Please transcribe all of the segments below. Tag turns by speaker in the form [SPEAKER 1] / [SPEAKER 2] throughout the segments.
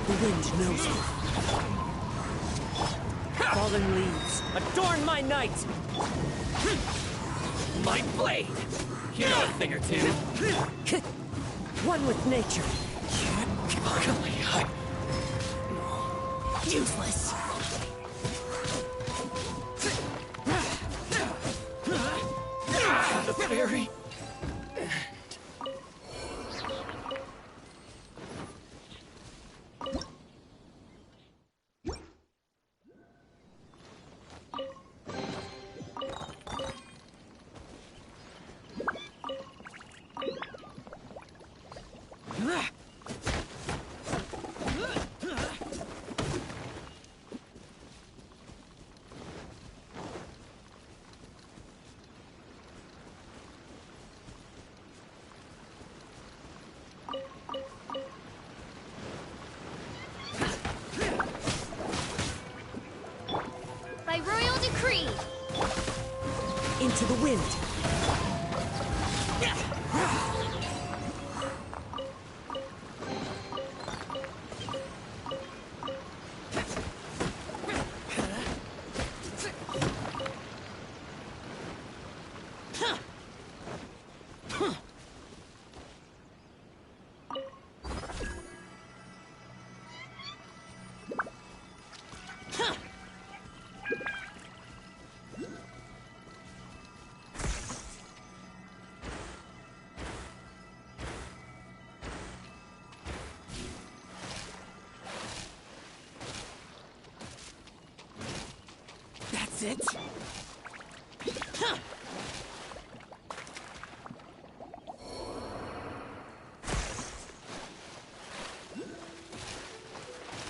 [SPEAKER 1] The wind knows me. Fallen leaves, adorn my night!
[SPEAKER 2] My blade! You know a thing or two.
[SPEAKER 1] One with nature.
[SPEAKER 2] Useless. The fairy.
[SPEAKER 3] By royal decree.
[SPEAKER 1] Into the wind.
[SPEAKER 2] That's it?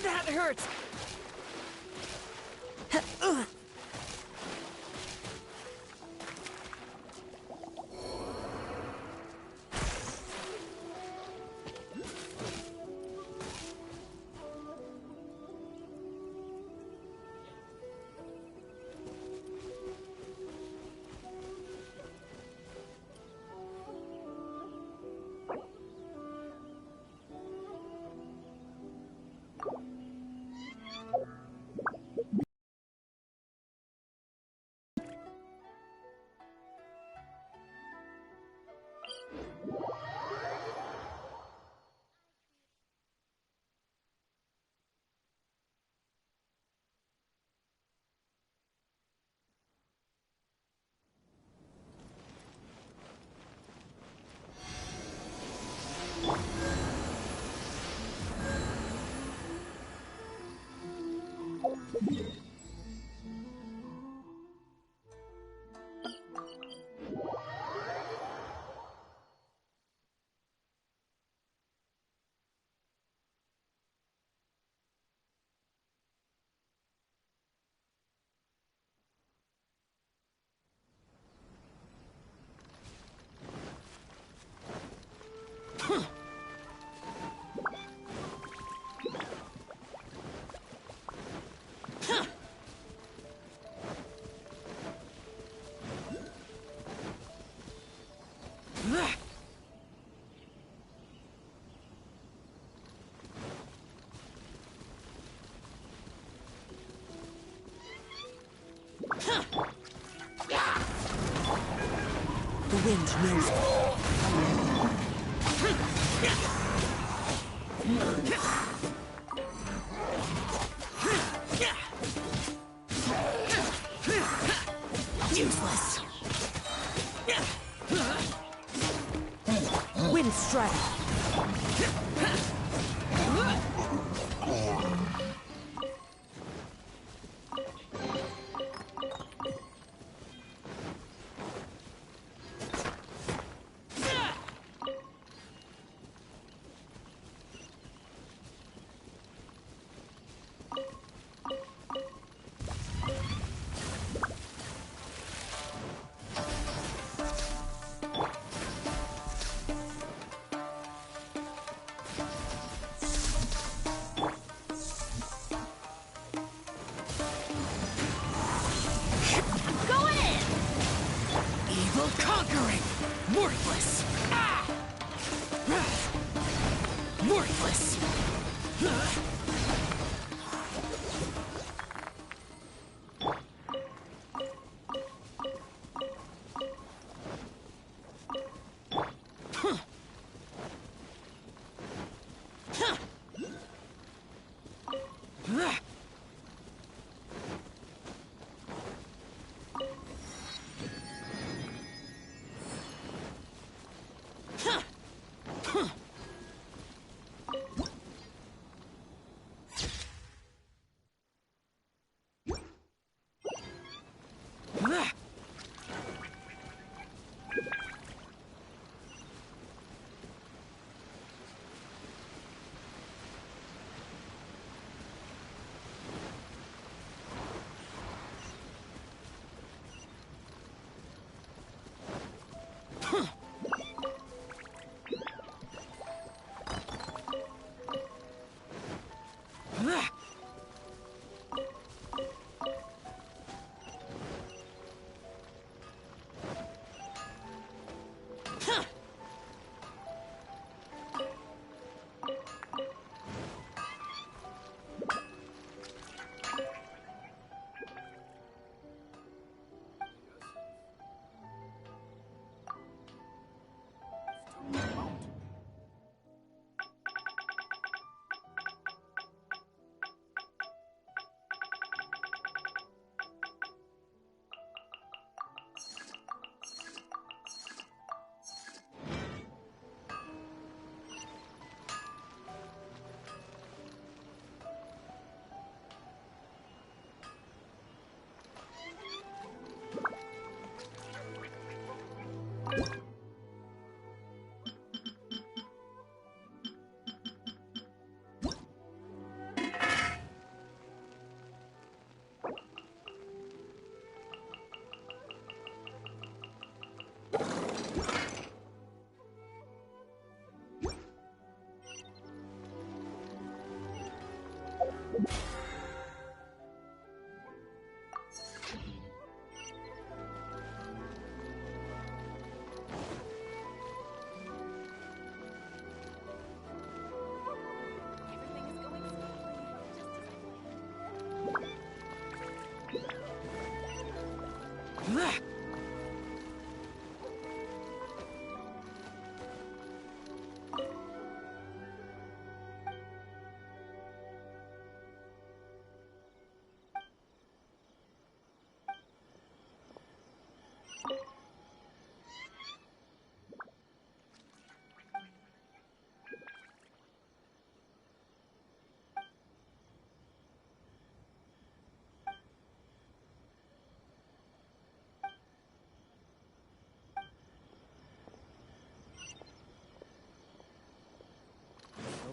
[SPEAKER 1] That hurts! The wind knows me. Useless. Wind strike.
[SPEAKER 2] Evil conquering! Worthless! Ah! Worthless!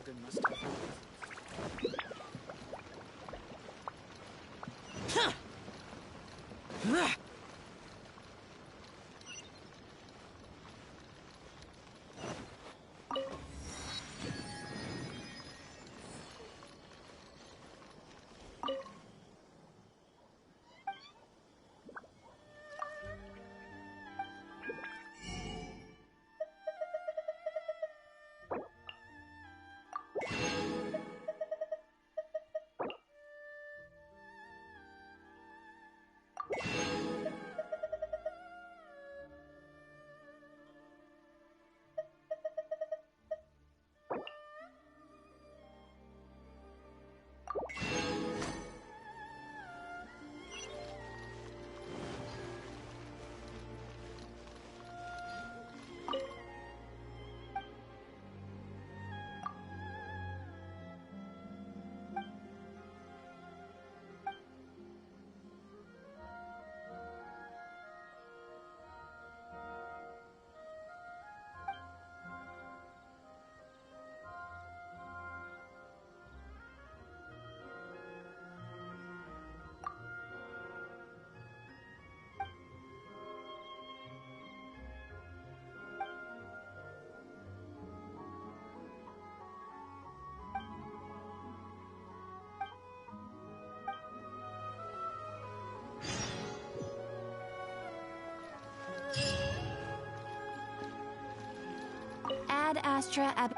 [SPEAKER 3] Logan must have Astra Ab...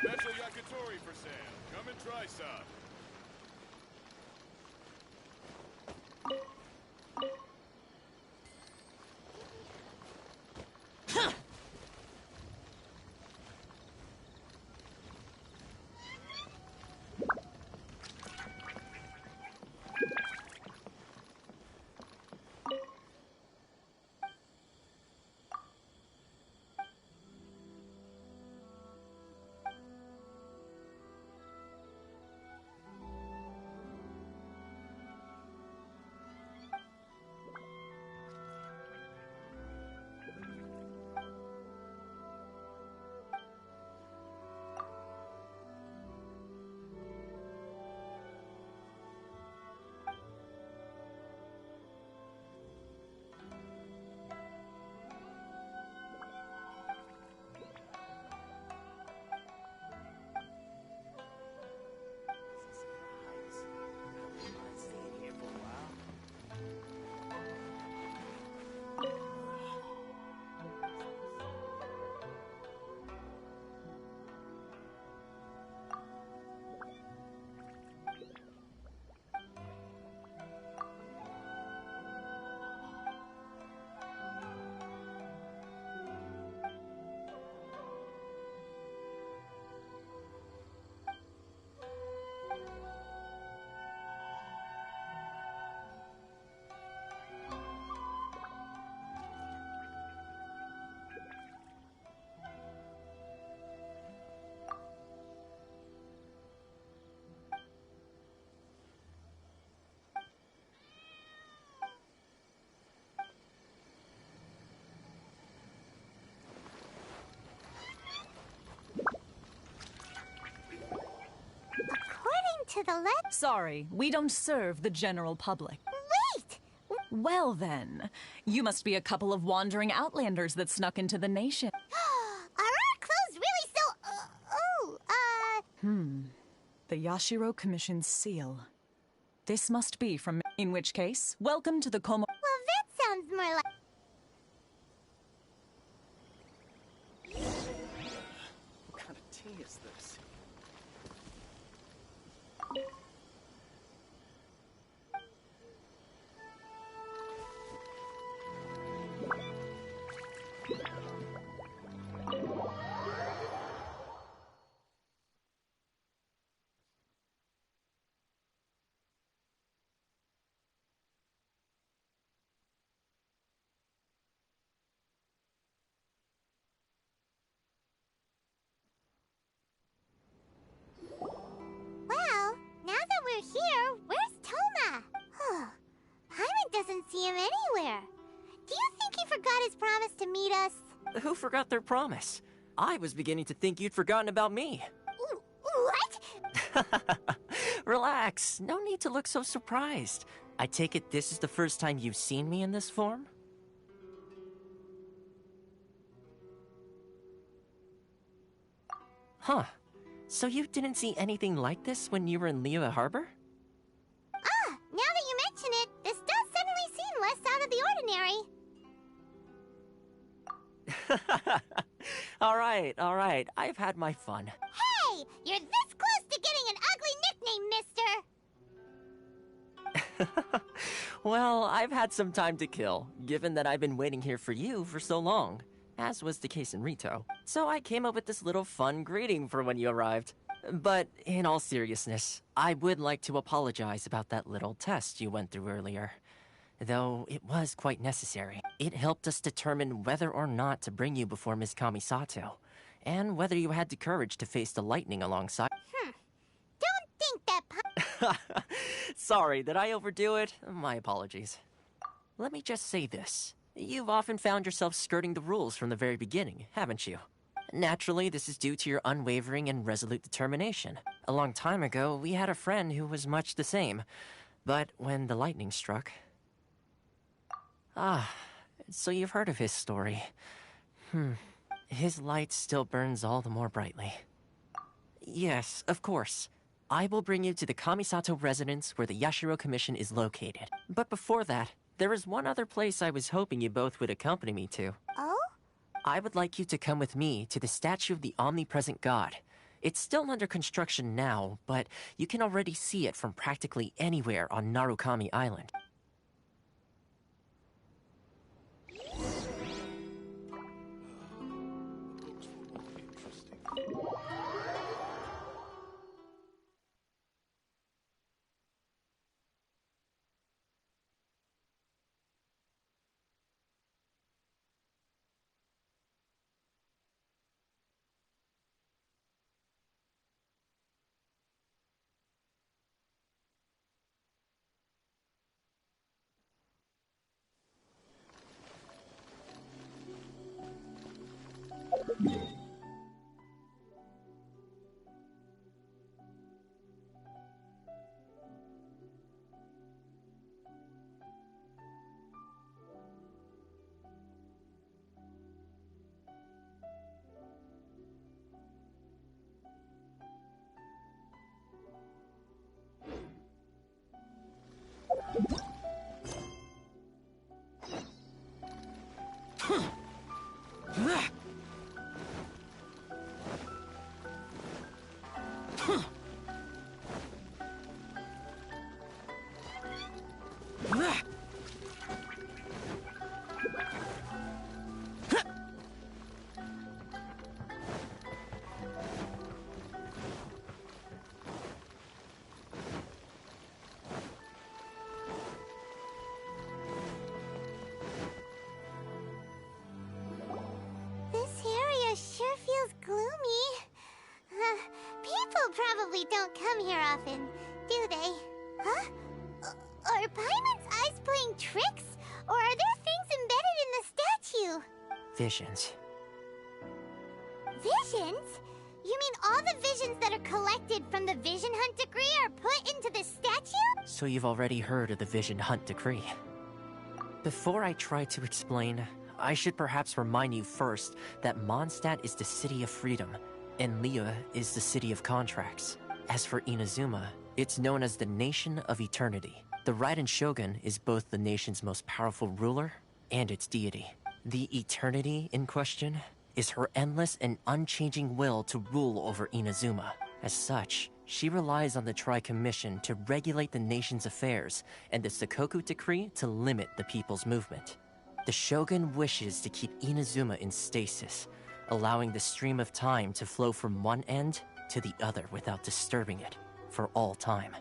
[SPEAKER 4] Special yakitori for sale. Come and try some.
[SPEAKER 5] To the left.
[SPEAKER 6] Sorry, we don't serve the general public.
[SPEAKER 5] Wait!
[SPEAKER 6] Well then, you must be a couple of wandering outlanders that snuck into the nation.
[SPEAKER 5] Are our clothes really so...
[SPEAKER 6] The Yashiro Commission's seal. This must be from... In which case, welcome to the Como...
[SPEAKER 5] Well, that sounds more like...
[SPEAKER 7] What kind of tea is this?
[SPEAKER 5] Well, now that we're here, where's Toma? Paimon doesn't see him anywhere. Do you think he forgot his promise to meet us?
[SPEAKER 8] Who forgot their promise? I was beginning to think you'd forgotten about me.
[SPEAKER 5] What?
[SPEAKER 8] Relax. No need to look so surprised. I take it this is the first time you've seen me in this form? Huh. So you didn't see anything like this when you were in Liyue Harbor?
[SPEAKER 5] Now that you mention it, this does suddenly seem less out of the ordinary.
[SPEAKER 8] All right. I've had my fun.
[SPEAKER 5] Hey! You're this close to getting an ugly nickname, mister!
[SPEAKER 8] Well, I've had some time to kill, given that I've been waiting here for you for so long, as was the case in Rito. So I came up with this little fun greeting for when you arrived. But in all seriousness, I would like to apologize about that little test you went through earlier. Though it was quite necessary. It helped us determine whether or not to bring you before Ms. Kamisato, and whether you had the courage to face the lightning alongside.
[SPEAKER 5] Don't think that
[SPEAKER 8] Sorry, did I overdo it? My apologies. Let me just say this. You've often found yourself skirting the rules from the very beginning, haven't you? Naturally, this is due to your unwavering and resolute determination. A long time ago, we had a friend who was much the same. But when the lightning struck... Ah, so you've heard of his story. His light still burns all the more brightly. Yes, of course. I will bring you to the Kamisato residence where the Yashiro Commission is located. But before that, there is one other place I was hoping you both would accompany me to.
[SPEAKER 5] Oh?
[SPEAKER 8] I would like you to come with me to the statue of the omnipresent god. It's still under construction now, but you can already see it from practically anywhere on Narukami Island.
[SPEAKER 5] This area sure feels gloomy. People probably don't come here often, do they? Huh? Are Paimon's eyes playing tricks? Or are there things embedded in the statue?
[SPEAKER 8] Visions.
[SPEAKER 5] Visions? You mean all the visions that are collected from the Vision Hunt decree are put into this statue?
[SPEAKER 8] So you've already heard of the Vision Hunt decree. Before I try to explain, I should perhaps remind you first that Mondstadt is the city of freedom, and Liyue is the city of contracts. As for Inazuma, it's known as the Nation of Eternity. The Raiden Shogun is both the nation's most powerful ruler and its deity. The Eternity in question is her endless and unchanging will to rule over Inazuma. As such, she relies on the Tri-Commission to regulate the nation's affairs and the Sakoku Decree to limit the people's movement. The Shogun wishes to keep Inazuma in stasis, allowing the stream of time to flow from one end to the other without disturbing it for all time.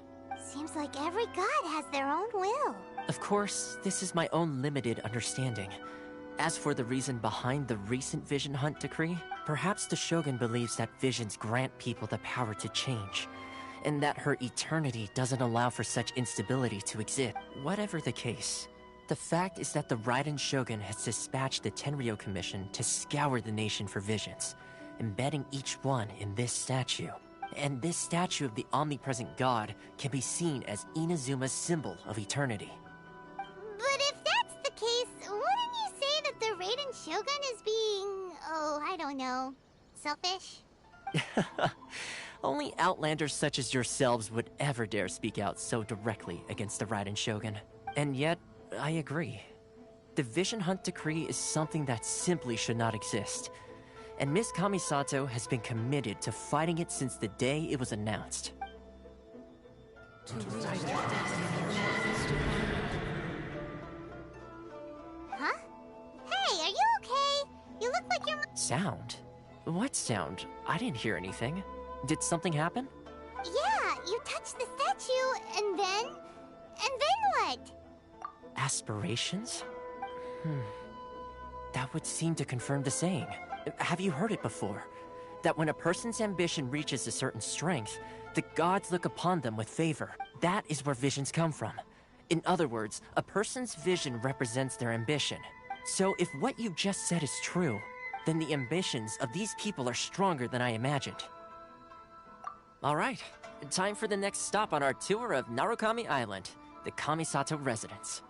[SPEAKER 5] Seems like every god has their own will.
[SPEAKER 8] Of course, this is my own limited understanding. As for the reason behind the recent Vision Hunt decree, perhaps the Shogun believes that visions grant people the power to change, and that her eternity doesn't allow for such instability to exist. Whatever the case, the fact is that the Raiden Shogun has dispatched the Tenryou Commission to scour the nation for visions, embedding each one in this statue. And this statue of the omnipresent god can be seen as Inazuma's symbol of eternity.
[SPEAKER 5] But if that's the case, wouldn't you say that the Raiden Shogun is being... oh, I don't know... selfish?
[SPEAKER 8] Only outlanders such as yourselves would ever dare speak out so directly against the Raiden Shogun. And yet, I agree. The Vision Hunt decree is something that simply should not exist. And Miss Kamisato has been committed to fighting it since the day it was announced.
[SPEAKER 5] Huh? Hey, are you okay? You look like you're...
[SPEAKER 8] Sound? What sound? I didn't hear anything. Did something happen?
[SPEAKER 5] Yeah, you touched the statue, and then... what?
[SPEAKER 8] Aspirations? That would seem to confirm the saying. Have you heard it before? That when a person's ambition reaches a certain strength, the gods look upon them with favor. That is where visions come from. In other words, a person's vision represents their ambition. So if what you just said is true, then the ambitions of these people are stronger than I imagined. All right, time for the next stop on our tour of Narukami Island, the Kamisato residence.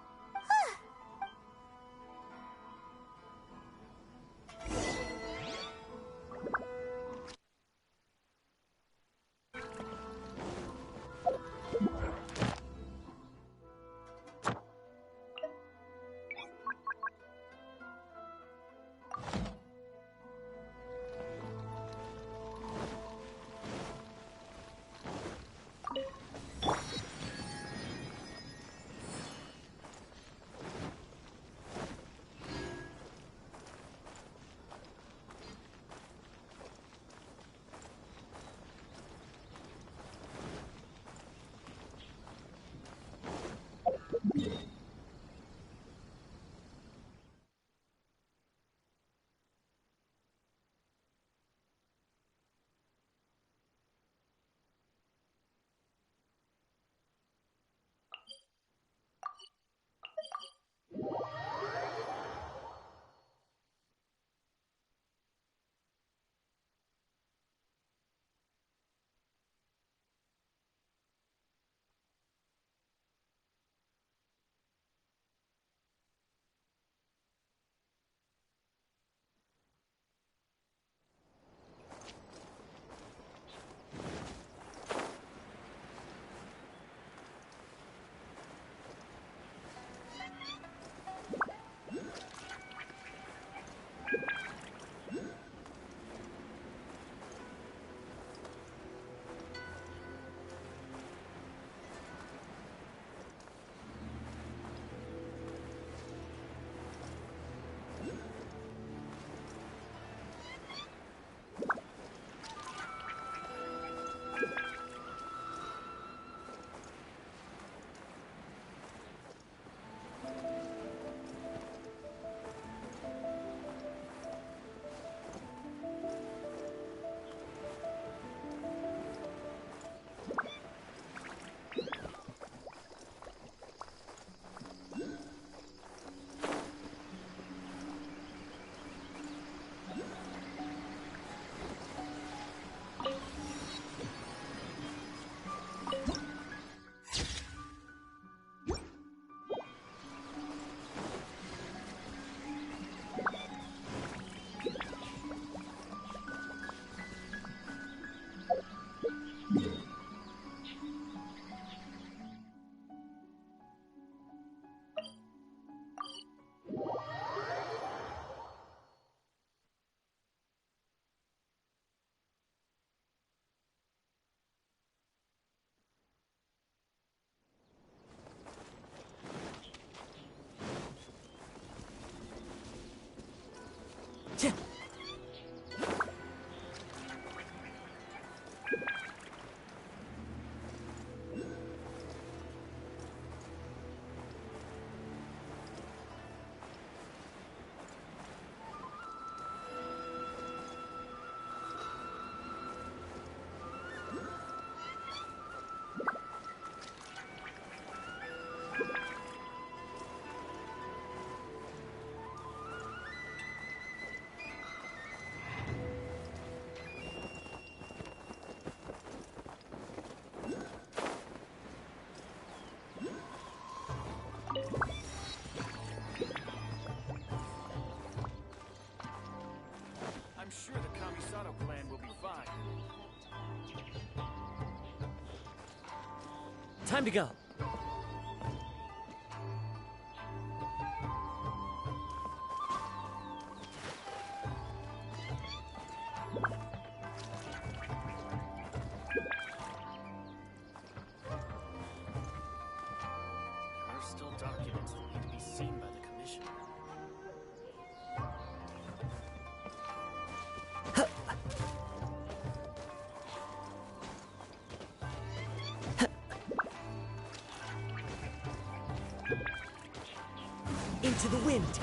[SPEAKER 7] I'm sure the Kamisato clan will be fine.
[SPEAKER 1] Time to go.
[SPEAKER 7] There are still documents that need to be seen by the Commission.
[SPEAKER 1] Into the wind.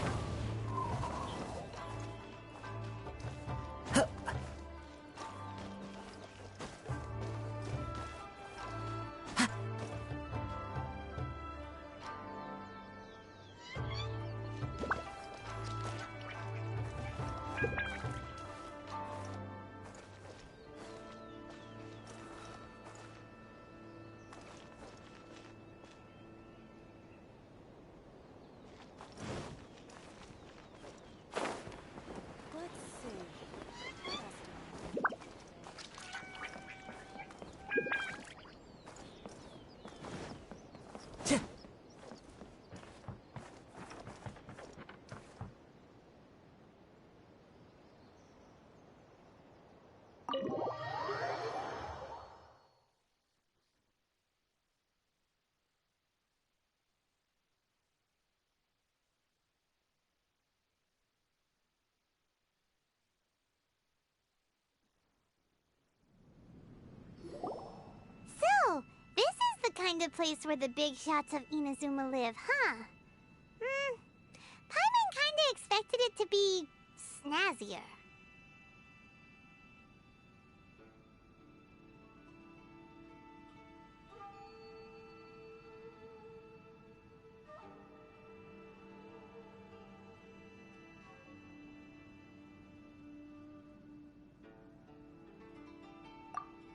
[SPEAKER 5] kind of place where the big shots of Inazuma live, huh? Paimon kinda expected it to be snazzier.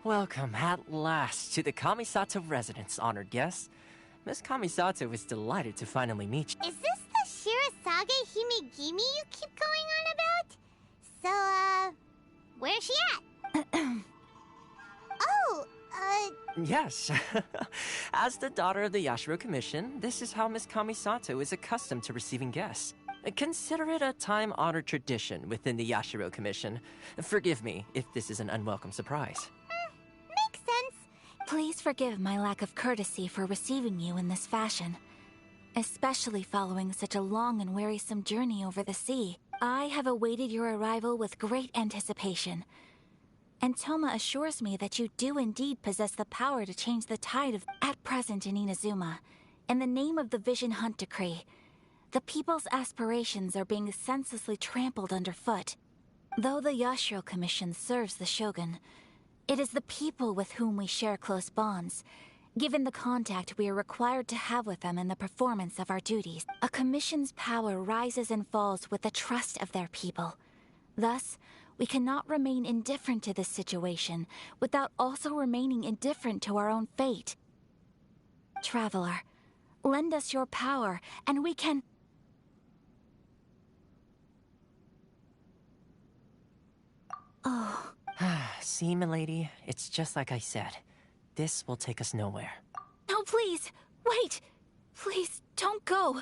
[SPEAKER 8] Welcome at last to the Kamisato residence, honored guests. Miss Kamisato is delighted to finally meet you.
[SPEAKER 5] Is this the Shirazage Himegimi you keep going on about? So, where's she at? Oh,
[SPEAKER 8] Yes. As the daughter of the Yashiro Commission, this is how Miss Kamisato is accustomed to receiving guests. Consider it a time-honored tradition within the Yashiro Commission. Forgive me if this is an unwelcome surprise.
[SPEAKER 5] makes sense.
[SPEAKER 3] Please forgive my lack of courtesy for receiving you in this fashion, especially following such a long and wearisome journey over the sea. I have awaited your arrival with great anticipation, and Toma assures me that you do indeed possess the power to change the tide of at present in Inazuma. In the name of the Vision Hunt Decree, the people's aspirations are being senselessly trampled underfoot. Though the Yashiro Commission serves the Shogun, it is the people with whom we share close bonds, given the contact we are required to have with them in the performance of our duties. A commission's power rises and falls with the trust of their people. Thus, we cannot remain indifferent to this situation without also remaining indifferent to our own fate. Traveler, lend us your power, and we can... Oh.
[SPEAKER 8] See, milady, it's just like I said. This will take us nowhere.
[SPEAKER 3] No, please! Wait! Please, don't go!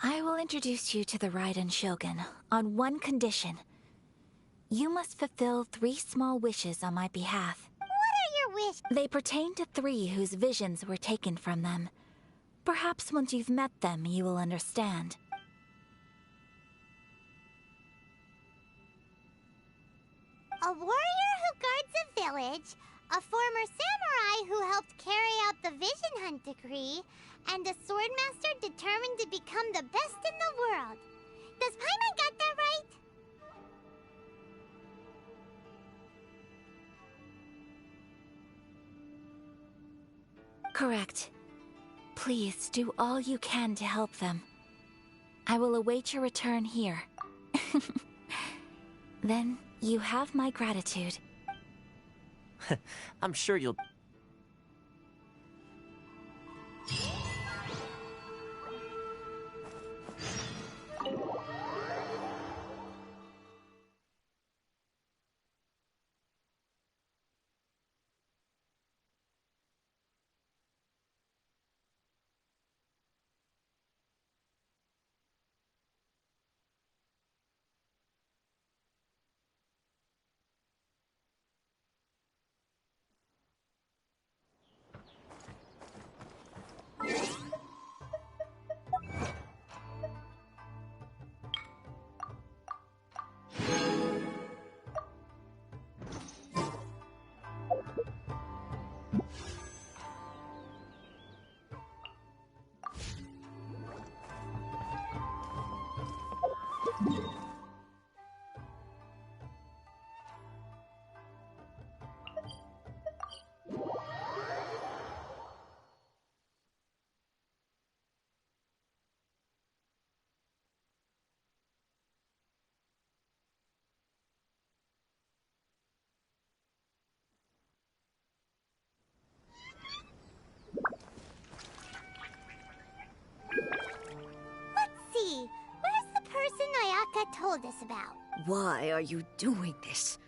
[SPEAKER 3] I will introduce you to the Raiden Shogun on one condition. You must fulfill 3 small wishes on my behalf.
[SPEAKER 5] What are your wishes?
[SPEAKER 3] They pertain to 3 whose visions were taken from them. Perhaps once you've met them, you will understand.
[SPEAKER 5] A warrior who guards a village, a former samurai who helped carry out the Vision Hunt Decree, and a swordmaster determined to become the best in the world. Does Paimon got that right?
[SPEAKER 3] Correct. Please do all you can to help them. I will await your return here. Then you have my gratitude.
[SPEAKER 8] I'm sure you'll...
[SPEAKER 5] See, where's the person Ayaka told us about?
[SPEAKER 9] Why are you doing this?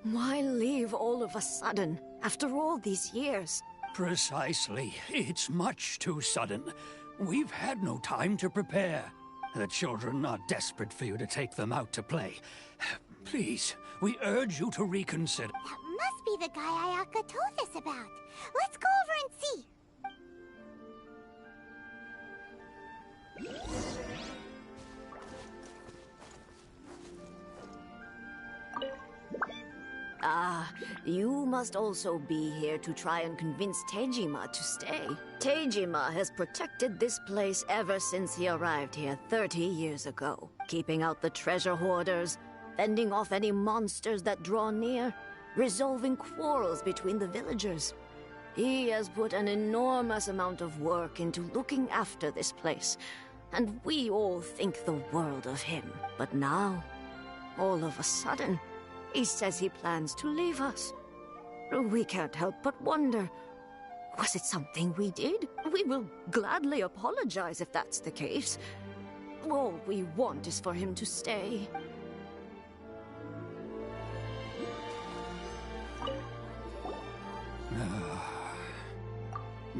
[SPEAKER 9] Why leave all of a sudden, after all these years?
[SPEAKER 10] Precisely. It's much too sudden. We've had no time to prepare. The children are desperate for you to take them out to play. Please, we urge you to reconsider.
[SPEAKER 5] That must be the guy Ayaka told us about. Let's go over and see.
[SPEAKER 9] Ah, you must also be here to try and convince Tejima to stay. Tejima has protected this place ever since he arrived here 30 years ago, keeping out the treasure hoarders, fending off any monsters that draw near, resolving quarrels between the villagers. He has put an enormous amount of work into looking after this place, and we all think the world of him. But now, all of a sudden, he says he plans to leave us. We can't help but wonder, was it something we did? We will gladly apologize if that's the case. All we want is for him to stay.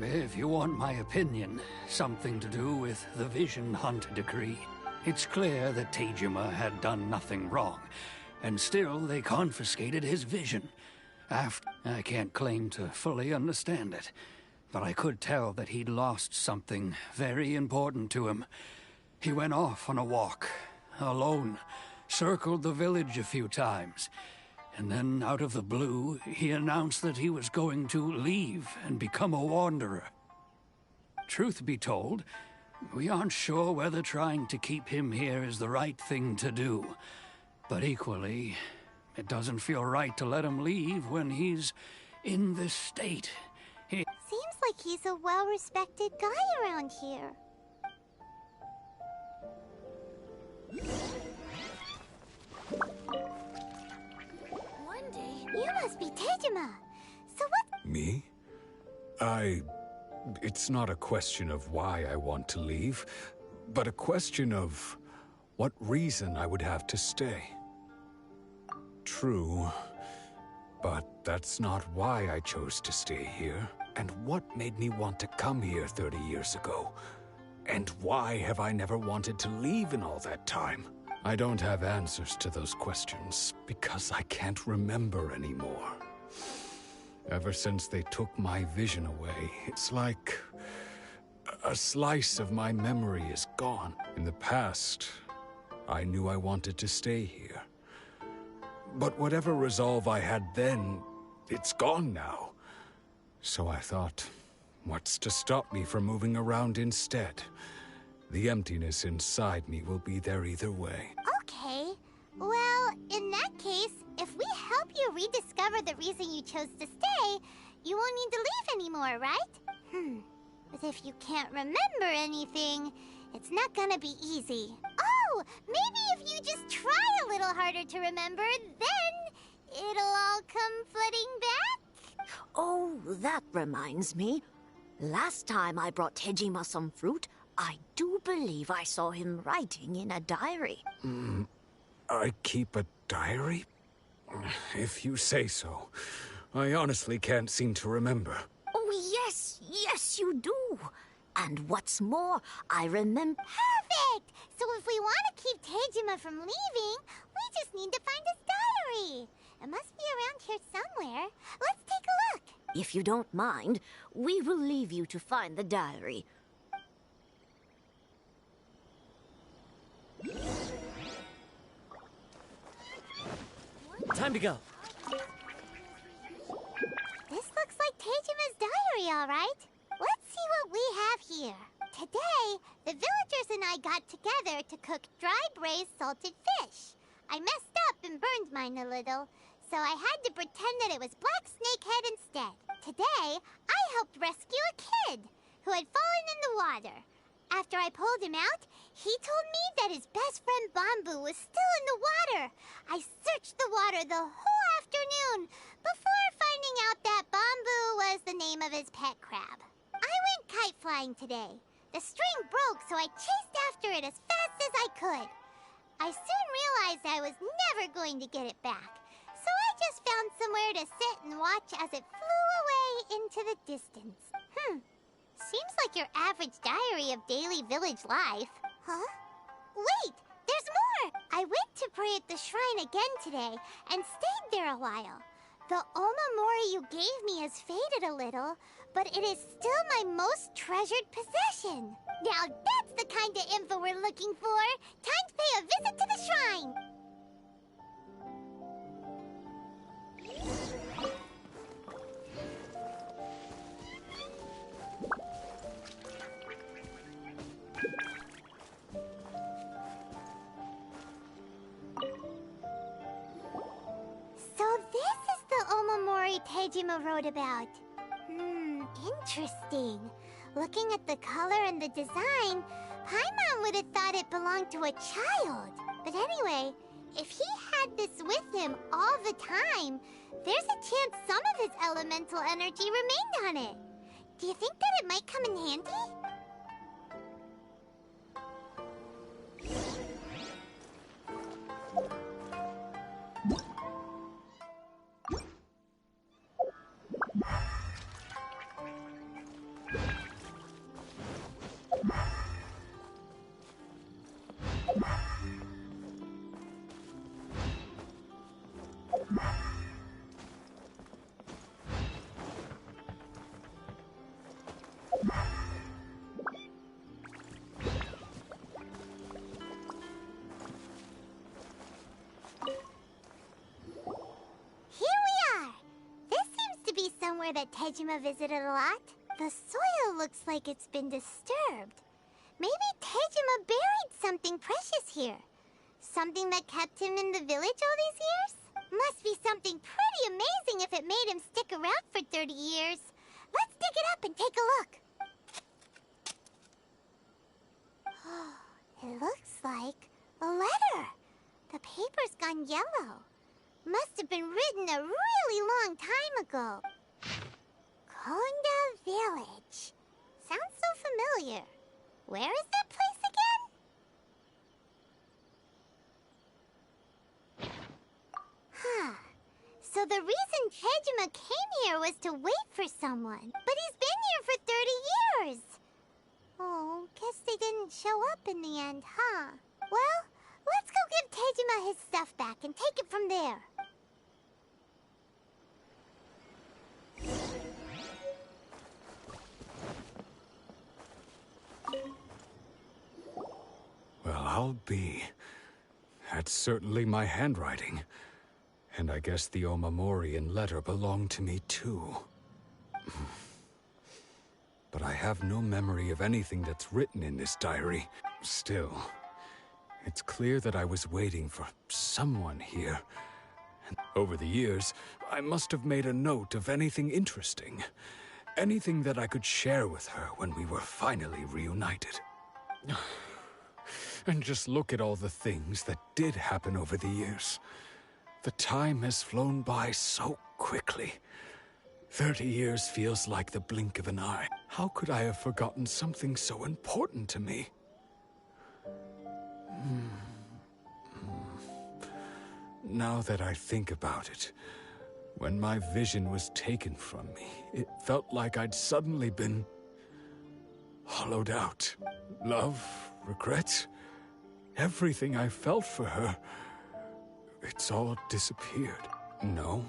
[SPEAKER 10] If you want my opinion, something to do with the Vision Hunt decree. It's clear that Tejima had done nothing wrong, and still they confiscated his vision. I can't claim to fully understand it, but I could tell that he'd lost something very important to him. He went off on a walk, alone, circled the village a few times, and then, out of the blue, he announced that he was going to leave and become a wanderer. Truth be told, we aren't sure whether trying to keep him here is the right thing to do. But equally, it doesn't feel right to let him leave when he's in this state.
[SPEAKER 5] Seems like he's a well-respected guy around here. You must be Tejima. So what?
[SPEAKER 11] Me? It's not a question of why I want to leave, but a question of what reason I would have to stay. True, but that's not why I chose to stay here. And what made me want to come here 30 years ago? And why have I never wanted to leave in all that time? I don't have answers to those questions, because I can't remember anymore. Ever since they took my vision away, it's like a slice of my memory is gone. In the past, I knew I wanted to stay here. But whatever resolve I had then, it's gone now. So I thought, what's to stop me from moving around instead? The emptiness inside me will be there either way.
[SPEAKER 5] Okay. Well, in that case, if we help you rediscover the reason you chose to stay, you won't need to leave anymore, right? But if you can't remember anything, it's not gonna be easy. Oh, maybe if you just try a little harder to remember, then it'll all come flooding back?
[SPEAKER 9] Oh, that reminds me. Last time I brought Tejima some fruit, I do believe I saw him writing in a diary.
[SPEAKER 11] I keep a diary? If you say so. I honestly can't seem to remember.
[SPEAKER 9] Oh, yes, you do. And what's more, I remember...
[SPEAKER 5] Perfect! So if we want to keep Tejima from leaving, we just need to find his diary. It must be around here somewhere. Let's take a look.
[SPEAKER 9] If you don't mind, we will leave you to find the diary.
[SPEAKER 1] Time to go.
[SPEAKER 5] This looks like Tejima's diary, all right. Let's see what we have here. Today, the villagers and I got together to cook dry braised salted fish. I messed up and burned mine a little, so I had to pretend that it was black snakehead instead. Today, I helped rescue a kid who had fallen in the water. After I pulled him out, he told me that his best friend Bamboo was still in the water. I searched the water the whole afternoon before finding out that Bamboo was the name of his pet crab. I went kite flying today. The string broke, so I chased after it as fast as I could. I soon realized I was never going to get it back, so I just found somewhere to sit and watch as it flew away into the distance. Seems like your average diary of daily village life. Huh? Wait! There's more! I went to pray at the shrine again today and stayed there a while. The Omamori you gave me has faded a little, but it is still my most treasured possession. Now that's the kind of info we're looking for. Time to pay a visit to the shrine. So this is the Omamori Tejima wrote about. Interesting. Looking at the color and the design, Paimon would have thought it belonged to a child. But anyway, if he had this with him all the time, there's a chance some of his elemental energy remained on it. Do you think that it might come in handy? Somewhere that Tejima visited a lot. The soil looks like it's been disturbed. Maybe Tejima buried something precious here. Something that kept him in the village all these years? Must be something pretty amazing if it made him stick around for 30 years. Let's dig it up and take a look. It looks like a letter. The paper's gone yellow. Must have been written a really long time ago. Konda Village. Sounds so familiar. Where is that place again? So the reason Tejima came here was to wait for someone. But he's been here for 30 years. Oh, guess they didn't show up in the end, huh? Well, let's go give Tejima his stuff back and take it from there.
[SPEAKER 11] Well, I'll be. That's certainly my handwriting. And I guess the Omamorian letter belonged to me too. But I have no memory of anything that's written in this diary. Still, it's clear that I was waiting for someone here. And over the years, I must have made a note of anything interesting. Anything that I could share with her when we were finally reunited. And just look at all the things that did happen over the years. The time has flown by so quickly. 30 years feels like the blink of an eye. How could I have forgotten something so important to me? Now that I think about it, when my vision was taken from me, it felt like I'd suddenly been hollowed out. Love, regret, everything I felt for her, it's all disappeared. No,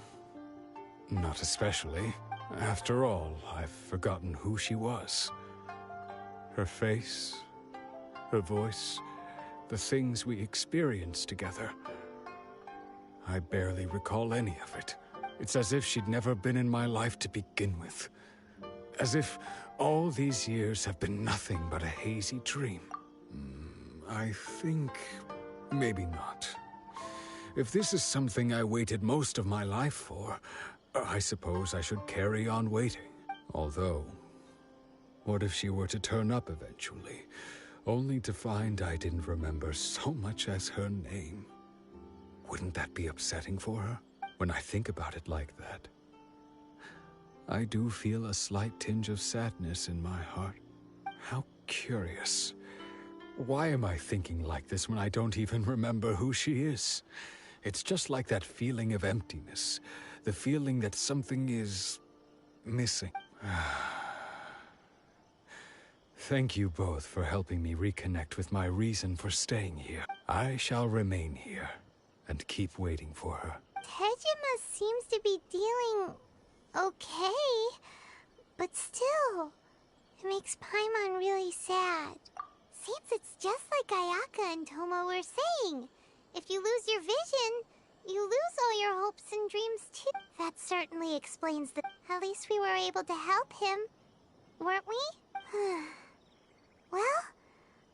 [SPEAKER 11] not especially. After all, I've forgotten who she was. Her face, her voice, the things we experienced together. I barely recall any of it. It's as if she'd never been in my life to begin with. As if all these years have been nothing but a hazy dream. I think maybe not. If this is something I waited most of my life for, I suppose I should carry on waiting. Although, what if she were to turn up eventually, only to find I didn't remember so much as her name? Wouldn't that be upsetting for her? When I think about it like that, I do feel a slight tinge of sadness in my heart. How curious. Why am I thinking like this when I don't even remember who she is? It's just like that feeling of emptiness. The feeling that something is missing. Thank you both for helping me reconnect with my reason for staying here. I shall remain here and keep waiting for her.
[SPEAKER 5] Tejima seems to be dealing okay, but still, it makes Paimon really sad. Seems it's just like Ayaka and Tomo were saying. If you lose your vision, You lose all your hopes and dreams too. That certainly explains the... At least we were able to help him, weren't we? Well,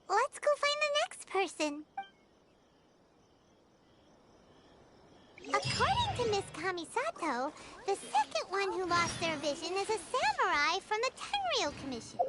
[SPEAKER 5] let's go find the next person. According to Miss Kamisato, the second one who lost their vision is a samurai from the Tenryou Commission.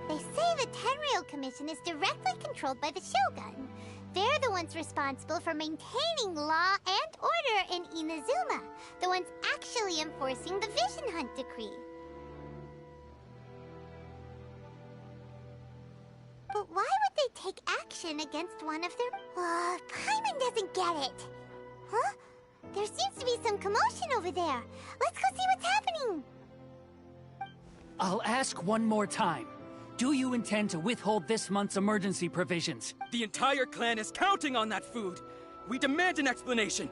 [SPEAKER 5] They say the Tenryou Commission is directly controlled by the Shogun. They're the ones responsible for maintaining law and order in Inazuma. The ones actually enforcing the Vision Hunt decree. But why would they take action against one of their... Paimon doesn't get it. Huh? There seems to be some commotion over there. Let's go see what's happening.
[SPEAKER 10] I'll ask one more time. Do you intend to withhold this month's emergency provisions?
[SPEAKER 2] The entire clan is counting on that food. We demand an explanation.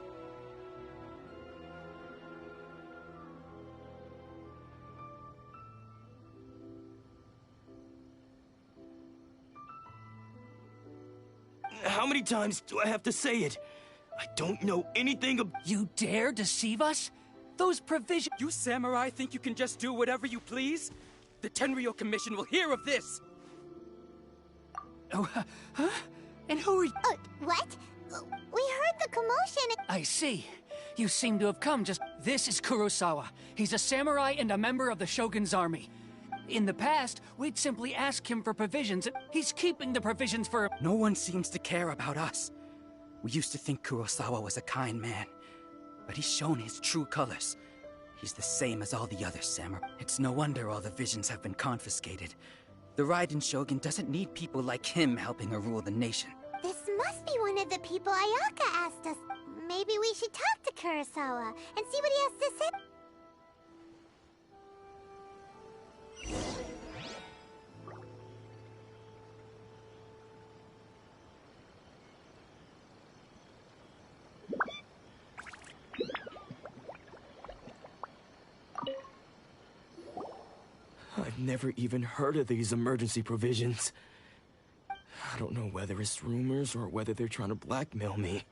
[SPEAKER 12] How many times do I have to say it? I don't know anything about—
[SPEAKER 10] You dare deceive us? Those provisions—
[SPEAKER 2] You samurai think you can just do whatever you please? The Tenryou Commission will hear of this!
[SPEAKER 10] Oh, huh? And who are you—
[SPEAKER 5] What? We heard the commotion.
[SPEAKER 10] I see. You seem to have come just— This is Kurosawa. He's a samurai and a member of the Shogun's army. In the past, we'd simply ask him for provisions. He's keeping the provisions for—
[SPEAKER 2] No one seems to care about us. We used to think Kurosawa was a kind man, but he's shown his true colors. He's the same as all the other samurai. It's no wonder all the visions have been confiscated. The Raiden Shogun doesn't need people like him helping her rule the nation.
[SPEAKER 5] This must be one of the people Ayaka asked us. Maybe we should talk to Kurosawa and see what he has to say.
[SPEAKER 12] I've never even heard of these emergency provisions. I don't know whether it's rumors or whether they're trying to blackmail me.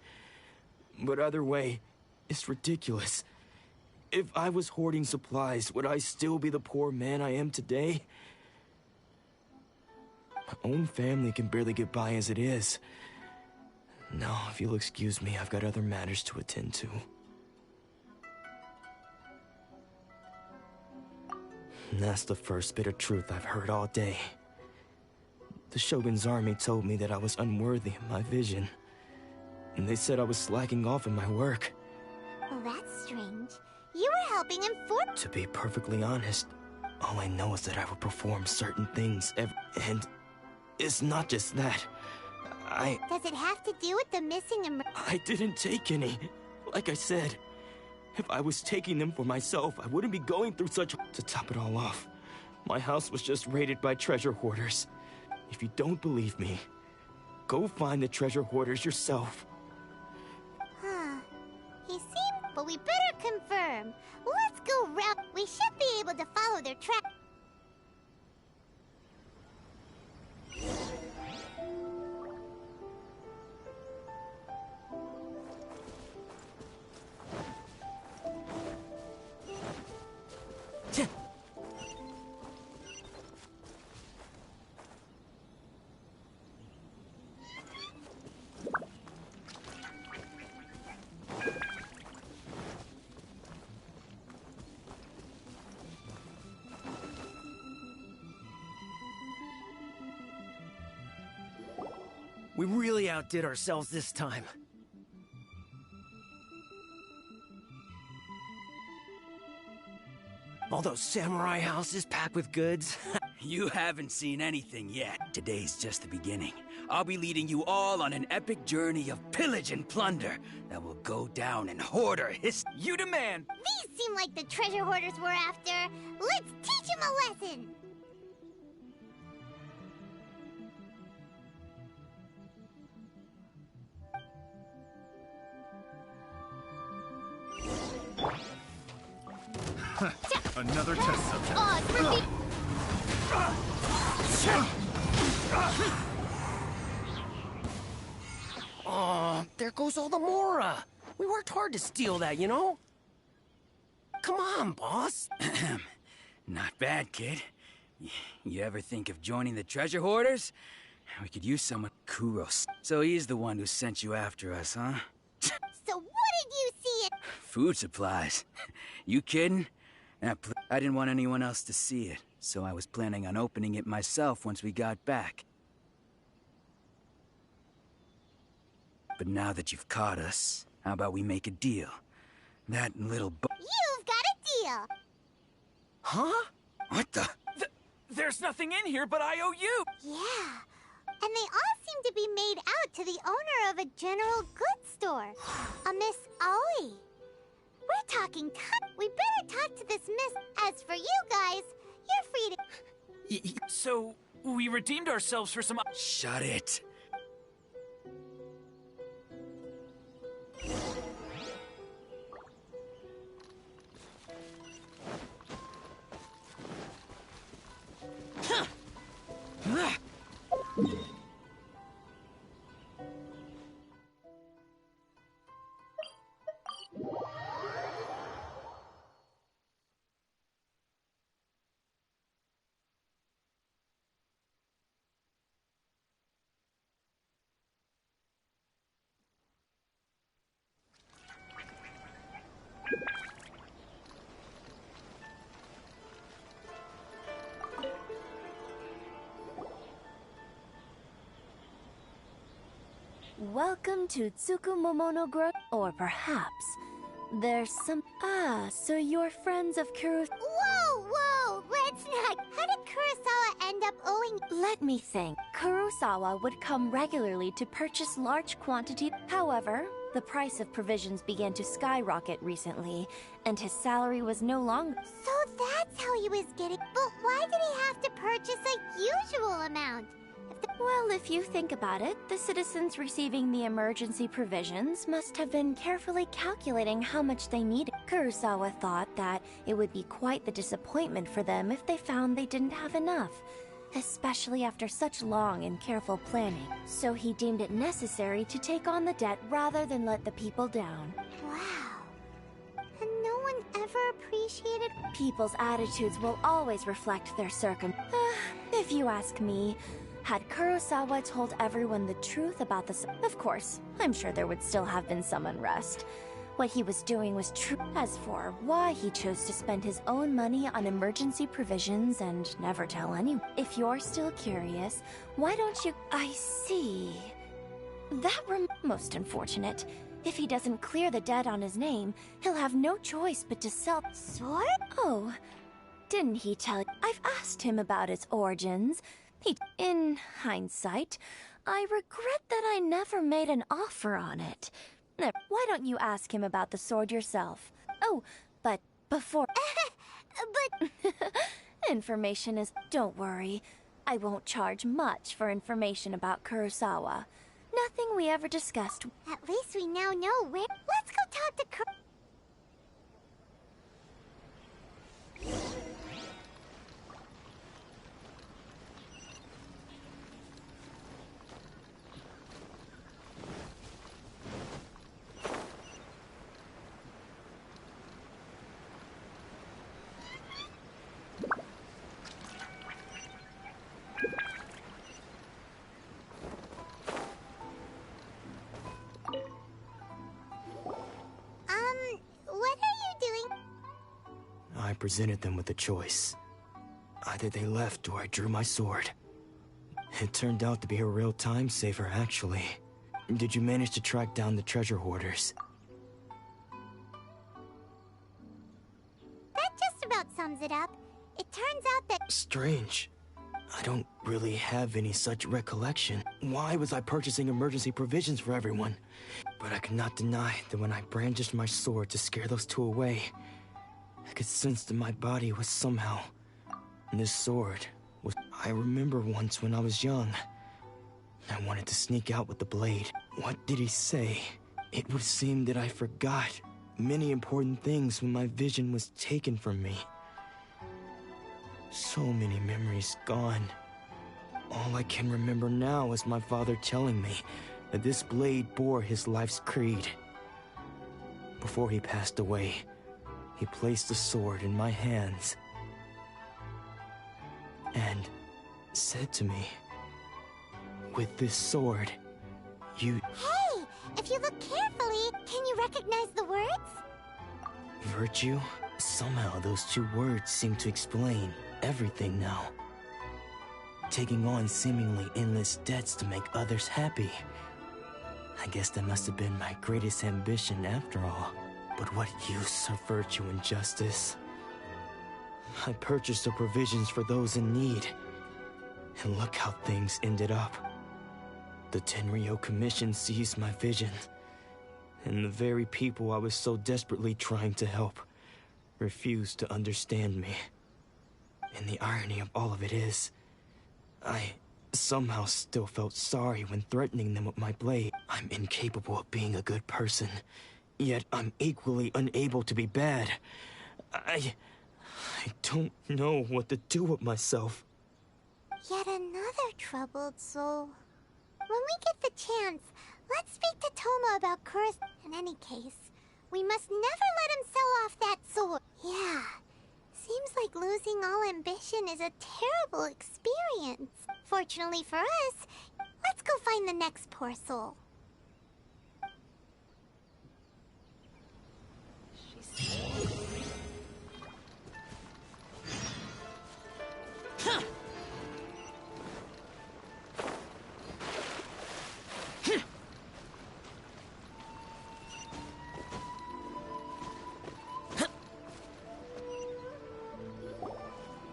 [SPEAKER 12] But either way, it's ridiculous. If I was hoarding supplies, would I still be the poor man I am today? My own family can barely get by as it is. Now, if you'll excuse me, I've got other matters to attend to. And that's the first bit of truth I've heard all day. The Shogun's army told me that I was unworthy of my vision. And they said I was slacking off in my work.
[SPEAKER 5] Well, that's strange. You were helping him for—
[SPEAKER 12] To be perfectly honest, all I know is that I will perform certain things and it's not just that.
[SPEAKER 5] Does it have to do with the missing
[SPEAKER 12] I didn't take any. Like I said, if I was taking them for myself, I wouldn't be going through such— To top it all off, my house was just raided by treasure hoarders. If you don't believe me, go find the treasure hoarders yourself.
[SPEAKER 5] He seemed— But we better confirm. Let's go round. We should be able to follow their track.
[SPEAKER 1] We really outdid ourselves this time. All those samurai houses packed with goods.
[SPEAKER 2] You haven't seen anything yet. Today's just the beginning. I'll be leading you all on an epic journey of pillage and plunder that will go down in hoarder history. You demand!
[SPEAKER 5] These seem like the treasure hoarders we're after. Let's teach them a lesson!
[SPEAKER 4] Another test subject.
[SPEAKER 1] Oh, there goes all the Mora. We worked hard to steal that, you know? Come on, boss.
[SPEAKER 2] Not bad, kid. You ever think of joining the treasure hoarders? We could use someone. Kuros. So he's the one who sent you after us, huh?
[SPEAKER 5] So what did you see it?
[SPEAKER 2] Food supplies. You kidding? I didn't want anyone else to see it, so I was planning on opening it myself once we got back. But now that you've caught us, how about we make a deal? That little
[SPEAKER 5] You've got a deal!
[SPEAKER 1] Huh?
[SPEAKER 2] What the?
[SPEAKER 7] There's nothing in here but IOU!
[SPEAKER 5] Yeah. And they all seem to be made out to the owner of a general goods store. A Miss Aoi. We're talking we better talk to this miss. As for you guys, you're free to...
[SPEAKER 7] So, we redeemed ourselves for some...
[SPEAKER 2] Shut it.
[SPEAKER 13] Welcome to Tsukumomono. Or perhaps there's some... Ah, so you're friends of
[SPEAKER 5] Whoa! Let's not... How did Kurosawa end up owing...
[SPEAKER 13] Let me think. Kurosawa would come regularly to purchase large quantities. However, the price of provisions began to skyrocket recently, and his salary was no longer...
[SPEAKER 5] So that's how he was getting... But why did he have to purchase a usual amount?
[SPEAKER 13] Well, if you think about it, the citizens receiving the emergency provisions must have been carefully calculating how much they needed. Kurosawa thought that it would be quite the disappointment for them if they found they didn't have enough, especially after such long and careful planning. So he deemed it necessary to take on the debt rather than let the people down.
[SPEAKER 5] Wow. And no one ever appreciated...
[SPEAKER 13] People's attitudes will always reflect their If you ask me, had Kurosawa told everyone the truth about this, of course, I'm sure there would still have been some unrest. What he was doing was true. As for why he chose to spend his own money on emergency provisions and never tell anyone, if you're still curious, why don't you... I see. Most unfortunate. If he doesn't clear the debt on his name, he'll have no choice but to sell...
[SPEAKER 5] Sword?
[SPEAKER 13] Oh, didn't he tell you? I've asked him about its origins. In hindsight, I regret that I never made an offer on it. Why don't you ask him about the sword yourself? Oh, but before...
[SPEAKER 5] but...
[SPEAKER 13] Information is... Don't worry. I won't charge much for information about Kurosawa. Nothing we ever discussed.
[SPEAKER 5] At least we now know where... Let's go talk to what are you doing?
[SPEAKER 12] I presented them with a choice. Either they left or I drew my sword. It turned out to be a real time saver, actually. Did you manage to track down the treasure hoarders?
[SPEAKER 5] That just about sums it up. It turns out that...
[SPEAKER 12] Strange. I don't really have any such recollection. Why was I purchasing emergency provisions for everyone? But I could not deny that when I brandished my sword to scare those two away, I could sense that my body was somehow... And this sword was... I remember once when I was young, I wanted to sneak out with the blade. What did he say? It would seem that I forgot many important things when my vision was taken from me. So many memories gone. All I can remember now is my father telling me that this blade bore his life's creed. Before he passed away, he placed the sword in my hands and said to me, "With this sword, you..."
[SPEAKER 5] Hey! If you look carefully, can you recognize the words?
[SPEAKER 12] Virtue? Somehow those two words seem to explain everything now. Taking on seemingly endless debts to make others happy. I guess that must have been my greatest ambition after all. But what use of virtue and justice? I purchased the provisions for those in need. And look how things ended up. The Tenryo Commission seized my vision. And the very people I was so desperately trying to help refused to understand me. And the irony of all of it is, I somehow still felt sorry when threatening them with my blade. I'm incapable of being a good person, yet I'm equally unable to be bad. I don't know what to do with myself.
[SPEAKER 5] Yet another troubled soul. When we get the chance, let's speak to Toma about Kuros. In any case, we must never let him sell off that sword. Yeah, seems like losing all ambition is a terrible experience. Fortunately for us, let's go find the next poor soul.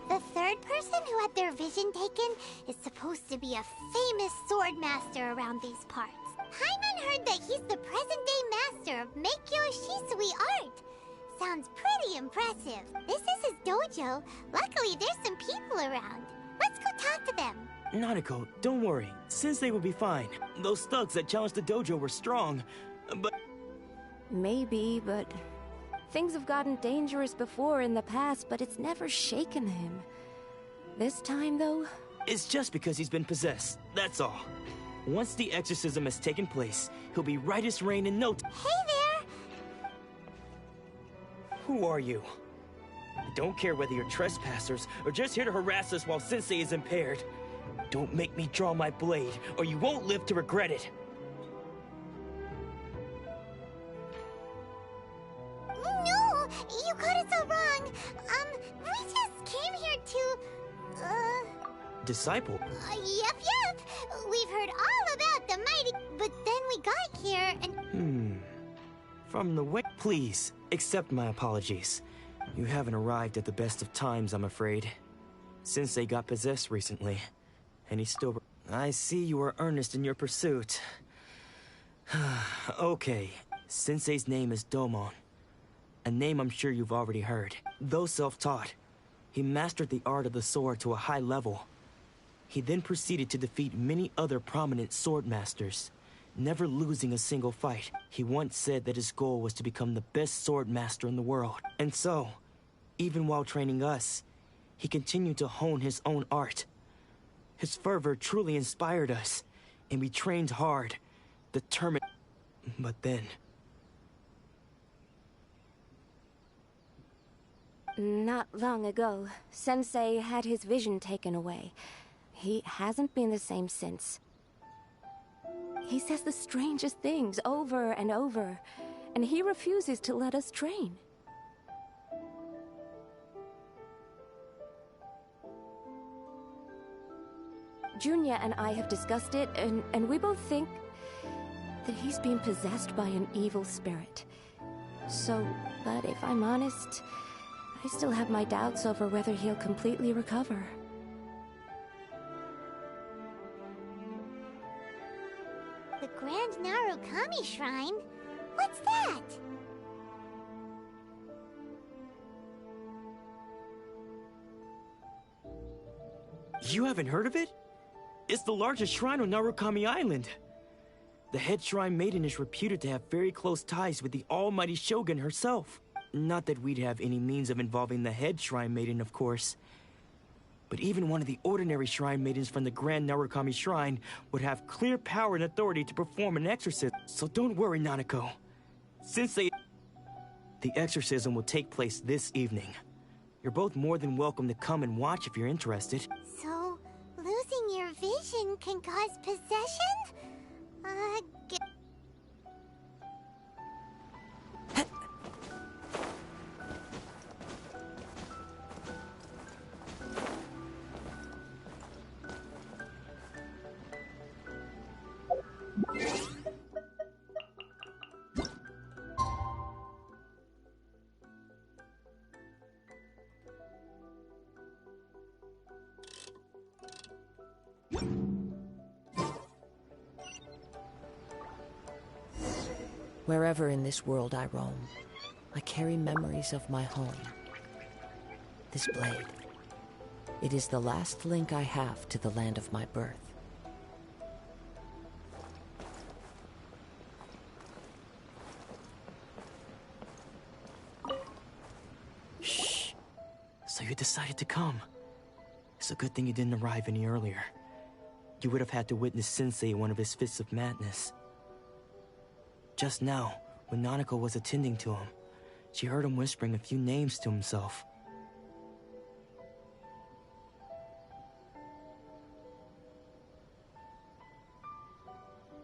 [SPEAKER 5] The third person who had their vision taken is supposed to be a famous sword master around these parts. Paimon heard that he's the present-day master of Meikyo Shisui art. Sounds pretty impressive. This is his dojo. Luckily, there's some people around. Let's go talk to them.
[SPEAKER 12] Nanako, don't worry. Sensei will be fine. Those thugs that challenged the dojo were strong, but...
[SPEAKER 14] Maybe, but... Things have gotten dangerous before in the past, but it's never shaken him. This time, though...
[SPEAKER 12] It's just because he's been possessed, that's all. Once the exorcism has taken place, he'll be right as rain in no time.
[SPEAKER 5] Hey there!
[SPEAKER 12] Who are you? I don't care whether you're trespassers or just here to harass us while Sensei is impaired. Don't make me draw my blade, or you won't live to regret it.
[SPEAKER 5] No! You got it so wrong! We just came here to...
[SPEAKER 12] Disciple?
[SPEAKER 5] Yep. We've heard all about the mighty... But then we got here and...
[SPEAKER 12] From the way... Please, accept my apologies. You haven't arrived at the best of times, I'm afraid. Sensei got possessed recently, and he's still... I see you are earnest in your pursuit. Okay, Sensei's name is Domon. A name I'm sure you've already heard. Though self-taught, he mastered the art of the sword to a high level. He then proceeded to defeat many other prominent sword masters, never losing a single fight. He once said that his goal was to become the best sword master in the world. And so, even while training us, he continued to hone his own art. His fervor truly inspired us, and we trained hard, determined. But then...
[SPEAKER 14] Not long ago, Sensei had his vision taken away. He hasn't been the same since. He says the strangest things over and over, and he refuses to let us train. Junya and I have discussed it, and we both think that he's being possessed by an evil spirit. So, but if I'm honest, I still have my doubts over whether he'll completely recover.
[SPEAKER 5] The Grand Narukami Shrine? What's that?
[SPEAKER 12] You haven't heard of it? It's the largest shrine on Narukami Island. The head shrine maiden is reputed to have very close ties with the almighty Shogun herself. Not that we'd have any means of involving the head shrine maiden, of course. But even one of the ordinary shrine maidens from the Grand Narukami Shrine would have clear power and authority to perform an exorcism. So don't worry, Nanako. Sensei... The exorcism will take place this evening. You're both more than welcome to come and watch if you're interested.
[SPEAKER 5] So, losing your vision can cause possession?
[SPEAKER 15] Wherever in this world I roam, I carry memories of my home. This blade, it is the last link I have to the land of my birth.
[SPEAKER 12] Shh. So you decided to come. It's a good thing you didn't arrive any earlier. You would have had to witness Sensei in one of his fits of madness. Just now, when Nanako was attending to him, she heard him whispering a few names to himself.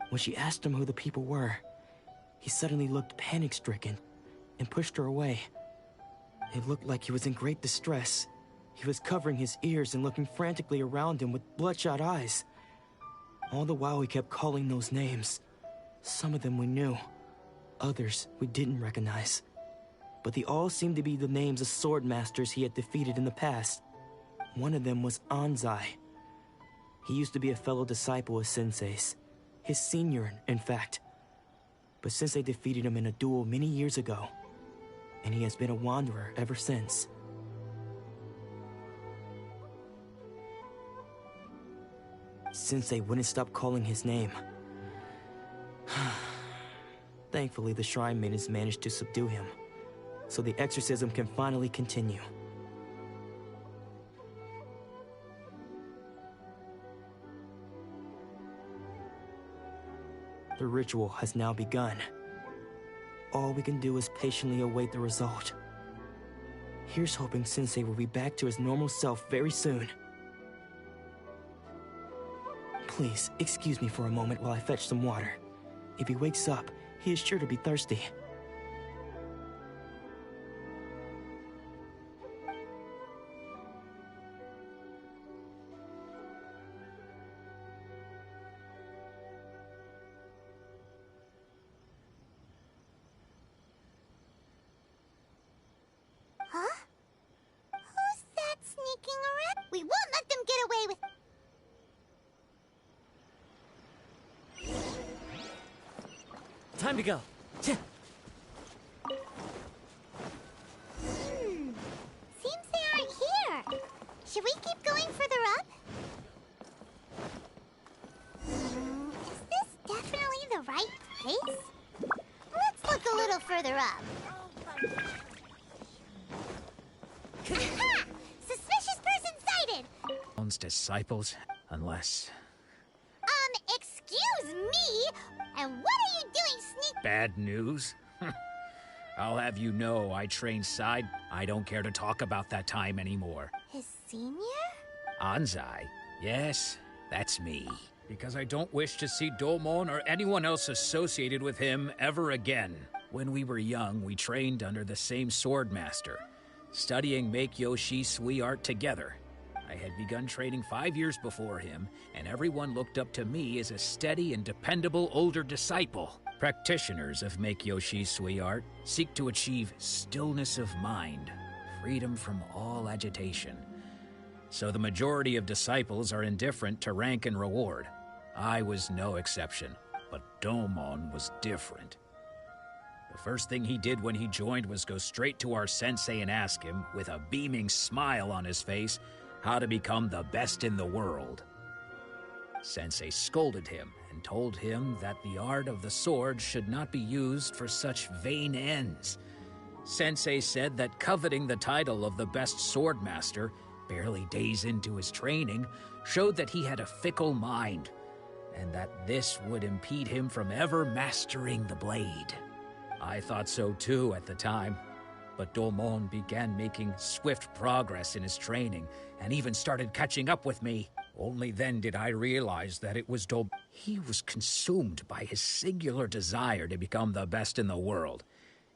[SPEAKER 12] When she asked him who the people were, he suddenly looked panic-stricken and pushed her away. It looked like he was in great distress. He was covering his ears and looking frantically around him with bloodshot eyes. All the while he kept calling those names. Some of them we knew, others we didn't recognize. But they all seemed to be the names of sword masters he had defeated in the past. One of them was Anzai. He used to be a fellow disciple of Sensei's. His senior, in fact. But Sensei defeated him in a duel many years ago, and he has been a wanderer ever since. Sensei wouldn't stop calling his name. Thankfully, the shrine maidens managed to subdue him, so the exorcism can finally continue. The ritual has now begun. All we can do is patiently await the result. Here's hoping Sensei will be back to his normal self very soon. Please, excuse me for a moment while I fetch some water. If he wakes up, he is sure to be thirsty.
[SPEAKER 5] Huh? Who's that sneaking around? We won't let them get away with...
[SPEAKER 1] Time to go.
[SPEAKER 5] Seems they aren't here. Should we keep going further up? Is this definitely the right place? Let's look a little further up. Aha! Suspicious person sighted!
[SPEAKER 16] Owns disciples, unless...
[SPEAKER 5] Excuse me? And what are you doing sneak...
[SPEAKER 16] Bad news? I'll have you know I trained side. I don't care to talk about that time anymore.
[SPEAKER 5] His senior?
[SPEAKER 16] Anzai? Yes, that's me. Because I don't wish to see Domon or anyone else associated with him ever again. When we were young, we trained under the same sword master, studying Make-Yoshi Sui art together. I had begun training 5 years before him, and everyone looked up to me as a steady and dependable older disciple. Practitioners of Make-Yoshi Sui art seek to achieve stillness of mind, freedom from all agitation. So the majority of disciples are indifferent to rank and reward. I was no exception, but Domon was different. The first thing he did when he joined was go straight to our sensei and ask him, with a beaming smile on his face, how to become the best in the world. Sensei scolded him and told him that the art of the sword should not be used for such vain ends. Sensei said that coveting the title of the best sword master, barely days into his training, showed that he had a fickle mind, and that this would impede him from ever mastering the blade. I thought so too at the time. But Domon began making swift progress in his training, and even started catching up with me. Only then did I realize that it was Domon. He was consumed by his singular desire to become the best in the world.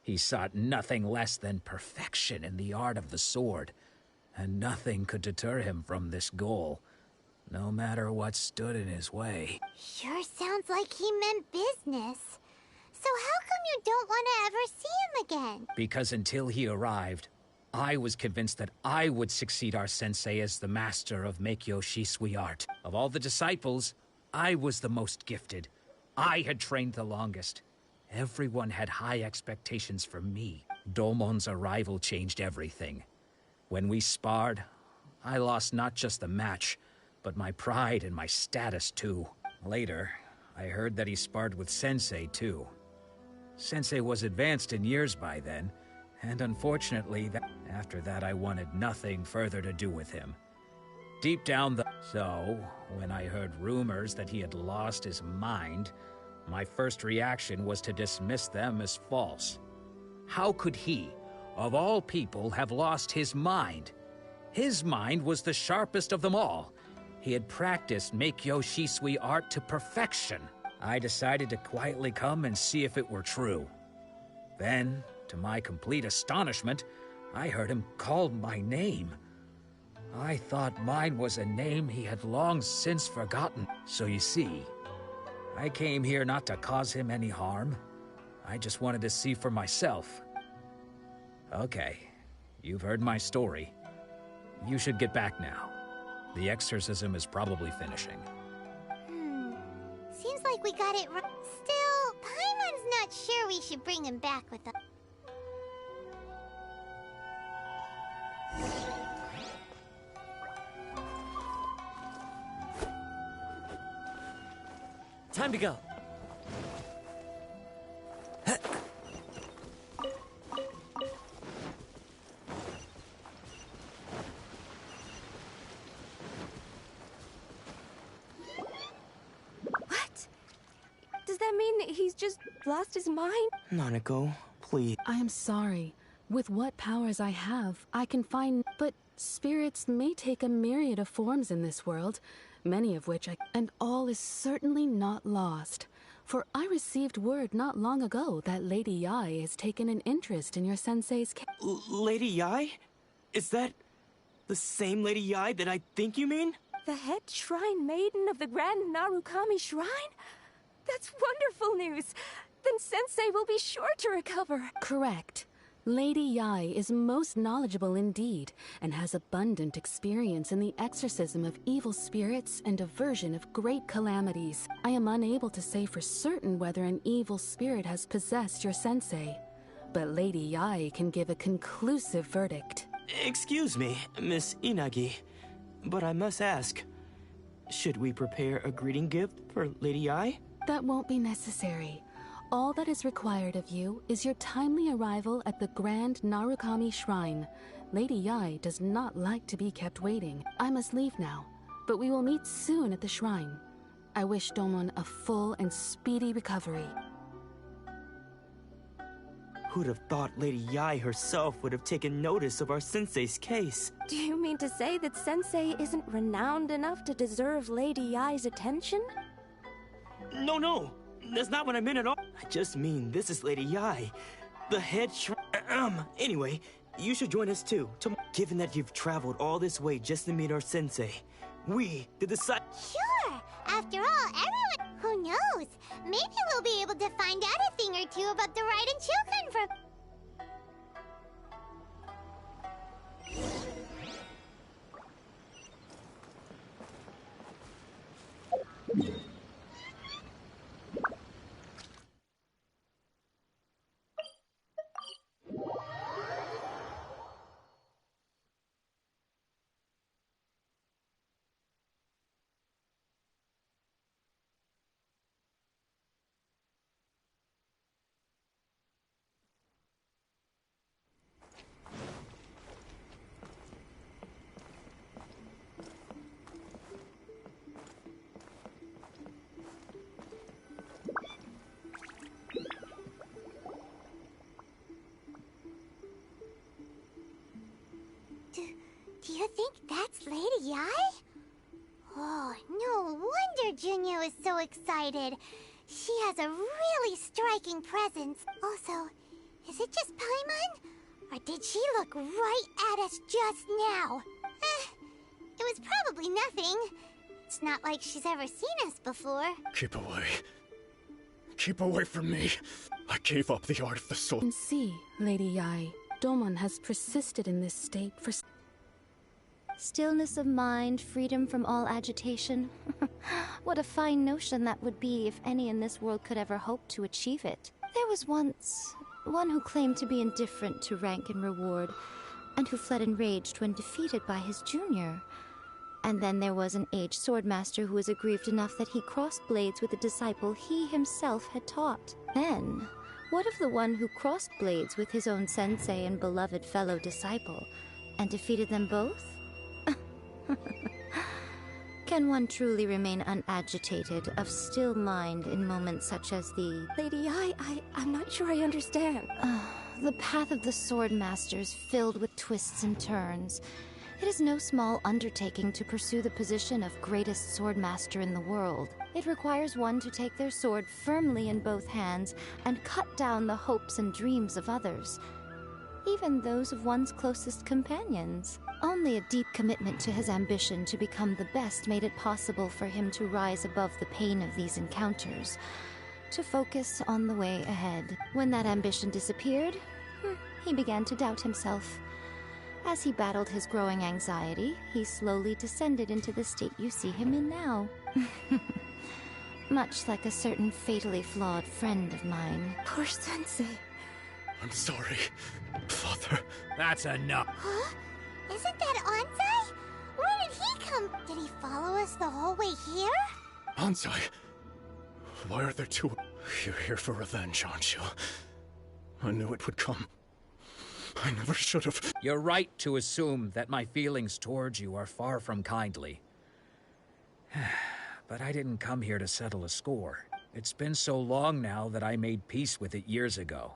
[SPEAKER 16] He sought nothing less than perfection in the art of the sword, and nothing could deter him from this goal, no matter what stood in his way.
[SPEAKER 5] Sure sounds like he meant business. So how come you don't want to ever see him again?
[SPEAKER 16] Because until he arrived, I was convinced that I would succeed our sensei as the master of Meikyo Shisui art. Of all the disciples, I was the most gifted. I had trained the longest. Everyone had high expectations for me. Domon's arrival changed everything. When we sparred, I lost not just the match, but my pride and my status too. Later, I heard that he sparred with Sensei too. Sensei was advanced in years by then, and unfortunately, after that I wanted nothing further to do with him. Deep down So, when I heard rumors that he had lost his mind, my first reaction was to dismiss them as false. How could he, of all people, have lost his mind? His mind was the sharpest of them all. He had practiced Meikyo Shisui art to perfection. I decided to quietly come and see if it were true. Then, to my complete astonishment, I heard him call my name. I thought mine was a name he had long since forgotten. So you see, I came here not to cause him any harm. I just wanted to see for myself. Okay, you've heard my story. You should get back now. The exorcism is probably finishing.
[SPEAKER 5] Seems like we got it right. Still, Paimon's not sure we should bring him back with us.
[SPEAKER 1] Time to go.
[SPEAKER 14] Does that mean he's just lost his mind?
[SPEAKER 12] Nanako, please.
[SPEAKER 17] I am sorry. With what powers I have, I can find... But spirits may take a myriad of forms in this world, many of which And all is certainly not lost. For I received word not long ago that Lady Yae has taken an interest in your sensei's case.
[SPEAKER 12] Lady Yae? Is that the same Lady Yae that I think you mean?
[SPEAKER 14] The head shrine maiden of the Grand Narukami Shrine? That's wonderful news! Then Sensei will be sure to recover.
[SPEAKER 17] Correct. Lady Yae is most knowledgeable indeed, and has abundant experience in the exorcism of evil spirits and aversion of great calamities. I am unable to say for certain whether an evil spirit has possessed your sensei, but Lady Yae can give a conclusive verdict.
[SPEAKER 12] Excuse me, Miss Inagi, but I must ask, should we prepare a greeting gift for Lady Yae?
[SPEAKER 17] That won't be necessary. All that is required of you is your timely arrival at the Grand Narukami Shrine. Lady Yae does not like to be kept waiting. I must leave now, but we will meet soon at the shrine. I wish Domon a full and speedy recovery.
[SPEAKER 12] Who'd have thought Lady Yae herself would have taken notice of our sensei's case?
[SPEAKER 14] Do you mean to say that Sensei isn't renowned enough to deserve Lady Yae's attention?
[SPEAKER 12] No, that's not what I meant at all. I just mean this is Lady Yae, the head Anyway, you should join us too. Given that you've traveled all this way just to meet our sensei, we did the
[SPEAKER 5] Sure! After all, everyone... Who knows? Maybe we'll be able to find out a thing or two about the Raiden children from... Do you think that's Lady Yae? Oh, no wonder Junya is so excited. She has a really striking presence. Also, is it just Paimon? Or did she look right at us just now? It was probably nothing. It's not like she's ever seen us before.
[SPEAKER 18] Keep away. Keep away from me. I gave up the art of the soul.
[SPEAKER 17] And see, Lady Yae, Domon has persisted in this state for...
[SPEAKER 13] Stillness of mind, freedom from all agitation. What a fine notion that would be if any in this world could ever hope to achieve it. There was once one who claimed to be indifferent to rank and reward, and who fled enraged when defeated by his junior. And then there was an aged swordmaster who was aggrieved enough that he crossed blades with a disciple he himself had taught. Then, what of the one who crossed blades with his own sensei and beloved fellow disciple, and defeated them both? Can one truly remain unagitated, of still mind in moments such as the...
[SPEAKER 14] Lady, I'm not sure I understand.
[SPEAKER 13] The path of the swordmaster is filled with twists and turns. It is no small undertaking to pursue the position of greatest swordmaster in the world. It requires one to take their sword firmly in both hands and cut down the hopes and dreams of others, even those of one's closest companions. Only a deep commitment to his ambition to become the best made it possible for him to rise above the pain of these encounters, to focus on the way ahead. When that ambition disappeared, he began to doubt himself. As he battled his growing anxiety, he slowly descended into the state you see him in now. Much like a certain fatally flawed friend of mine.
[SPEAKER 14] Poor Sensei.
[SPEAKER 18] I'm sorry, Father.
[SPEAKER 16] That's enough.
[SPEAKER 5] Huh? Isn't that Anzai? Where did he come? Did he follow us the whole way here?
[SPEAKER 18] Anzai? Why are there two? You're here for revenge, aren't you? I knew it would come. I never should have.
[SPEAKER 16] You're right to assume that my feelings towards you are far from kindly. But I didn't come here to settle a score. It's been so long now that I made peace with it years ago.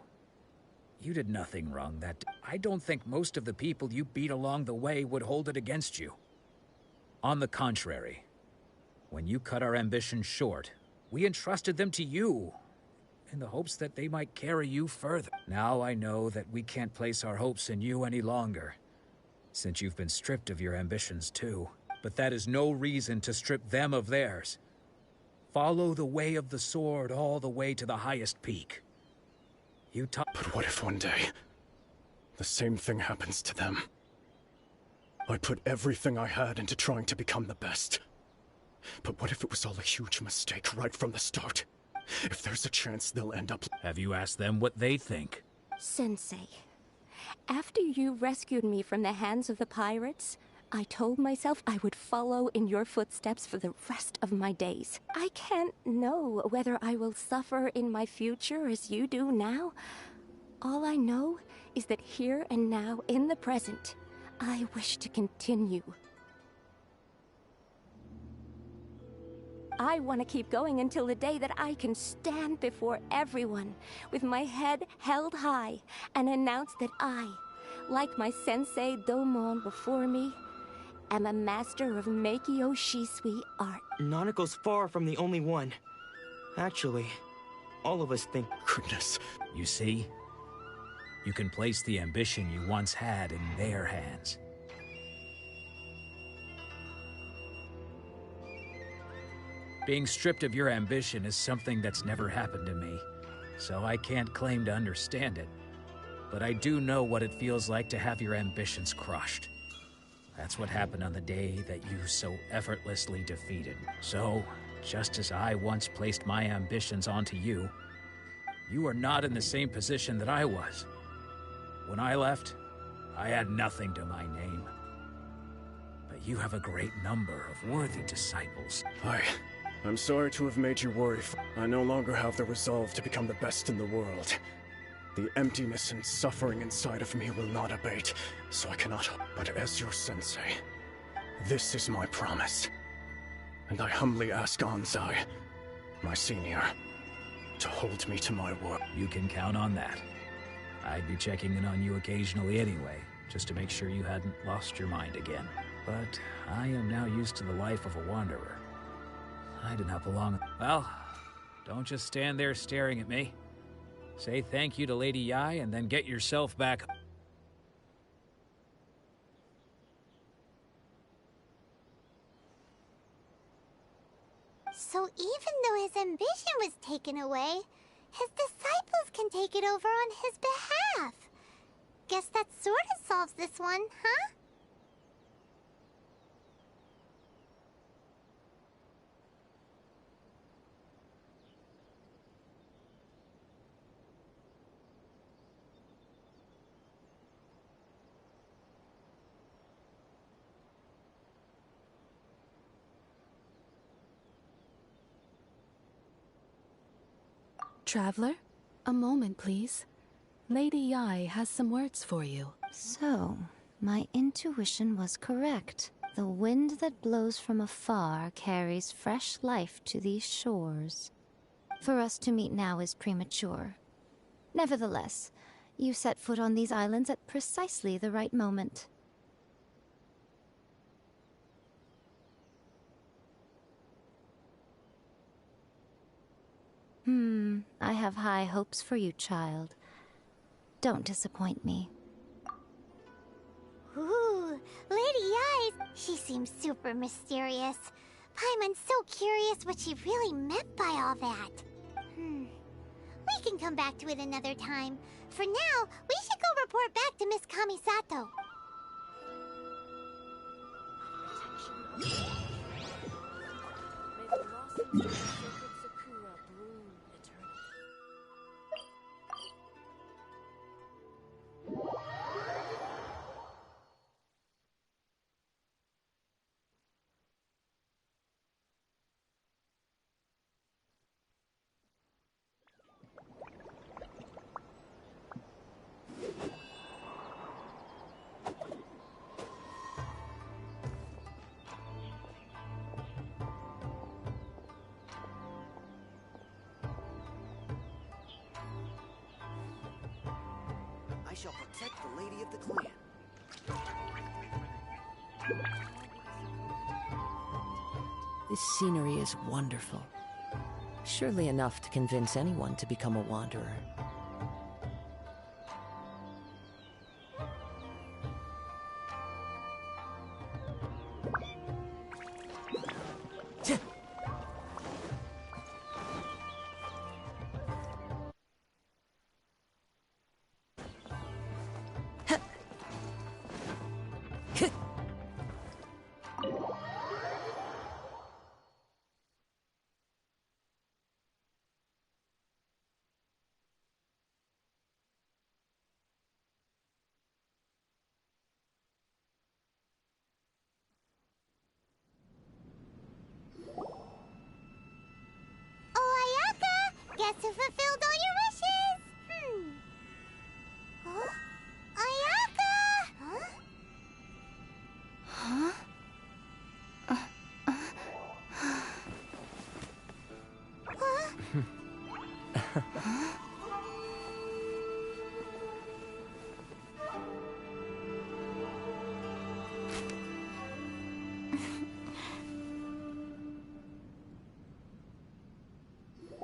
[SPEAKER 16] You did nothing wrong that... I don't think most of the people you beat along the way would hold it against you. On the contrary, when you cut our ambitions short, we entrusted them to you, in the hopes that they might carry you further. Now I know that we can't place our hopes in you any longer, since you've been stripped of your ambitions too. But that is no reason to strip them of theirs. Follow the way of the sword all the way to the highest peak.
[SPEAKER 18] But what if one day, the same thing happens to them? I put everything I had into trying to become the best. But what if it was all a huge mistake right from the start? If there's a chance they'll end up...
[SPEAKER 16] Have you asked them what they think?
[SPEAKER 14] Sensei, after you rescued me from the hands of the pirates, I told myself I would follow in your footsteps for the rest of my days. I can't know whether I will suffer in my future as you do now. All I know is that here and now, in the present, I wish to continue. I want to keep going until the day that I can stand before everyone with my head held high and announce that I, like my sensei Domon before me, am a master of Meikyo Shisui art.
[SPEAKER 12] Nanako's far from the only one. Actually, all of us think...
[SPEAKER 18] Goodness.
[SPEAKER 16] You see? You can place the ambition you once had in their hands. Being stripped of your ambition is something that's never happened to me, so I can't claim to understand it. But I do know what it feels like to have your ambitions crushed. That's what happened on the day that you so effortlessly defeated. So, just as I once placed my ambitions onto you, you are not in the same position that I was. When I left, I had nothing to my name. But you have a great number of worthy disciples.
[SPEAKER 18] I'm sorry to have made you worry. I no longer have the resolve to become the best in the world. The emptiness and suffering inside of me will not abate, so I cannot... But as your sensei, this is my promise. And I humbly ask Anzai, my senior, to hold me to my word.
[SPEAKER 16] You can count on that. I'd be checking in on you occasionally anyway, just to make sure you hadn't lost your mind again. But I am now used to the life of a wanderer. I do not belong... Well, don't just stand there staring at me. Say thank you to Lady Yai and then get yourself back...
[SPEAKER 5] So even though his ambition was taken away, his disciples can take it over on his behalf. Guess that sorta solves this one, huh?
[SPEAKER 17] Traveler, a moment, please. Lady Yai has some words for you.
[SPEAKER 19] So, my intuition was correct. The wind that blows from afar carries fresh life to these shores. For us to meet now is premature. Nevertheless, you set foot on these islands at precisely the right moment. I have high hopes for you, child. Don't disappoint me.
[SPEAKER 5] Ooh, Lady Eyes! She seems super mysterious. Paimon's so curious what she really meant by all that. We can come back to it another time. For now, we should go report back to Miss Kamisato.
[SPEAKER 1] I shall protect the lady of the clan.
[SPEAKER 15] This scenery is wonderful. Surely enough to convince anyone to become a wanderer. Guess who fulfilled all your wishes? Huh? Ayaka! Huh?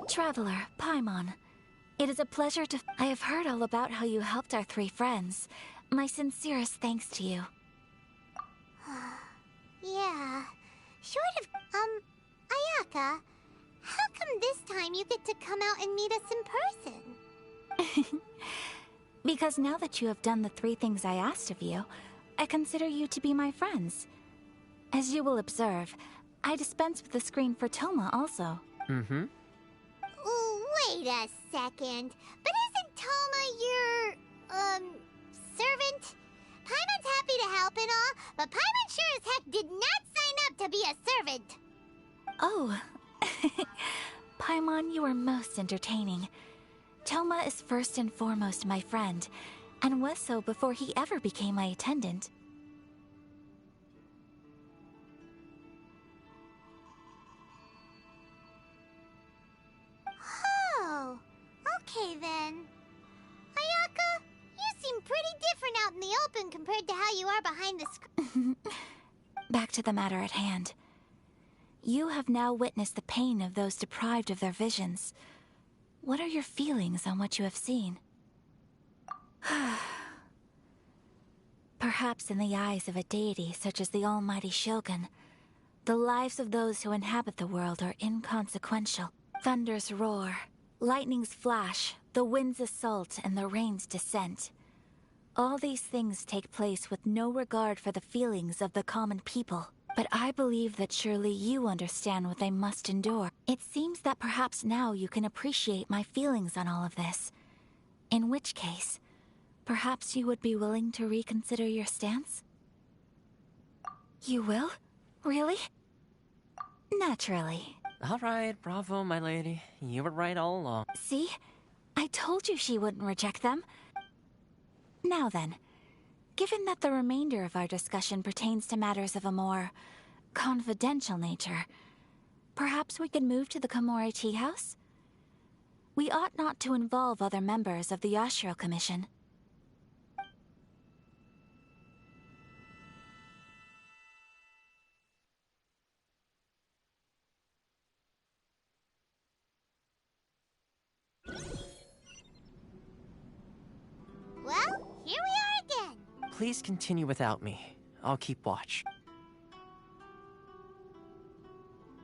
[SPEAKER 3] Traveler, Paimon. It is a pleasure to... I have heard all about how you helped our three friends. My sincerest thanks to you.
[SPEAKER 5] Yeah. Short of... Ayaka, how come this time you get to come out and meet us in person?
[SPEAKER 3] Because now that you have done the three things I asked of you, I consider you to be my friends. As you will observe, I dispense with the screen for Toma also.
[SPEAKER 8] Mm-hmm.
[SPEAKER 5] Wait a second. But isn't Toma your, servant? Paimon's happy to help and all, but Paimon sure as heck did not sign up to be a servant.
[SPEAKER 3] Oh. Paimon, you are most entertaining. Toma is first and foremost my friend, and was so before he ever became my attendant.
[SPEAKER 5] Oh, okay then. Ayaka, you seem pretty different out in the open compared to how you are behind the screen.
[SPEAKER 3] Back to the matter at hand. You have now witnessed the pain of those deprived of their visions. What are your feelings on what you have seen? Perhaps in the eyes of a deity such as the almighty Shogun, the lives of those who inhabit the world are inconsequential. Thunders roar, lightnings flash, the winds assault, and the rains descent. All these things take place with no regard for the feelings of the common people. But I believe that surely you understand what I must endure. It seems that perhaps now you can appreciate my feelings on all of this. In which case, perhaps you would be willing to reconsider your stance? You will? Really? Naturally.
[SPEAKER 8] All right, bravo, my lady. You were right all along.
[SPEAKER 3] See? I told you she wouldn't reject them. Now then, given that the remainder of our discussion pertains to matters of a more confidential nature, perhaps we could move to the Komori Tea House? We ought not to involve other members of the Yashiro Commission.
[SPEAKER 5] Well, here we are again.
[SPEAKER 8] Please continue without me. I'll keep watch.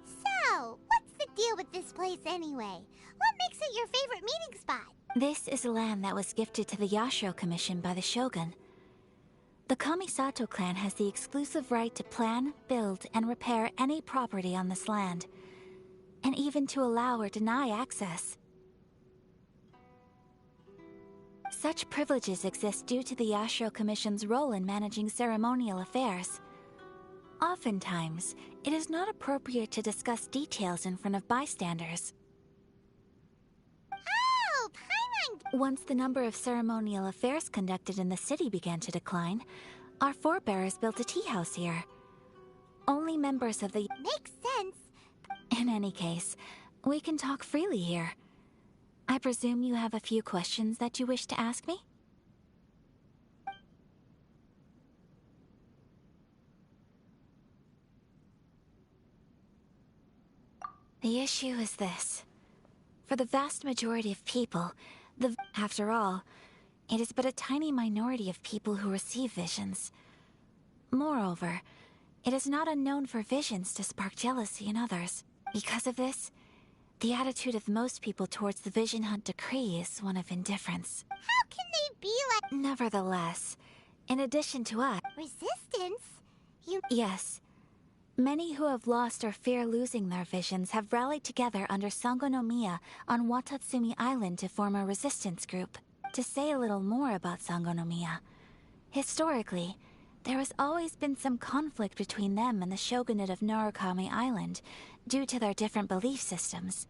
[SPEAKER 5] So, what's the deal with this place anyway? What makes it your favorite meeting spot?
[SPEAKER 3] This is land that was gifted to the Yashiro Commission by the Shogun. The Kamisato clan has the exclusive right to plan, build, and repair any property on this land, and even to allow or deny access. Such privileges exist due to the Yashiro Commission's role in managing ceremonial affairs. Oftentimes, it is not appropriate to discuss details in front of bystanders.
[SPEAKER 5] Oh, Paimon!
[SPEAKER 3] Once the number of ceremonial affairs conducted in the city began to decline, our forebears built a tea house here. Only members of the...
[SPEAKER 5] Makes sense.
[SPEAKER 3] In any case, we can talk freely here. I presume you have a few questions that you wish to ask me? The issue is this. For the vast majority of people, after all, it is but a tiny minority of people who receive visions. Moreover, it is not unknown for visions to spark jealousy in others. Because of this, the attitude of most people towards the Vision Hunt decree is one of indifference.
[SPEAKER 5] How can they be like...
[SPEAKER 3] Nevertheless, in addition to us...
[SPEAKER 5] Resistance?
[SPEAKER 3] Yes. Many who have lost or fear losing their visions have rallied together under Sangonomiya on Watatsumi Island to form a resistance group. To say a little more about Sangonomiya, historically, there has always been some conflict between them and the shogunate of Narukami Island due to their different belief systems.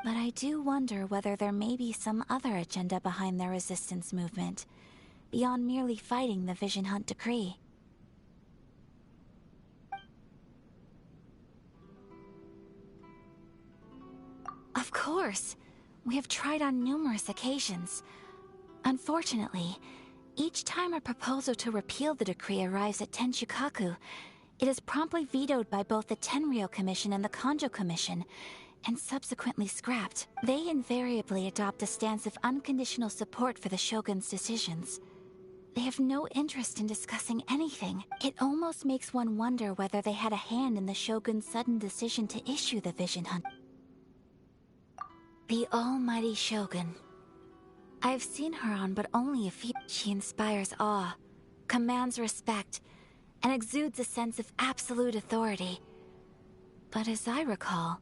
[SPEAKER 3] But I do wonder whether there may be some other agenda behind their resistance movement, beyond merely fighting the Vision Hunt decree. Of course! We have tried on numerous occasions. Unfortunately, each time a proposal to repeal the decree arrives at Tenshukaku, it is promptly vetoed by both the Tenryou Commission and the Kanjo Commission, and subsequently scrapped. They invariably adopt a stance of unconditional support for the Shogun's decisions. They have no interest in discussing anything. It almost makes one wonder whether they had a hand in the Shogun's sudden decision to issue the Vision Hunt. The almighty Shogun. I've seen her on but only a few. She inspires awe, commands respect, and exudes a sense of absolute authority. But as I recall,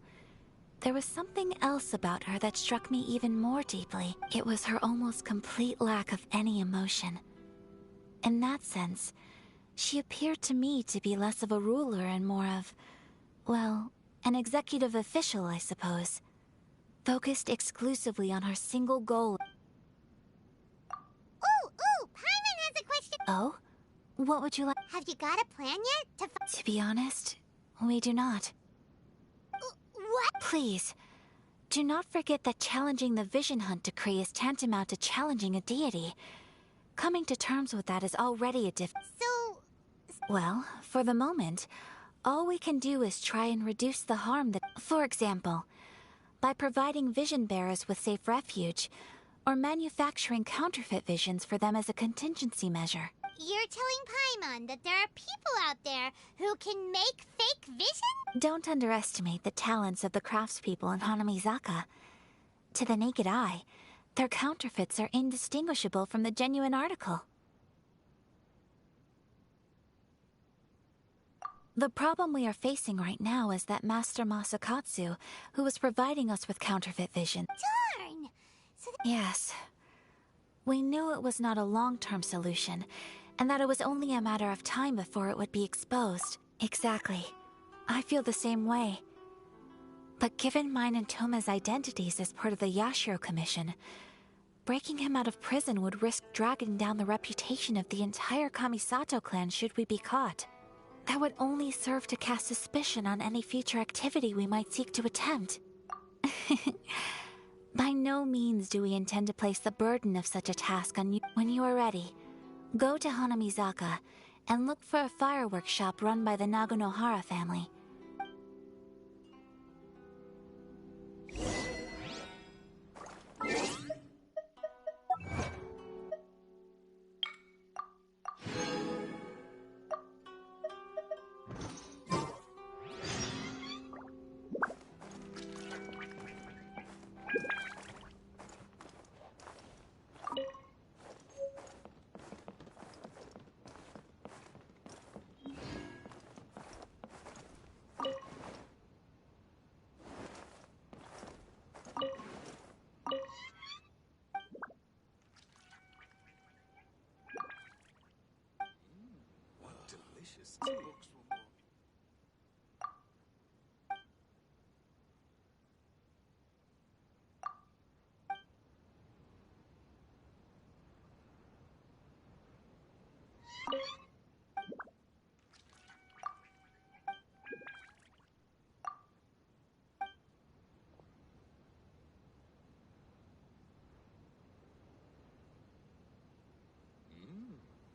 [SPEAKER 3] there was something else about her that struck me even more deeply. It was her almost complete lack of any emotion. In that sense, she appeared to me to be less of a ruler and more of, well, an executive official, I suppose. Focused exclusively on her single goal.
[SPEAKER 5] Ooh, Paimon has a question.
[SPEAKER 3] Oh? What would you like?
[SPEAKER 5] Have you got a plan yet
[SPEAKER 3] To be honest, we do not.
[SPEAKER 5] What?
[SPEAKER 3] Please, do not forget that challenging the Vision Hunt decree is tantamount to challenging a deity. Coming to terms with that is already a
[SPEAKER 5] So...
[SPEAKER 3] Well, for the moment, all we can do is try and reduce the harm that... For example, by providing vision bearers with safe refuge, or manufacturing counterfeit visions for them as a contingency measure.
[SPEAKER 5] You're telling Paimon that there are people out there who can make fake vision?
[SPEAKER 3] Don't underestimate the talents of the craftspeople in Hanamizaka. To the naked eye, Their counterfeits are indistinguishable from the genuine article. The problem we are facing right now is that Master Masakatsu, who is providing us with counterfeit vision.
[SPEAKER 5] Darn!
[SPEAKER 3] Yes. We knew it was not a long-term solution, and that it was only a matter of time before it would be exposed. Exactly. I feel the same way. But given mine and Toma's identities as part of the Yashiro Commission, breaking him out of prison would risk dragging down the reputation of the entire Kamisato clan should we be caught. That would only serve to cast suspicion on any future activity we might seek to attempt. By no means do we intend to place the burden of such a task on you. When you are ready, go to Hanamizaka and look for a fireworks shop run by the Naganohara family.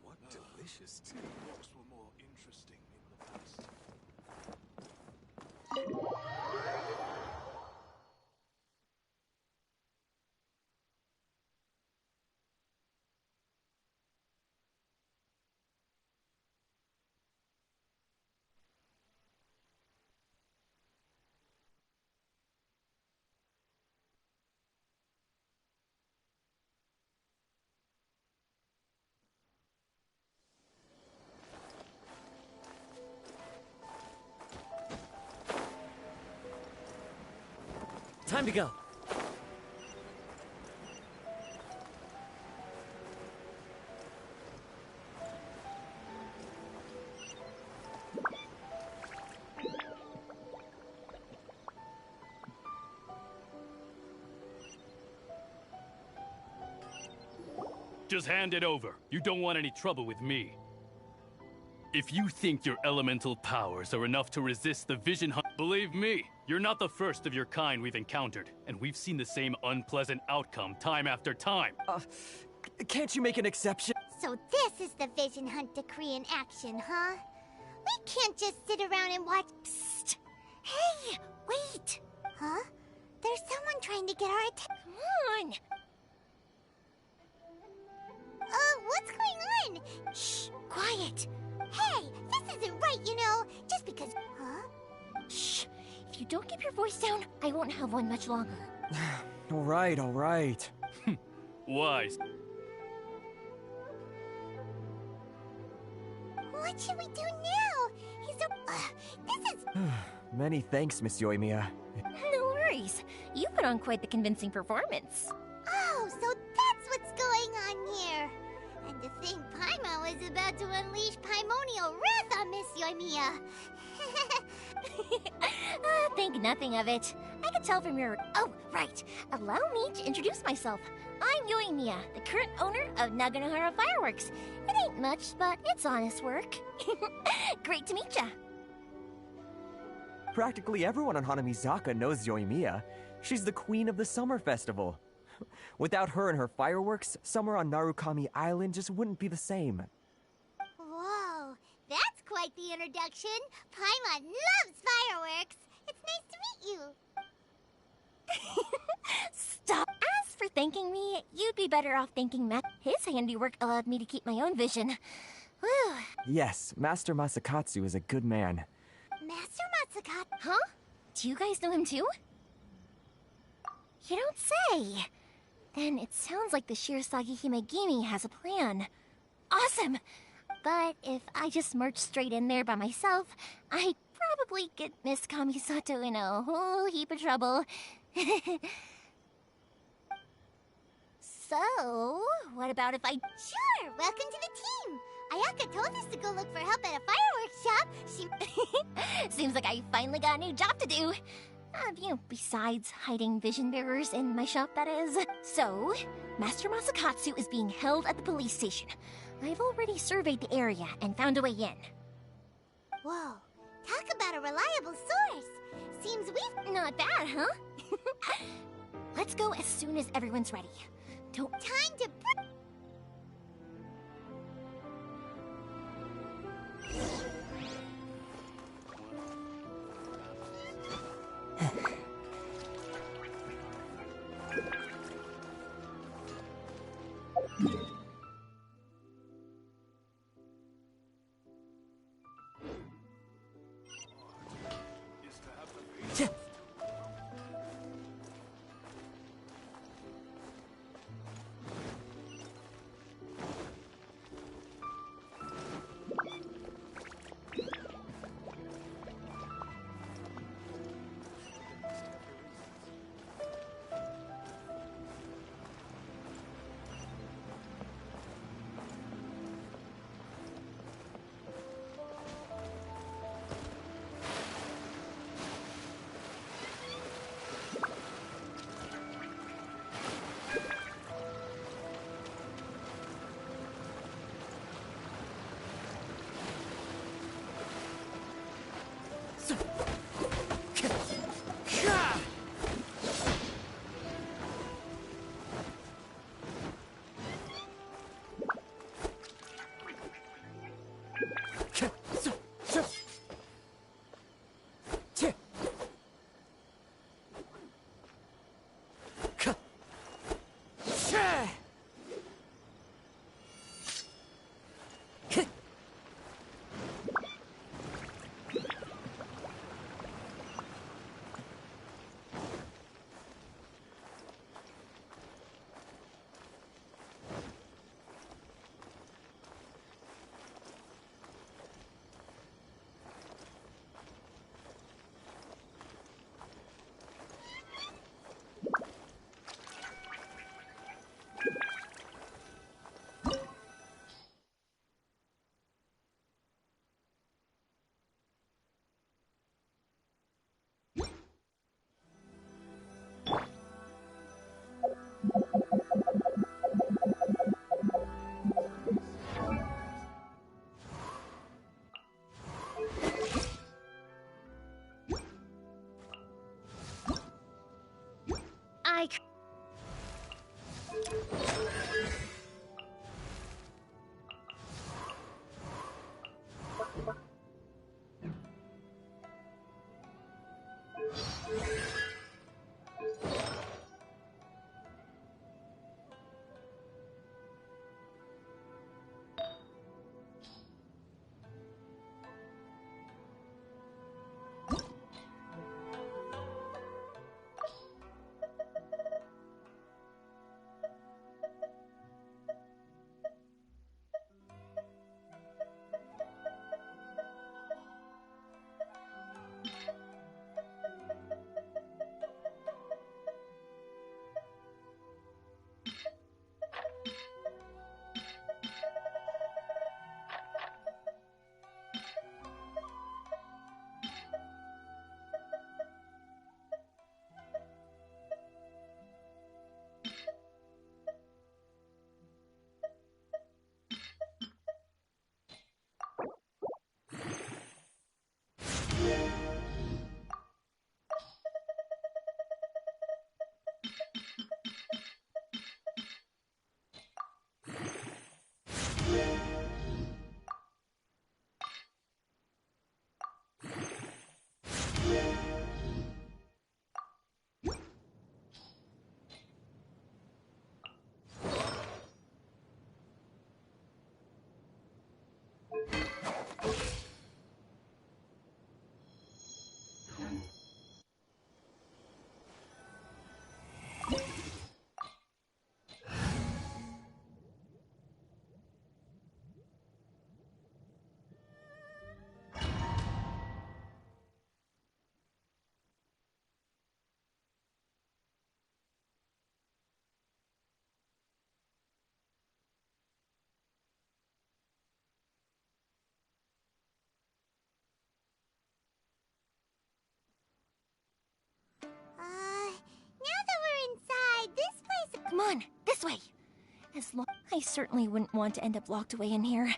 [SPEAKER 4] What delicious tea. Books were more interesting in the past.
[SPEAKER 1] Time to go.
[SPEAKER 20] Just hand it over. You don't want any trouble with me. If you think your elemental powers are enough to resist the vision hunt, believe me, you're not the first of your kind we've encountered, and we've seen the same unpleasant outcome time after time.
[SPEAKER 12] Can't you make an exception?
[SPEAKER 5] So this is the Vision Hunt decree in action, huh? We can't just sit around and watch. Psst! Hey, wait! Huh? There's someone trying to get our attention. Come on! What's going on? Shh, quiet. Hey, this isn't right, you know. Just because. Huh?
[SPEAKER 13] Shh. If you don't keep your voice down, I won't have one much longer.
[SPEAKER 12] All right, all right.
[SPEAKER 20] Wise.
[SPEAKER 5] What should we do now? He's a. This is.
[SPEAKER 12] Many thanks, Miss Yoimiya.
[SPEAKER 13] No worries. You put on quite the convincing performance.
[SPEAKER 5] Oh, so that's what's going on here. And to think Paimon was about to unleash Paimonial wrath on Miss Yoimiya.
[SPEAKER 13] Think nothing of it. I could tell from your... Oh, right. Allow me to introduce myself. I'm Yoimiya, the current owner of Naganohara Fireworks. It ain't much, but it's honest work. Great to meet ya.
[SPEAKER 12] Practically everyone on Hanamizaka knows Yoimiya. She's the queen of the summer festival. Without her and her fireworks, summer on Narukami Island just wouldn't be the same.
[SPEAKER 5] Whoa, that's quite the introduction. Paimon loves fireworks. It's nice to meet you.
[SPEAKER 13] Stop. As for thanking me, you'd be better off thanking Matt. His handiwork allowed me to keep my own vision. Whew.
[SPEAKER 12] Yes, Master Masakatsu is a good man.
[SPEAKER 5] Master Masakatsu?
[SPEAKER 13] Huh? Do you guys know him too? You don't say.
[SPEAKER 2] Then it sounds like the Shirasagi Himegimi has a plan. Awesome! But if I just march straight in there by myself, I'd probably get Miss Kamisato in a whole heap of trouble. So, what about if I...
[SPEAKER 5] Sure! Welcome to the team! Ayaka told us to go look for help at a fireworks shop. She...
[SPEAKER 2] Seems like I finally got a new job to do. Besides hiding vision bearers in my shop, that is. So, Master Masakatsu is being held at the police station. I've already surveyed the area and found a way in.
[SPEAKER 5] Whoa, talk about a reliable source. Seems we've...
[SPEAKER 2] Not bad, huh? Let's go as soon as everyone's ready. Don't...
[SPEAKER 5] Time to...
[SPEAKER 13] This way! As long I certainly wouldn't want to end up locked away in here.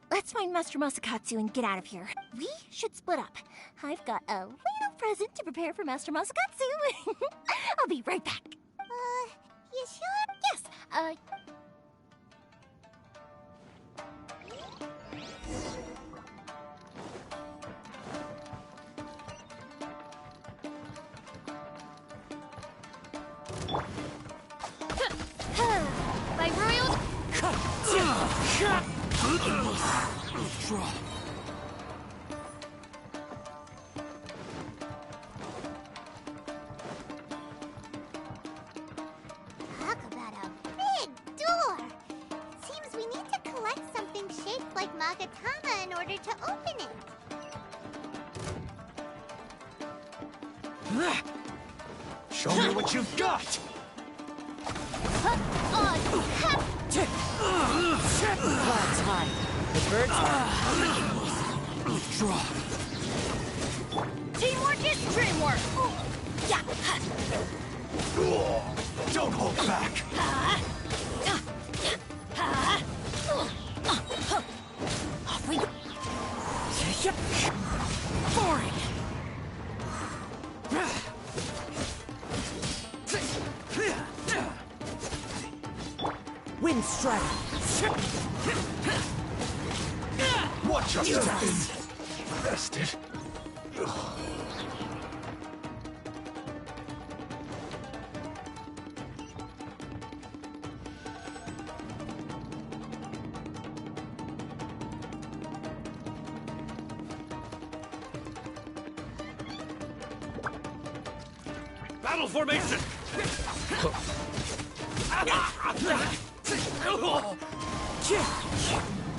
[SPEAKER 13] Let's find Master Masakatsu and get out of here. We should split up. I've got a little present to prepare for Master Masakatsu. I'll be right back.
[SPEAKER 5] You sure?
[SPEAKER 13] Yes,
[SPEAKER 5] By Talk about a big door! Seems we need to collect something shaped like Magatama in order to open it.
[SPEAKER 18] Show me what you've got!
[SPEAKER 15] Clouds high. The birds
[SPEAKER 1] Draw.
[SPEAKER 13] teamwork is dreamwork! Yeah!
[SPEAKER 18] Don't hold back!
[SPEAKER 13] Off we go! Boring!
[SPEAKER 15] Wind strike.
[SPEAKER 18] What just happened? Bested.
[SPEAKER 20] Battle formation!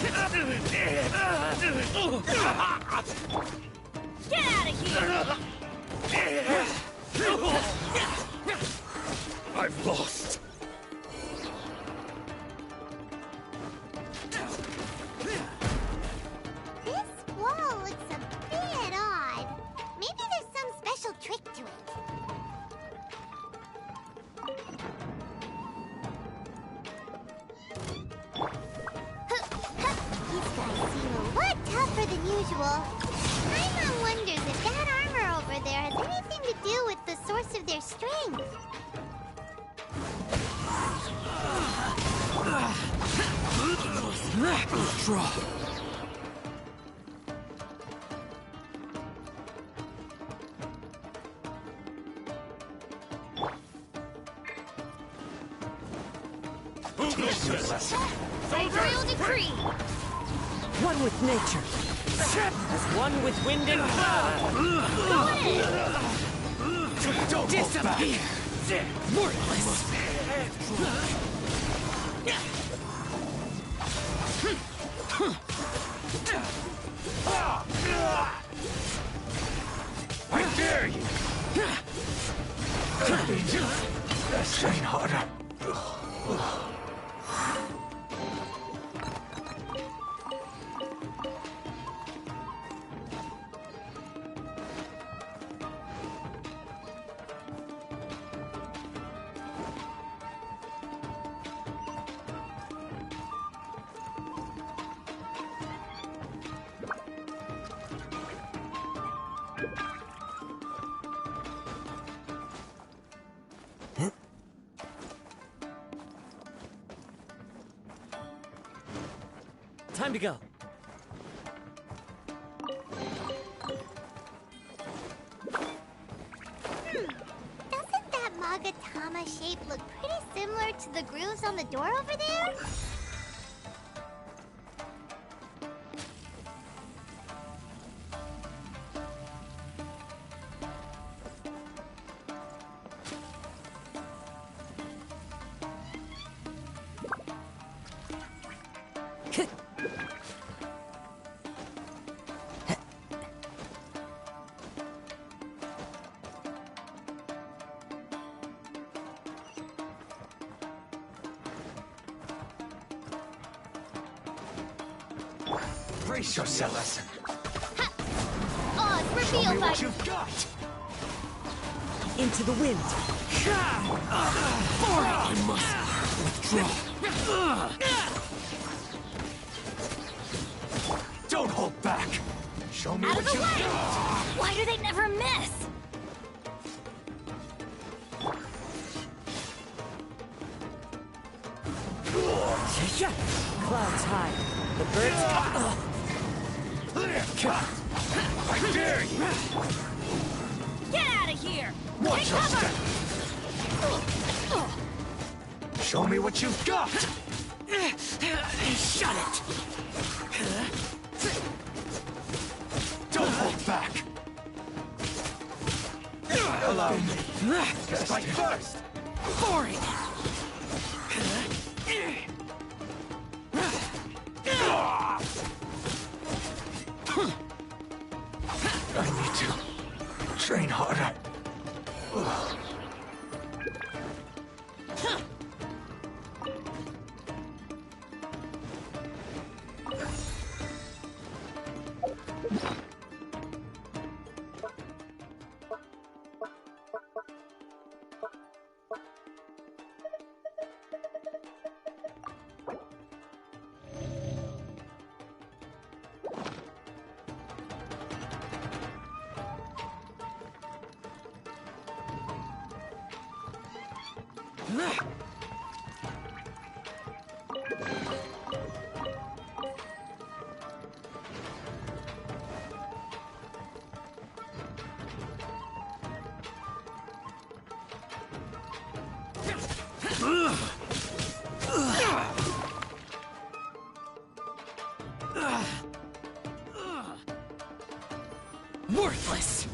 [SPEAKER 13] Get out of here!
[SPEAKER 18] I've lost.
[SPEAKER 5] This wall looks a bit odd. Maybe there's some special trick to it. These guys seem a lot tougher than usual. Paimon wonders if that armor over there has anything to do with the source of their strength.
[SPEAKER 1] Draw.
[SPEAKER 13] By royal decree!
[SPEAKER 15] One with nature. As one with wind and cloud.
[SPEAKER 18] Don't
[SPEAKER 1] Disappear! Worthless!
[SPEAKER 18] I dare you! Let's train harder.
[SPEAKER 15] Time to go.
[SPEAKER 5] Doesn't that Magatama shape look pretty similar to the grooves on the door over there?
[SPEAKER 18] Brace yourself.
[SPEAKER 5] Oz,
[SPEAKER 18] Show
[SPEAKER 5] reveal
[SPEAKER 18] me
[SPEAKER 5] by...
[SPEAKER 18] what you've got.
[SPEAKER 15] Into the wind.
[SPEAKER 1] I must
[SPEAKER 11] Withdraw. Don't hold back. Show me
[SPEAKER 3] Out
[SPEAKER 11] what
[SPEAKER 3] of the
[SPEAKER 11] you
[SPEAKER 3] way!
[SPEAKER 11] got.
[SPEAKER 3] Why do they never miss?
[SPEAKER 15] Clouds high. The birds
[SPEAKER 11] I dare you.
[SPEAKER 3] Get out of here!
[SPEAKER 11] Watch
[SPEAKER 3] Take
[SPEAKER 11] your
[SPEAKER 3] cover!
[SPEAKER 11] step. Show me what you've got.
[SPEAKER 1] Shut it!
[SPEAKER 11] Don't hold back. Allow me. Strike first.
[SPEAKER 1] Boring!
[SPEAKER 11] I need to train harder.
[SPEAKER 1] Worthless!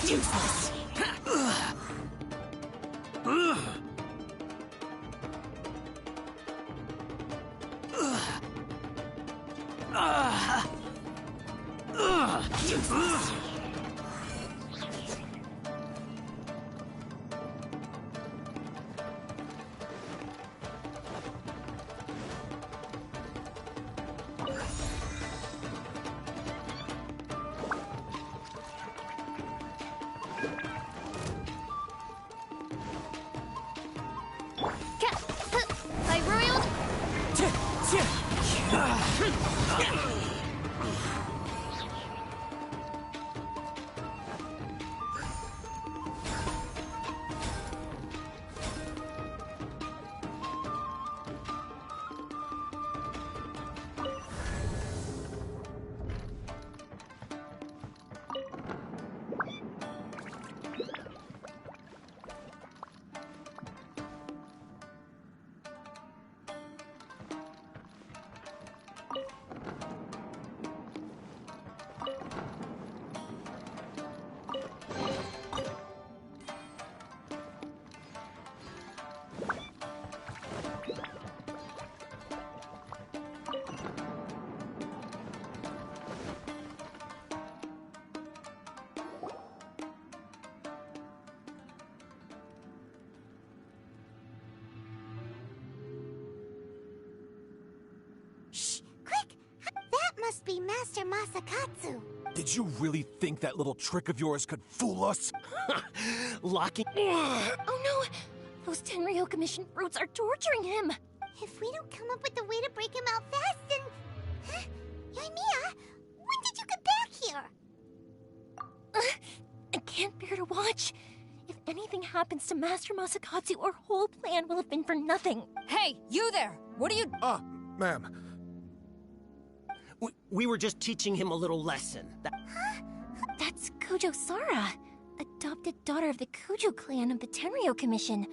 [SPEAKER 1] Useless! Useless!
[SPEAKER 3] I roiled.
[SPEAKER 5] Must be Master Masakatsu.
[SPEAKER 21] Did you really think that little trick of yours could fool us?
[SPEAKER 1] Locking...
[SPEAKER 13] Oh no! Those Tenryo Commission brutes are torturing him!
[SPEAKER 5] If we don't come up with a way to break him out fast, then... Huh? Yoimiya, when did you get back here?
[SPEAKER 13] I can't bear to watch. If anything happens to Master Masakatsu, our whole plan will have been for nothing.
[SPEAKER 22] Hey, you there! What are you...
[SPEAKER 21] Ma'am.
[SPEAKER 1] We were just teaching him a little lesson.
[SPEAKER 13] That's Kujo Sara, adopted daughter of the Kujo clan of the Tenryo Commission.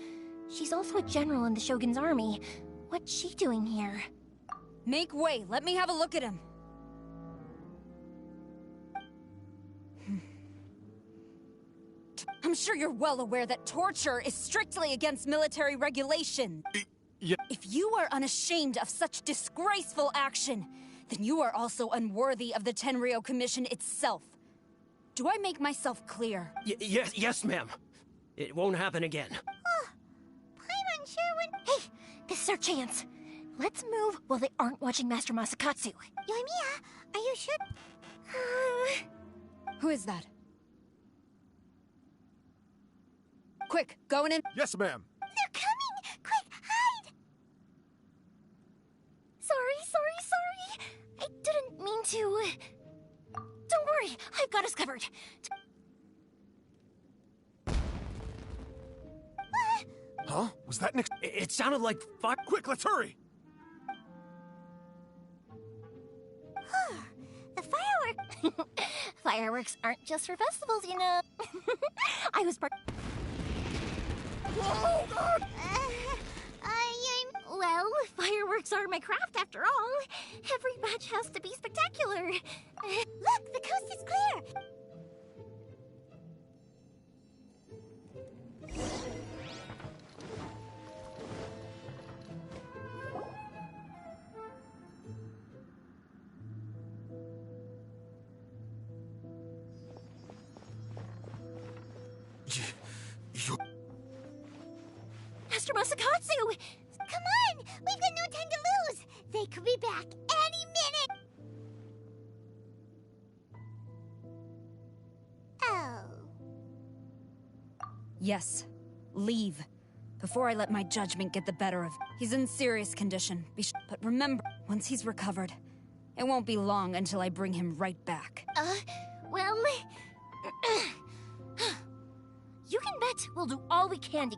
[SPEAKER 13] She's also a general in the Shogun's army. What's she doing here?
[SPEAKER 22] Make way, let me have a look at him. I'm sure you're well aware that torture is strictly against military regulation.
[SPEAKER 21] Yeah.
[SPEAKER 22] If you are unashamed of such disgraceful action, then you are also unworthy of the Tenryo Commission itself. Do I make myself clear?
[SPEAKER 1] Yes, ma'am. It won't happen again.
[SPEAKER 5] I'm unsure when...
[SPEAKER 13] Hey, this is our chance. Let's move while they aren't watching Master Masakatsu.
[SPEAKER 5] Yoimiya, are you sure?
[SPEAKER 22] Who is that? Quick, going in.
[SPEAKER 21] Yes, ma'am.
[SPEAKER 5] They're coming! Quick, hide!
[SPEAKER 3] Sorry. I didn't mean to. Don't worry, I've got us covered.
[SPEAKER 21] Huh? Was that an
[SPEAKER 1] It sounded like fire.
[SPEAKER 21] Quick, let's hurry!
[SPEAKER 5] The fireworks.
[SPEAKER 3] Fireworks aren't just for festivals, you know. I was part.
[SPEAKER 21] Oh, God!
[SPEAKER 3] Well, fireworks are my craft after all. Every batch has to be spectacular.
[SPEAKER 5] Look, the coast is clear.
[SPEAKER 3] Master Masakatsu!
[SPEAKER 5] Come on! We've got no time to lose! They could be back any minute! Oh.
[SPEAKER 22] Yes. Leave. Before I let my judgment get the better of... He's in serious condition. But remember, once he's recovered, it won't be long until I bring him right back.
[SPEAKER 3] Well... you can bet we'll do all we can to...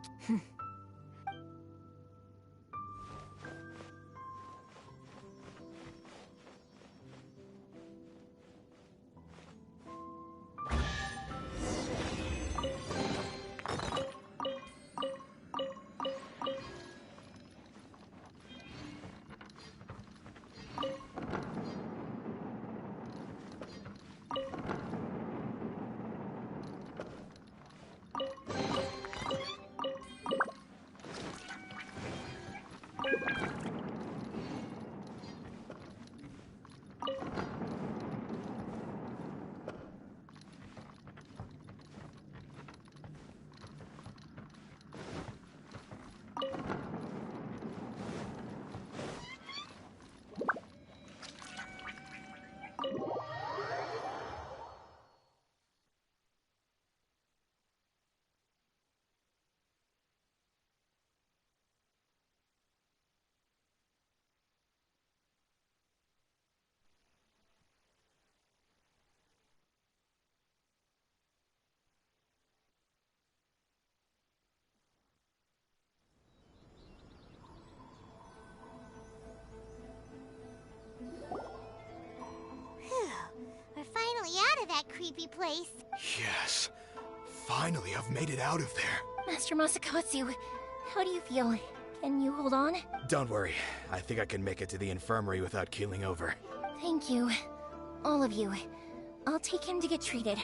[SPEAKER 5] We're finally out of that creepy place.
[SPEAKER 21] Yes. Finally, I've made it out of there.
[SPEAKER 3] Master Masakatsu, how do you feel? Can you hold on?
[SPEAKER 6] Don't worry. I think I can make it to the infirmary without keeling over.
[SPEAKER 3] Thank you. All of you. I'll take him to get treated.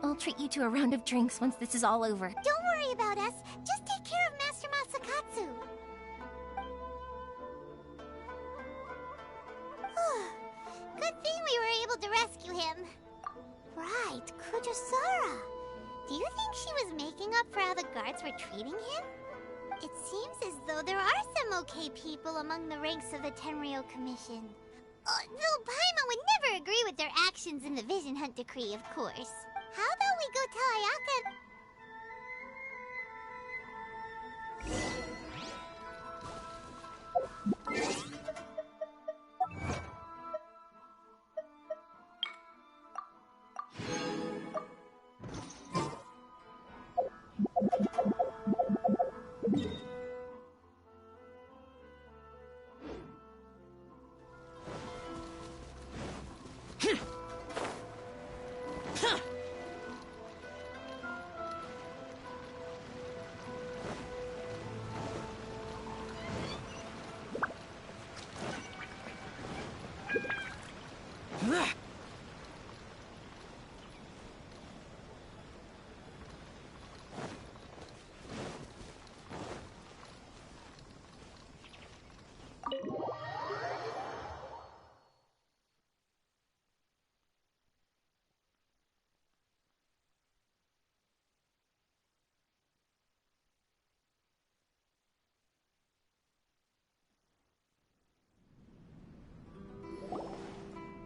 [SPEAKER 3] I'll treat you to a round of drinks once this is all over.
[SPEAKER 5] Don't worry about us. Just take care of Master Masakatsu. Good thing we were able to rescue him. Right, Kujosara. Do you think she was making up for how the guards were treating him? It seems as though there are some okay people among the ranks of the Tenryou Commission. Though Paimon would never agree with their actions in the Vision Hunt Decree, of course. How about we go tell Ayaka...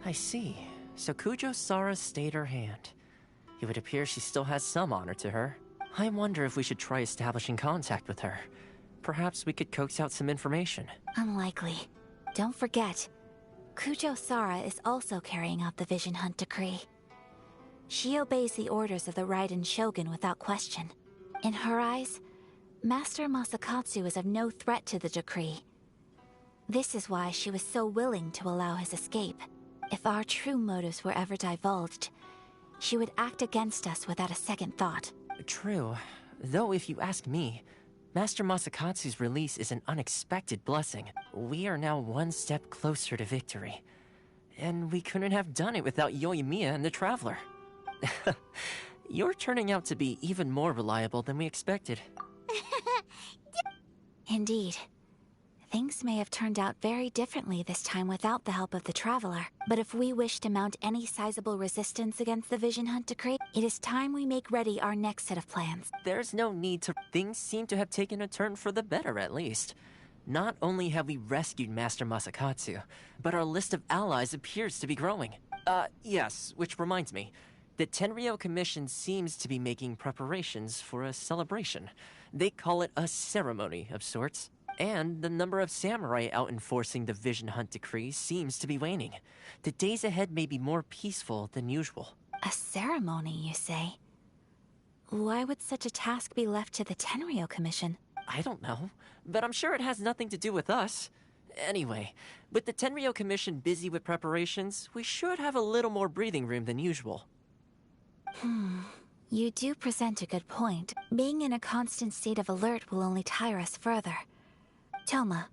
[SPEAKER 8] I see. So Kujo-Sara stayed her hand. It would appear she still has some honor to her. I wonder if we should try establishing contact with her. Perhaps we could coax out some information.
[SPEAKER 3] Unlikely. Don't forget, Kujo Sara is also carrying out the Vision Hunt decree. She obeys the orders of the Raiden Shogun without question. In her eyes, Master Masakatsu is of no threat to the decree. This is why she was so willing to allow his escape. If our true motives were ever divulged, she would act against us without a second thought.
[SPEAKER 8] True. Though if you ask me, Master Masakatsu's release is an unexpected blessing. We are now one step closer to victory. And we couldn't have done it without Yoimiya and the Traveler. You're turning out to be even more reliable than we expected.
[SPEAKER 3] Indeed. Things may have turned out very differently this time without the help of the Traveler. But if we wish to mount any sizable resistance against the Vision Hunt decree, it is time we make ready our next set of plans.
[SPEAKER 8] There's no need to... Things seem to have taken a turn for the better, at least. Not only have we rescued Master Masakatsu, but our list of allies appears to be growing. Yes, which reminds me. The Tenryou Commission seems to be making preparations for a celebration. They call it a ceremony of sorts. And the number of samurai out enforcing the Vision Hunt decree seems to be waning. The days ahead may be more peaceful than usual.
[SPEAKER 3] A ceremony, you say? Why would such a task be left to the Tenryou Commission?
[SPEAKER 8] I don't know, but I'm sure it has nothing to do with us. Anyway, with the Tenryou Commission busy with preparations, we should have a little more breathing room than usual.
[SPEAKER 3] You do present a good point. Being in a constant state of alert will only tire us further. Toma,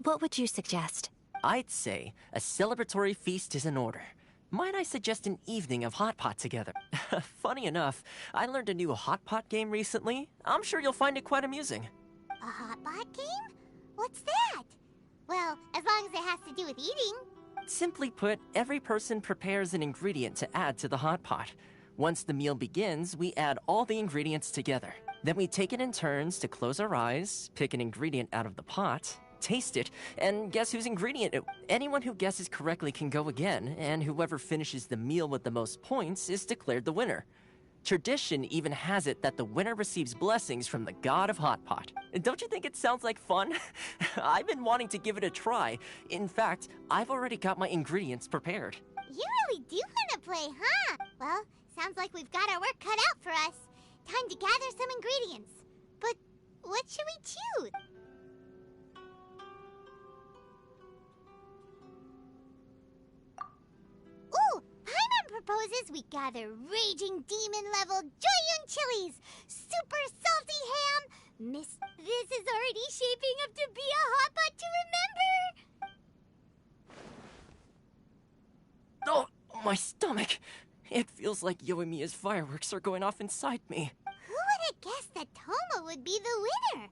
[SPEAKER 3] what would you suggest?
[SPEAKER 8] I'd say a celebratory feast is in order. Might I suggest an evening of hot pot together? Funny enough, I learned a new hot pot game recently. I'm sure you'll find it quite amusing.
[SPEAKER 5] A hot pot game? What's that? Well, as long as it has to do with eating.
[SPEAKER 8] Simply put, every person prepares an ingredient to add to the hot pot. Once the meal begins, we add all the ingredients together. Then we take it in turns to close our eyes, pick an ingredient out of the pot, taste it, and guess whose ingredient it... Anyone who guesses correctly can go again, and whoever finishes the meal with the most points is declared the winner. Tradition even has it that the winner receives blessings from the god of hot pot. Don't you think it sounds like fun? I've been wanting to give it a try. In fact, I've already got my ingredients prepared.
[SPEAKER 5] You really do want to play, huh? Well, sounds like we've got our work cut out for us. Time to gather some ingredients. But what should we choose? Ooh! Paimon proposes we gather raging demon-level Joyun chilies, super salty ham. This is already shaping up to be a hot pot to remember.
[SPEAKER 8] Oh, my stomach! It feels like Yoimiya's fireworks are going off inside me.
[SPEAKER 5] Who would have guessed that Toma would be the winner?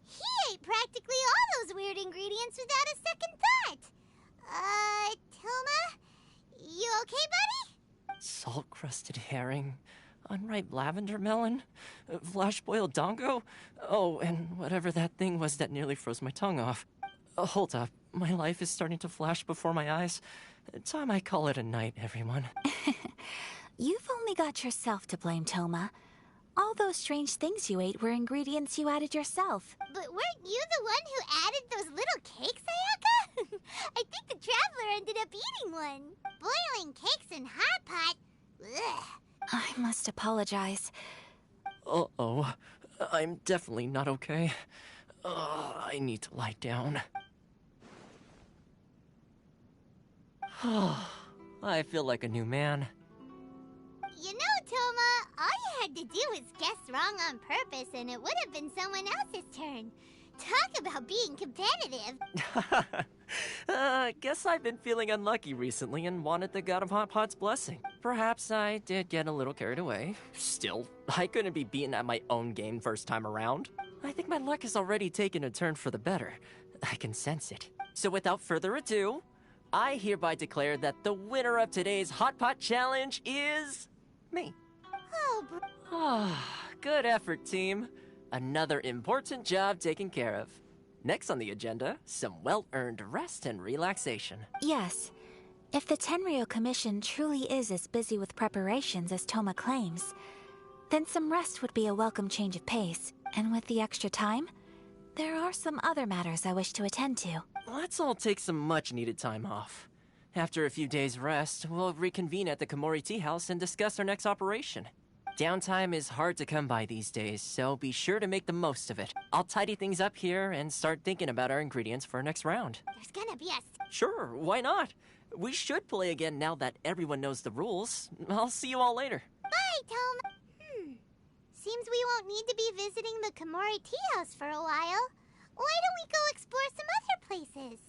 [SPEAKER 5] He ate practically all those weird ingredients without a second thought. Toma? You okay, buddy?
[SPEAKER 8] Salt-crusted herring, unripe lavender melon, flash-boiled dongo. Oh, and whatever that thing was that nearly froze my tongue off. Hold up, my life is starting to flash before my eyes. Time I call it a night, everyone.
[SPEAKER 3] You've only got yourself to blame, Toma. All those strange things you ate were ingredients you added yourself.
[SPEAKER 5] But weren't you the one who added those little cakes, Ayaka? I think the Traveler ended up eating one. Boiling cakes in hot pot? Ugh.
[SPEAKER 3] I must apologize.
[SPEAKER 8] Uh-oh. I'm definitely not okay. I need to lie down. I feel like a new man.
[SPEAKER 5] You know, Toma, all you had to do was guess wrong on purpose and it would have been someone else's turn. Talk about being competitive.
[SPEAKER 8] Guess I've been feeling unlucky recently and wanted the god of hot pot's blessing. Perhaps I did get a little carried away. Still, I couldn't be beaten at my own game first time around. I think my luck has already taken a turn for the better. I can sense it. So without further ado, I hereby declare that the winner of today's Hot Pot Challenge is... me.
[SPEAKER 5] Oh,
[SPEAKER 8] good effort, team. Another important job taken care of. Next on the agenda, some well-earned rest and relaxation.
[SPEAKER 3] Yes. If the Tenryo Commission truly is as busy with preparations as Toma claims, then some rest would be a welcome change of pace. And with the extra time, there are some other matters I wish to attend to.
[SPEAKER 8] Let's all take some much-needed time off. After a few days' rest, we'll reconvene at the Komori Tea House and discuss our next operation. Downtime is hard to come by these days, so be sure to make the most of it. I'll tidy things up here and start thinking about our ingredients for our next round.
[SPEAKER 5] There's gonna be a...
[SPEAKER 8] Sure, why not? We should play again now that everyone knows the rules. I'll see you all later.
[SPEAKER 5] Bye, Toma! Seems we won't need to be visiting the Komori Tea House for a while. Why don't we go explore some other places?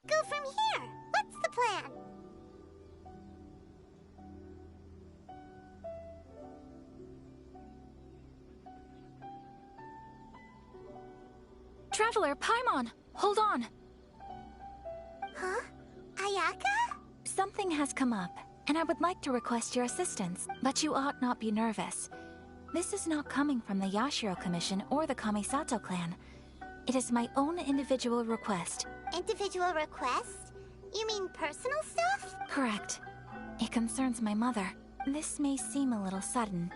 [SPEAKER 5] Go from here. What's the plan?
[SPEAKER 3] Traveler, Paimon, hold on.
[SPEAKER 5] Huh? Ayaka?
[SPEAKER 3] Something has come up, and I would like to request your assistance, but you ought not be nervous. This is not coming from the Yashiro Commission or the Kamisato clan. It is my own individual request.
[SPEAKER 5] Individual request? You mean personal stuff?
[SPEAKER 3] Correct. It concerns my mother. This may seem a little sudden,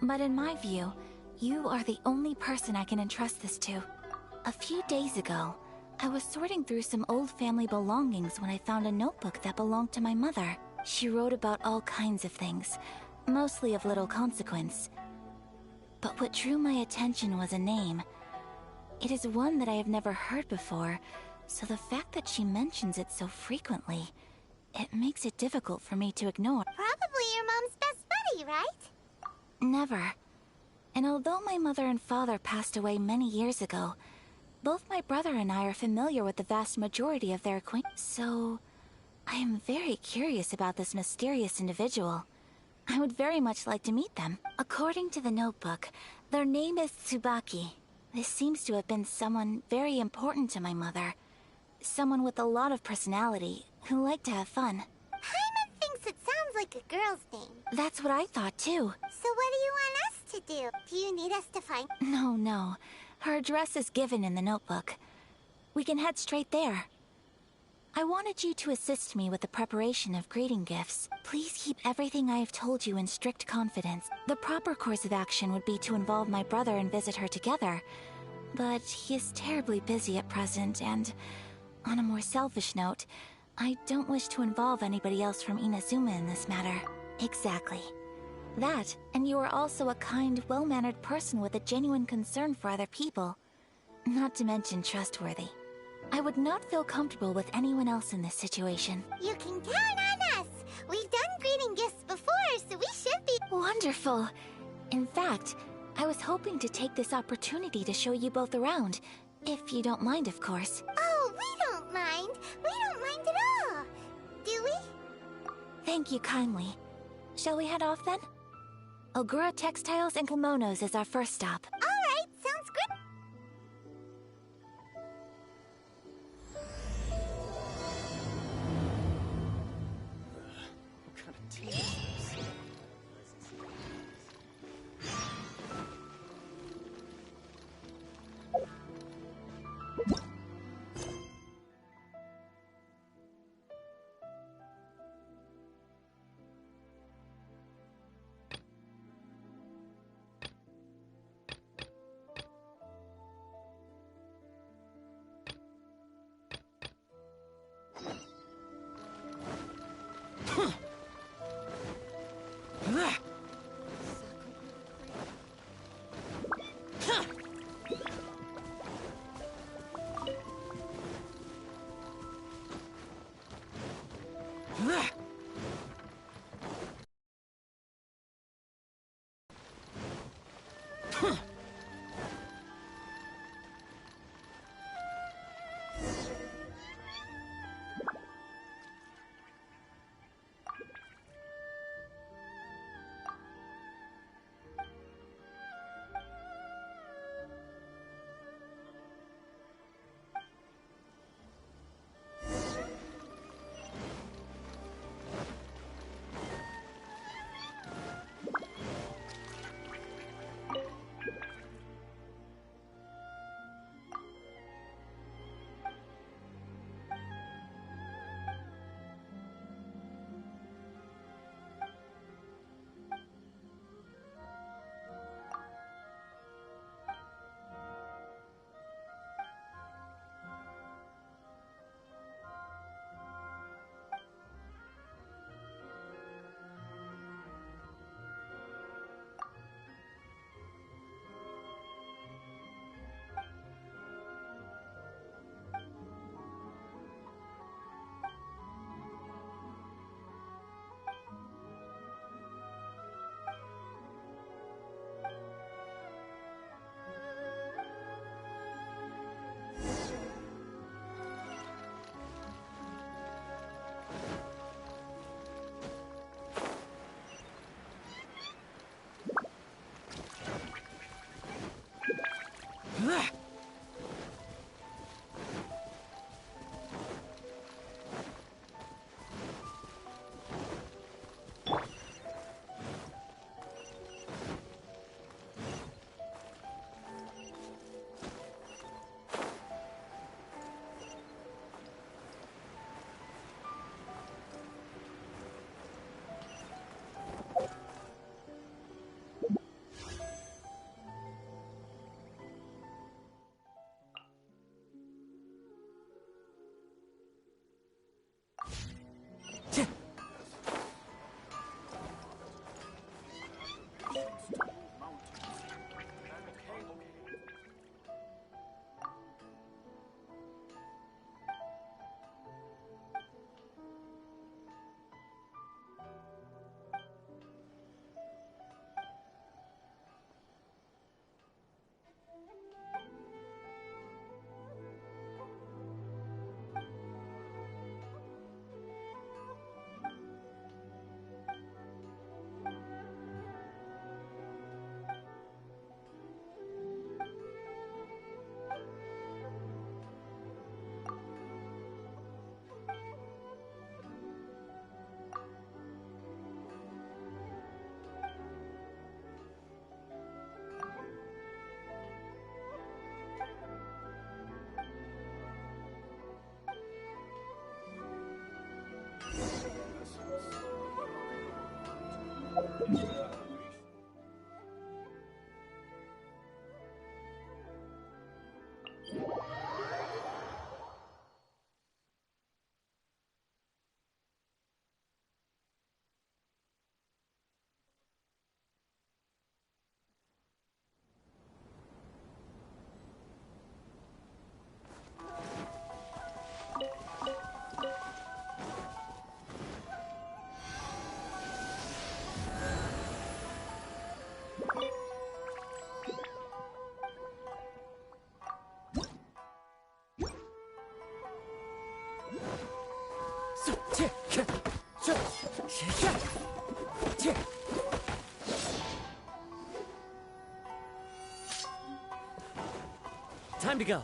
[SPEAKER 3] but in my view, you are the only person I can entrust this to. A few days ago, I was sorting through some old family belongings when I found a notebook that belonged to my mother. She wrote about all kinds of things, mostly of little consequence. But what drew my attention was a name. It is one that I have never heard before, so the fact that she mentions it so frequently, it makes it difficult for me to ignore.
[SPEAKER 5] Probably your mom's best buddy, right?
[SPEAKER 3] Never. And although my mother and father passed away many years ago, both my brother and I are familiar with the vast majority of their acquaintance. So, I am very curious about this mysterious individual. I would very much like to meet them. According to the notebook, their name is Tsubaki. This seems to have been someone very important to my mother. Someone with a lot of personality, who liked to have fun.
[SPEAKER 5] Paimon thinks it sounds like a girl's name.
[SPEAKER 3] That's what I thought too.
[SPEAKER 5] So what do you want us to do? Do you need us to find...
[SPEAKER 3] No. Her address is given in the notebook. We can head straight there. I wanted you to assist me with the preparation of greeting gifts. Please keep everything I have told you in strict confidence. The proper course of action would be to involve my brother and visit her together. But he is terribly busy at present, and on a more selfish note, I don't wish to involve anybody else from Inazuma in this matter. Exactly. That, and you are also a kind, well-mannered person with a genuine concern for other people. Not to mention trustworthy. I would not feel comfortable with anyone else in this situation.
[SPEAKER 5] You can count on us! We've done greeting gifts before, so we should be...
[SPEAKER 3] Wonderful! In fact, I was hoping to take this opportunity to show you both around. If you don't mind, of course.
[SPEAKER 5] Oh, we don't mind! We don't mind at all! Do we?
[SPEAKER 3] Thank you kindly. Shall we head off then? Ogura Textiles and Kimonos is our first stop.
[SPEAKER 5] Alright, sounds good.
[SPEAKER 7] What kind of tea is this?
[SPEAKER 1] Time to go.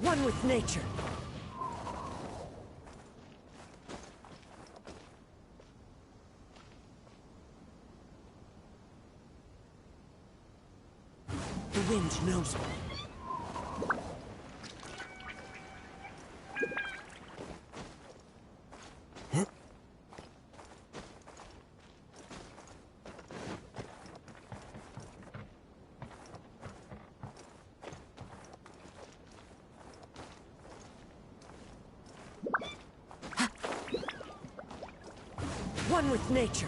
[SPEAKER 1] One with nature. The wind knows me. One with nature.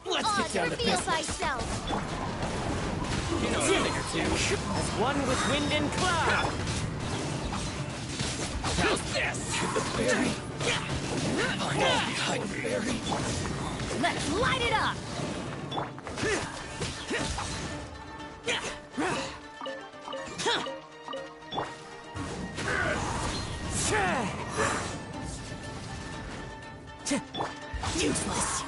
[SPEAKER 1] Let's get down to
[SPEAKER 5] reveal
[SPEAKER 1] business.
[SPEAKER 5] thyself.
[SPEAKER 1] You know a thing or two. As one with wind and cloud. How's this? The berry. Finally, hide the berry.
[SPEAKER 22] Let's light it up!
[SPEAKER 1] Useless.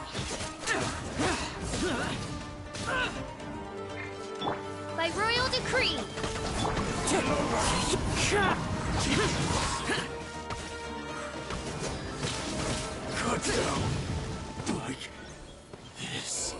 [SPEAKER 5] By royal decree.
[SPEAKER 1] Cut down. Like this.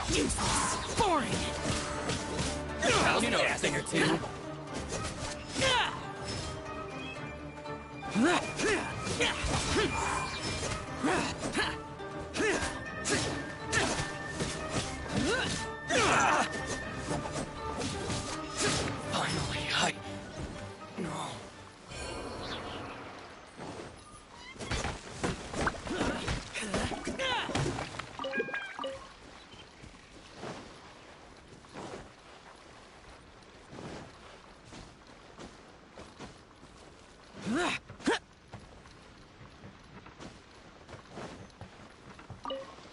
[SPEAKER 1] Useless. Boring. You know a thing or two. Finally, No.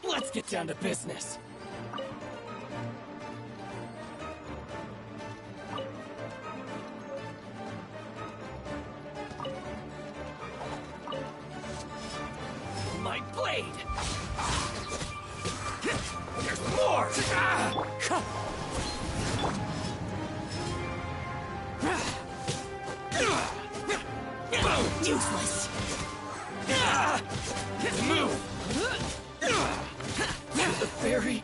[SPEAKER 1] Let's get down to business. My blade! There's more! Useless.
[SPEAKER 12] Move! The fairy.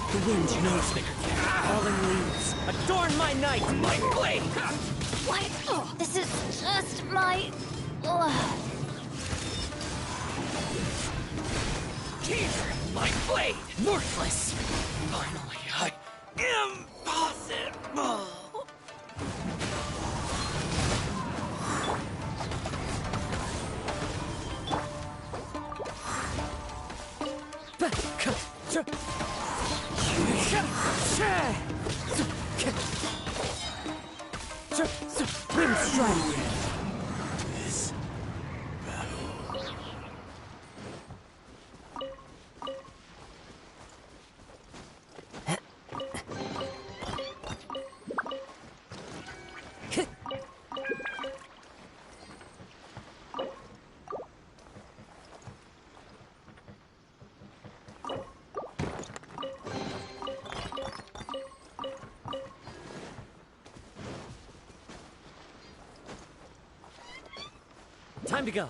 [SPEAKER 1] The wind knows they falling leaves. Adorn my night, my blade!
[SPEAKER 19] What? This is just my... Ugh.
[SPEAKER 1] Here, my blade! Worthless! Finally, impossible!
[SPEAKER 15] Wind strike.
[SPEAKER 1] This battle. Time to go.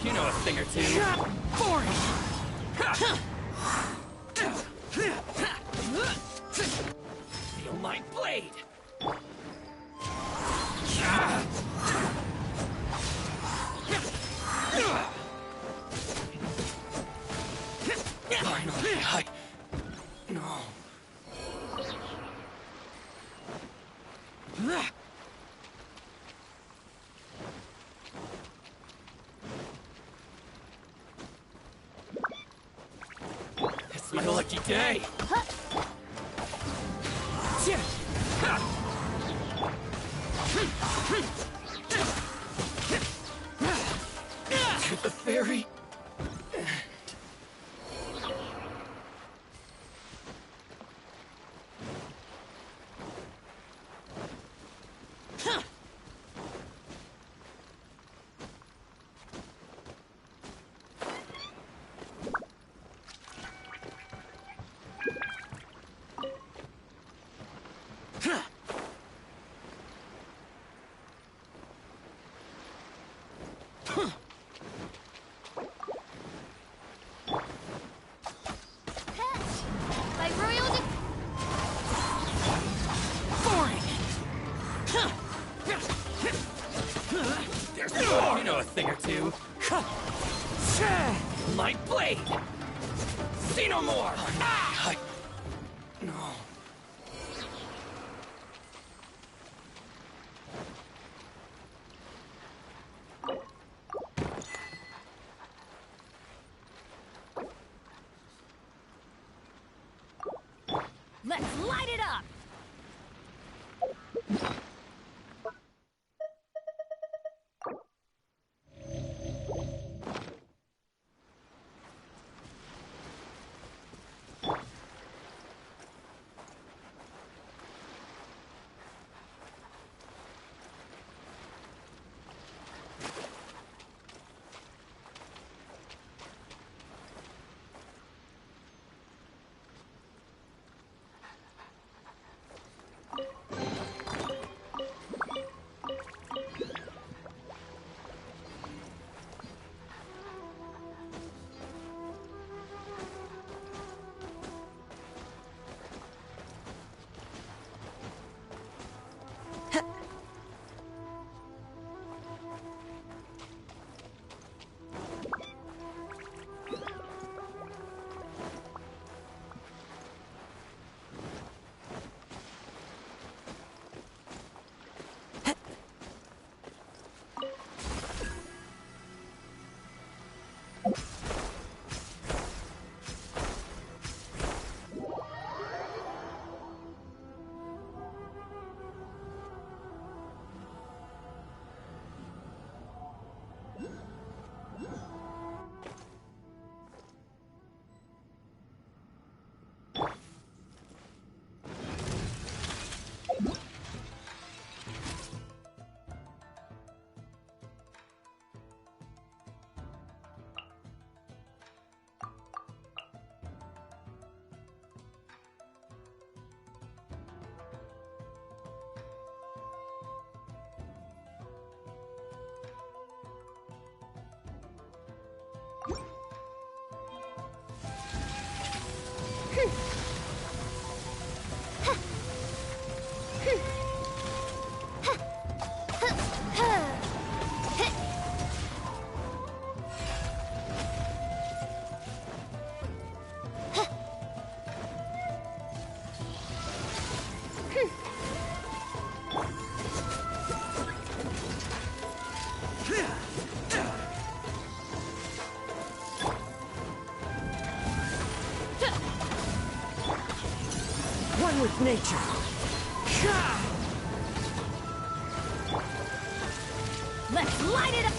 [SPEAKER 12] You know a thing or two.
[SPEAKER 1] Boring! Feel my blade! Finally, No. It's my lucky day! To the fairy!
[SPEAKER 5] By royal
[SPEAKER 1] There's more! You know a thing or two. My blade! See no more! No.
[SPEAKER 22] Let's light it up!
[SPEAKER 1] One with nature.
[SPEAKER 22] Let's light it up!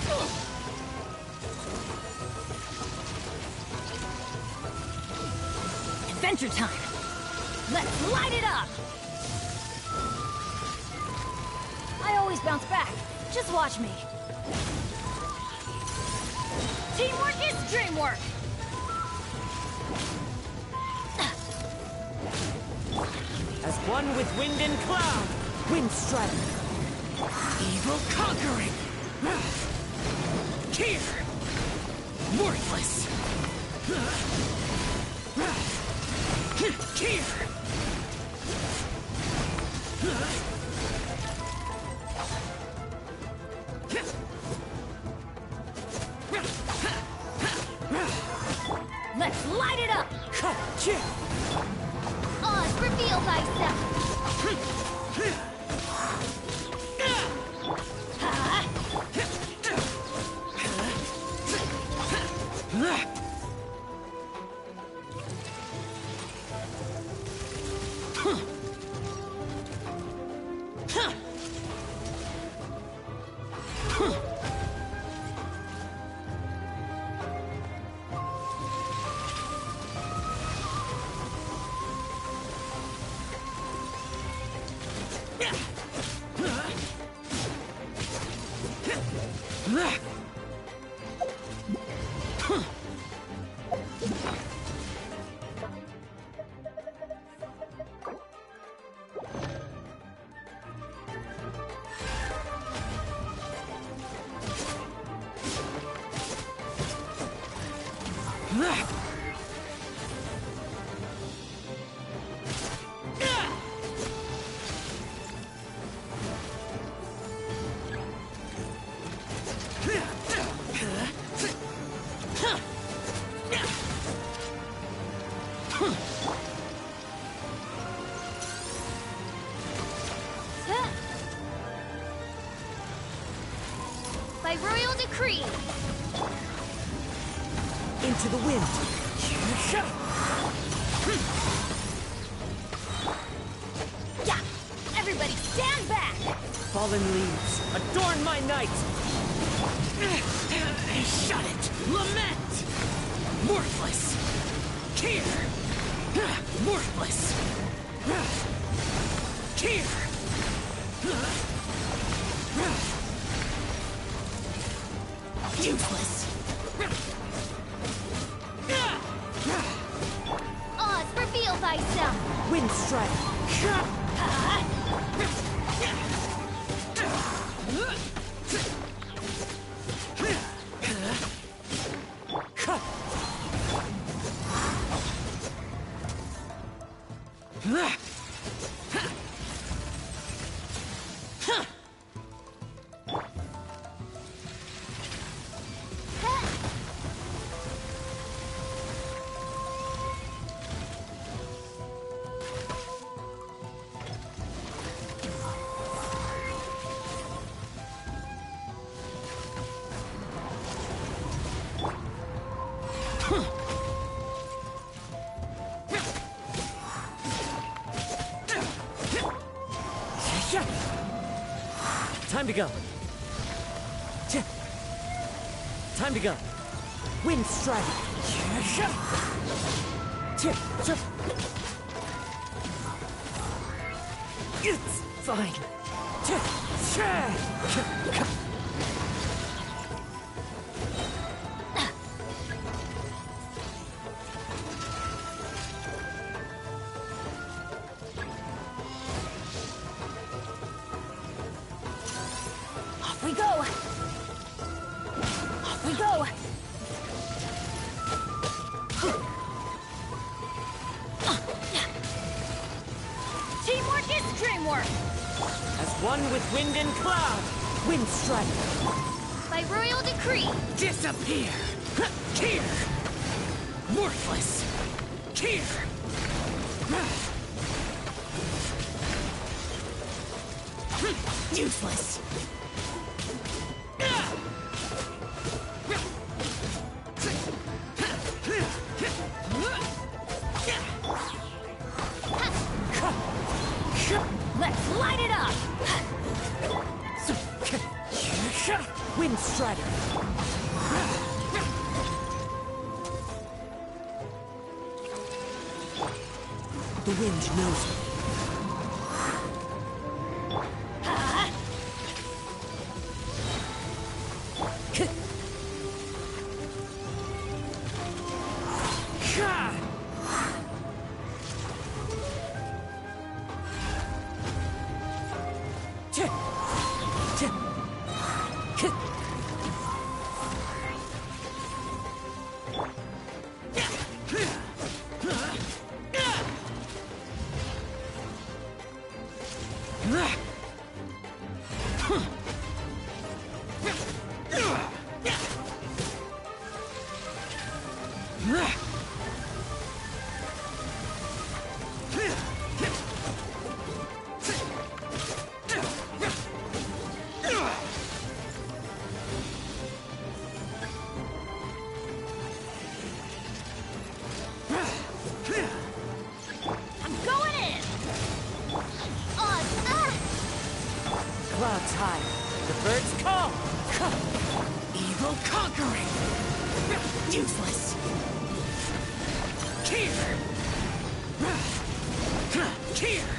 [SPEAKER 22] Adventure time! Let's light it up! I always bounce back. Just watch me. Teamwork is dreamwork!
[SPEAKER 1] As one with wind and cloud, wind strike. Evil conquering. Here. Worthless. Here.
[SPEAKER 22] Let's light it up!
[SPEAKER 5] Oz, reveal thyself! By royal decree!
[SPEAKER 1] Into the wind. fallen leaves, adorn my night! Shut it! Lament! Worthless! Here! Worthless! Here! Useless!
[SPEAKER 5] Oz, reveal thyself!
[SPEAKER 1] Wind strike! Time to go. Time to go. Wind strike. It's fine.
[SPEAKER 22] Off we go! Off we go!
[SPEAKER 5] Teamwork is dreamwork!
[SPEAKER 1] As one with wind and cloud. Wind strike.
[SPEAKER 5] By royal decree.
[SPEAKER 1] Disappear. Here. Worthless. Here. Useless.
[SPEAKER 22] Let's light it up!
[SPEAKER 1] Wind strider. The wind knows me. Clouds high, the birds call. Evil conquering. Useless. Here. Here.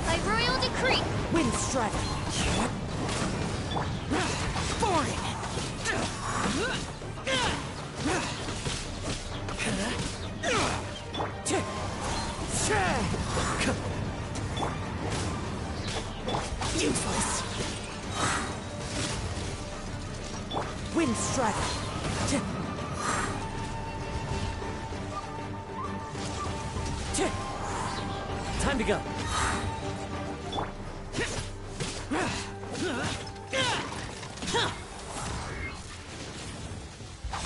[SPEAKER 5] By royal decree.
[SPEAKER 1] Wind strike. Boring. Useless. Wind strike. Time to go.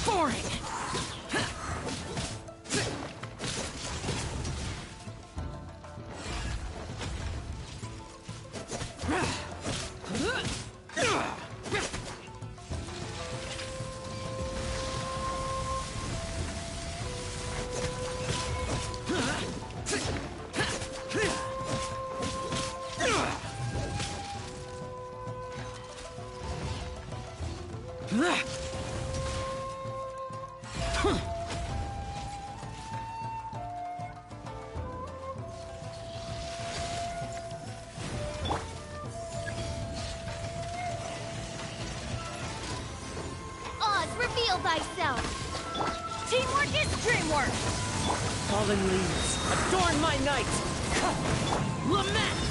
[SPEAKER 1] Boring.
[SPEAKER 5] Oz, reveal thyself! Teamwork is dreamwork!
[SPEAKER 1] Fallen leaves, adorn my night! Lament!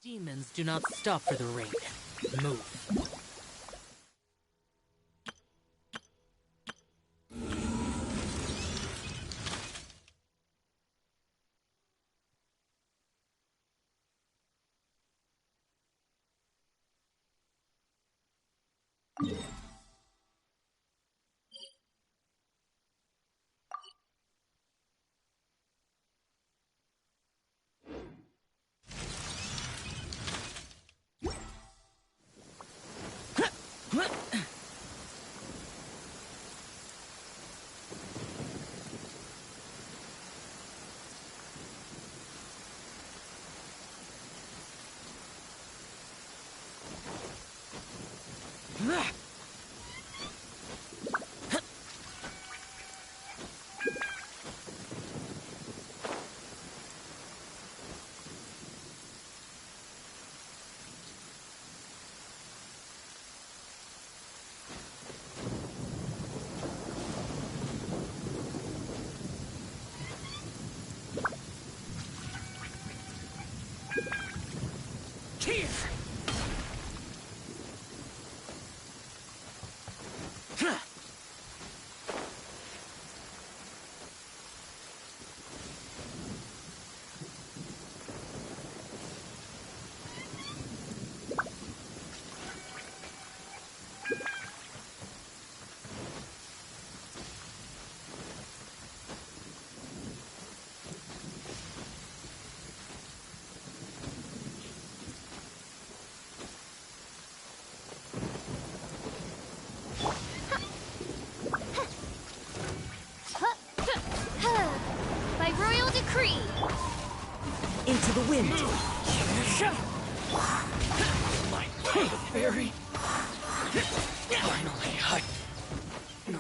[SPEAKER 9] Demons do not stop for the rain. Move.
[SPEAKER 5] By royal decree.
[SPEAKER 1] Into the wind. My fairy. Finally, no.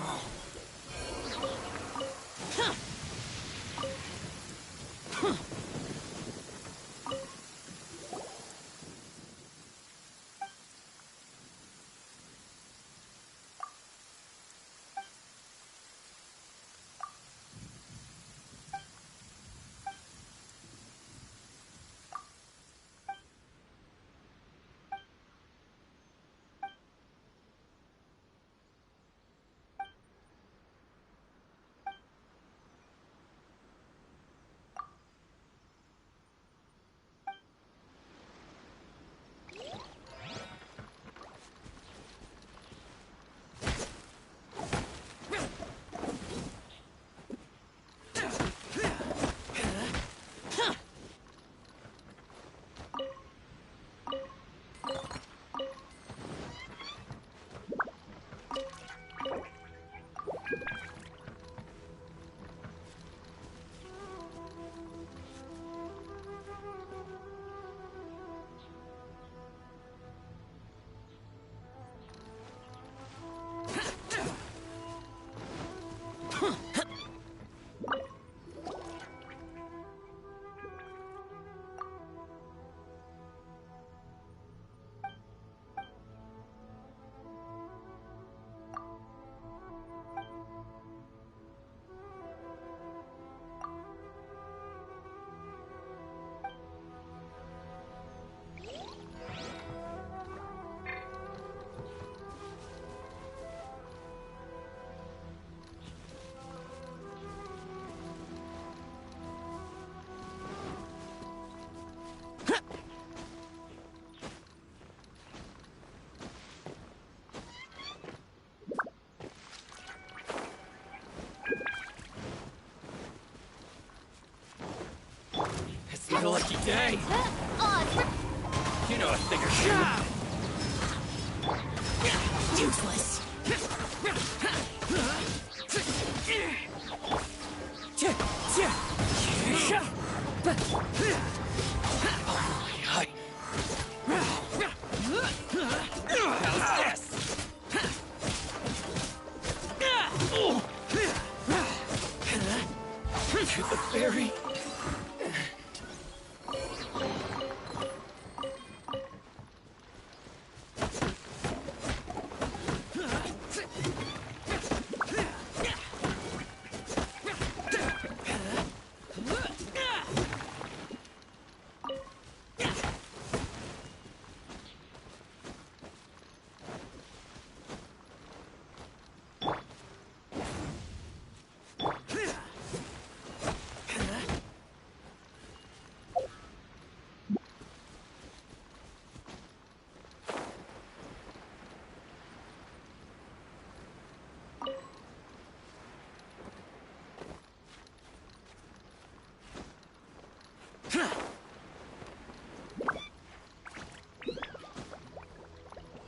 [SPEAKER 1] It's your lucky day. You know a thing or two. Useless. To the fairy.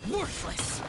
[SPEAKER 1] Worthless!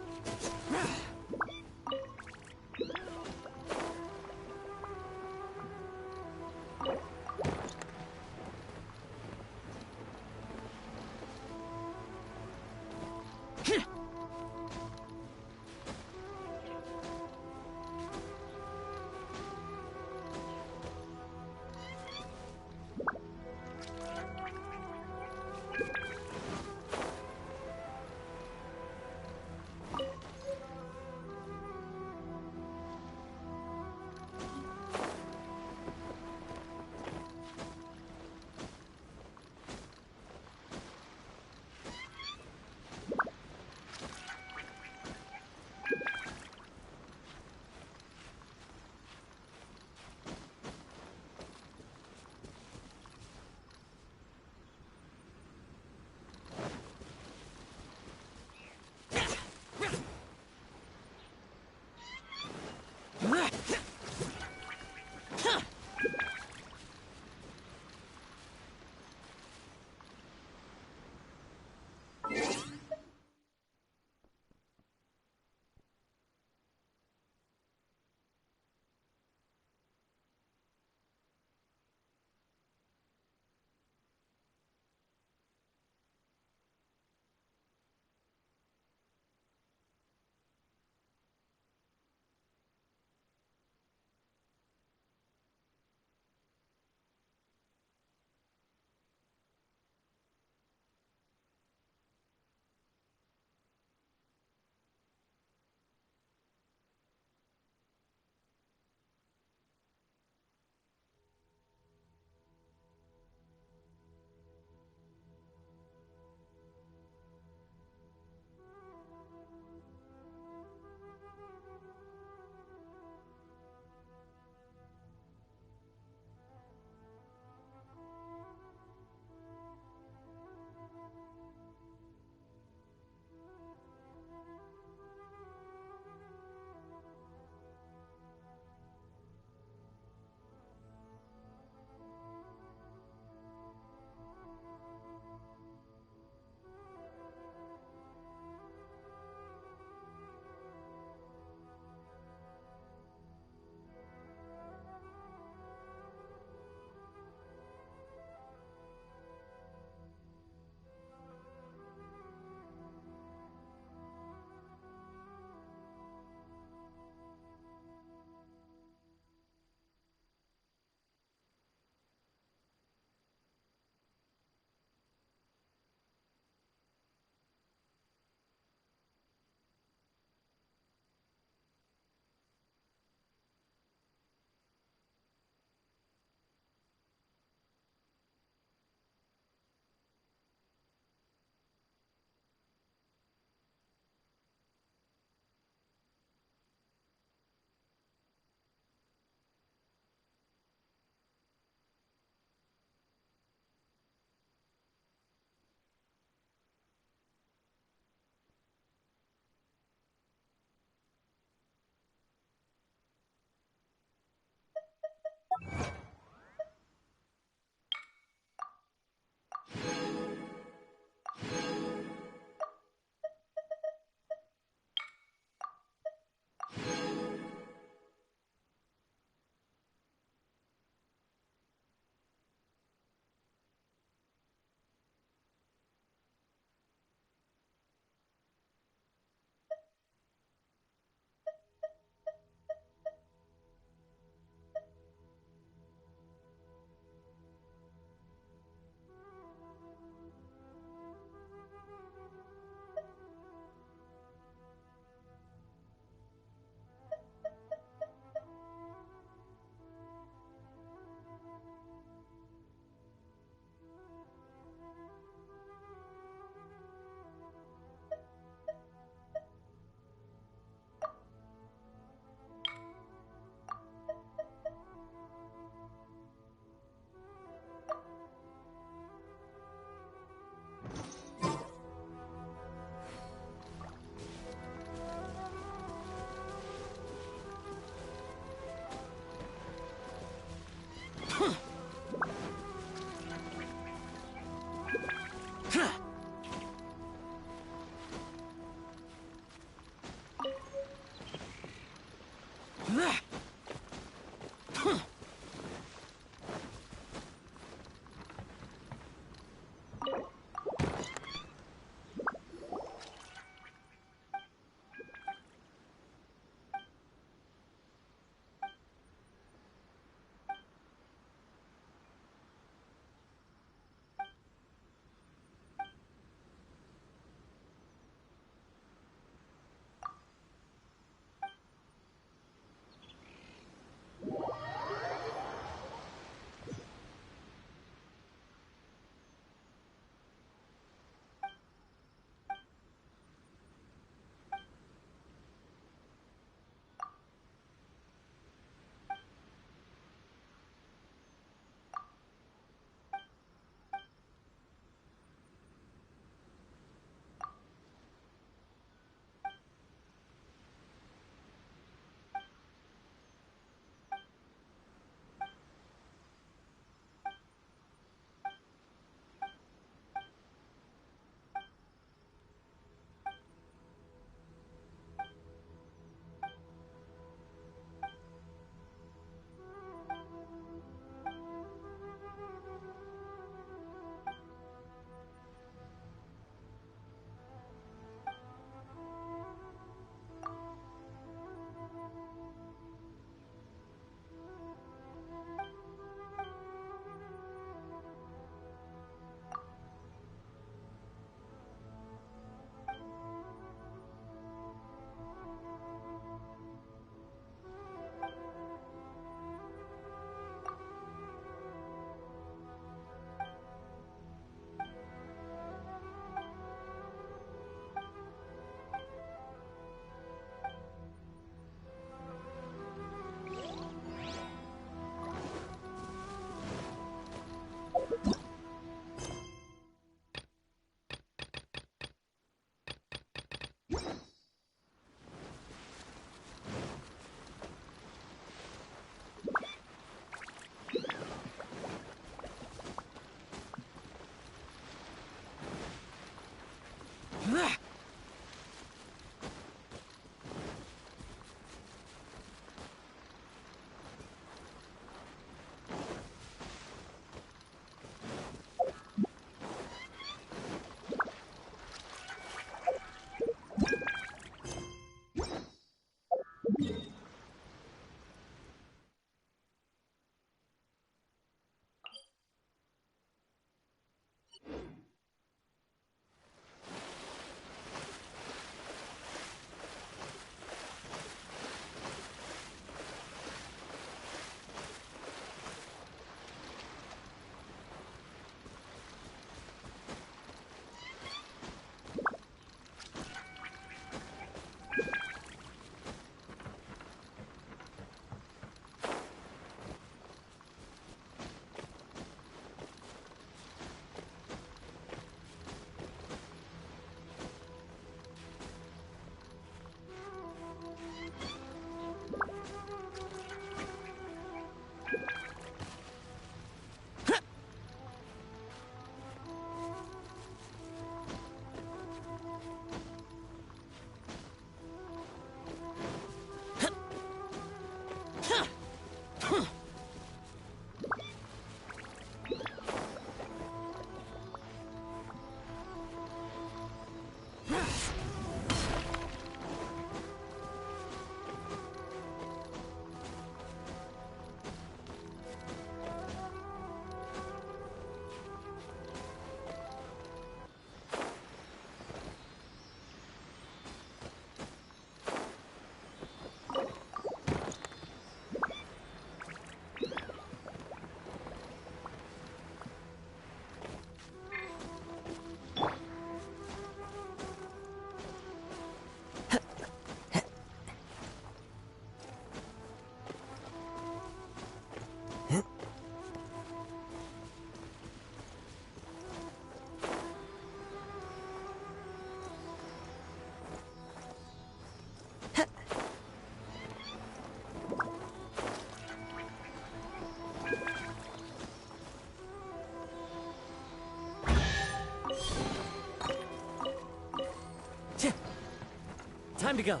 [SPEAKER 1] Time to go.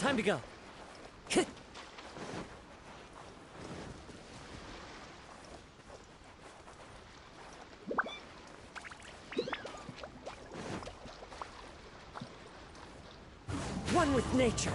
[SPEAKER 1] Time to go. One with nature.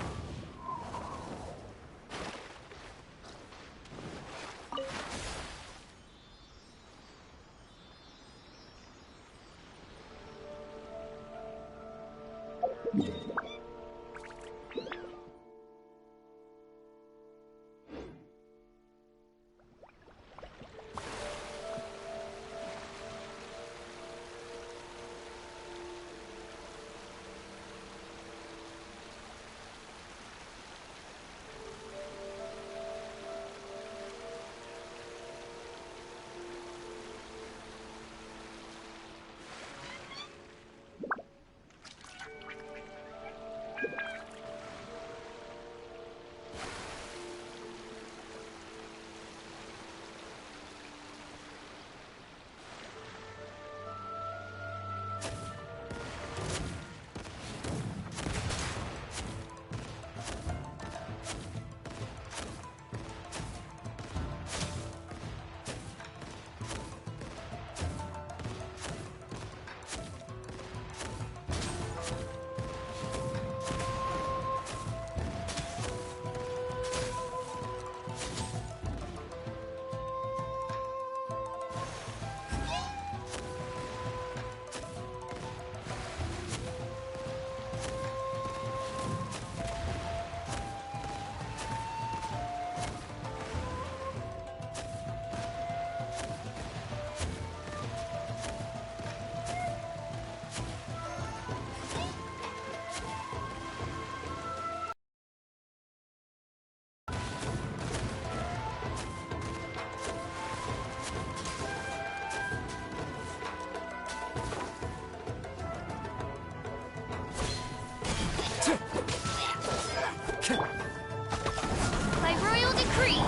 [SPEAKER 5] By royal decree.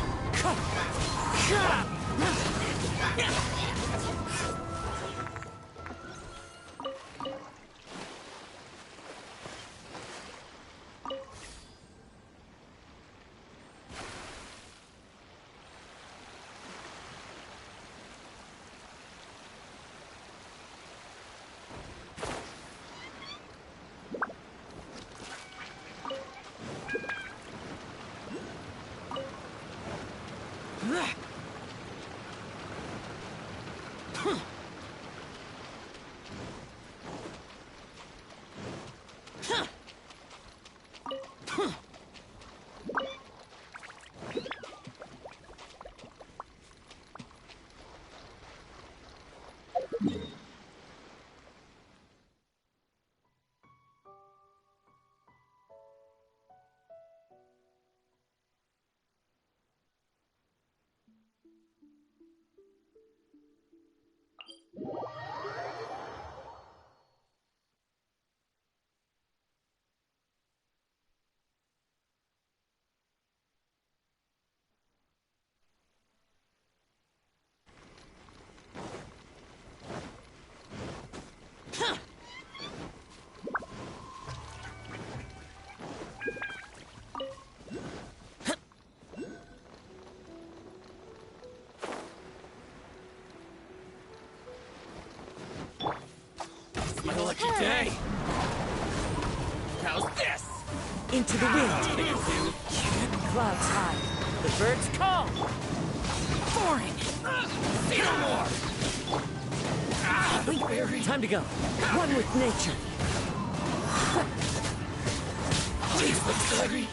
[SPEAKER 1] My lucky day! How's this?
[SPEAKER 2] Into the wind. Clouds high.
[SPEAKER 1] The birds call! Boring! Say no more! Time to go.
[SPEAKER 2] One with nature.
[SPEAKER 1] Please, looks hungry.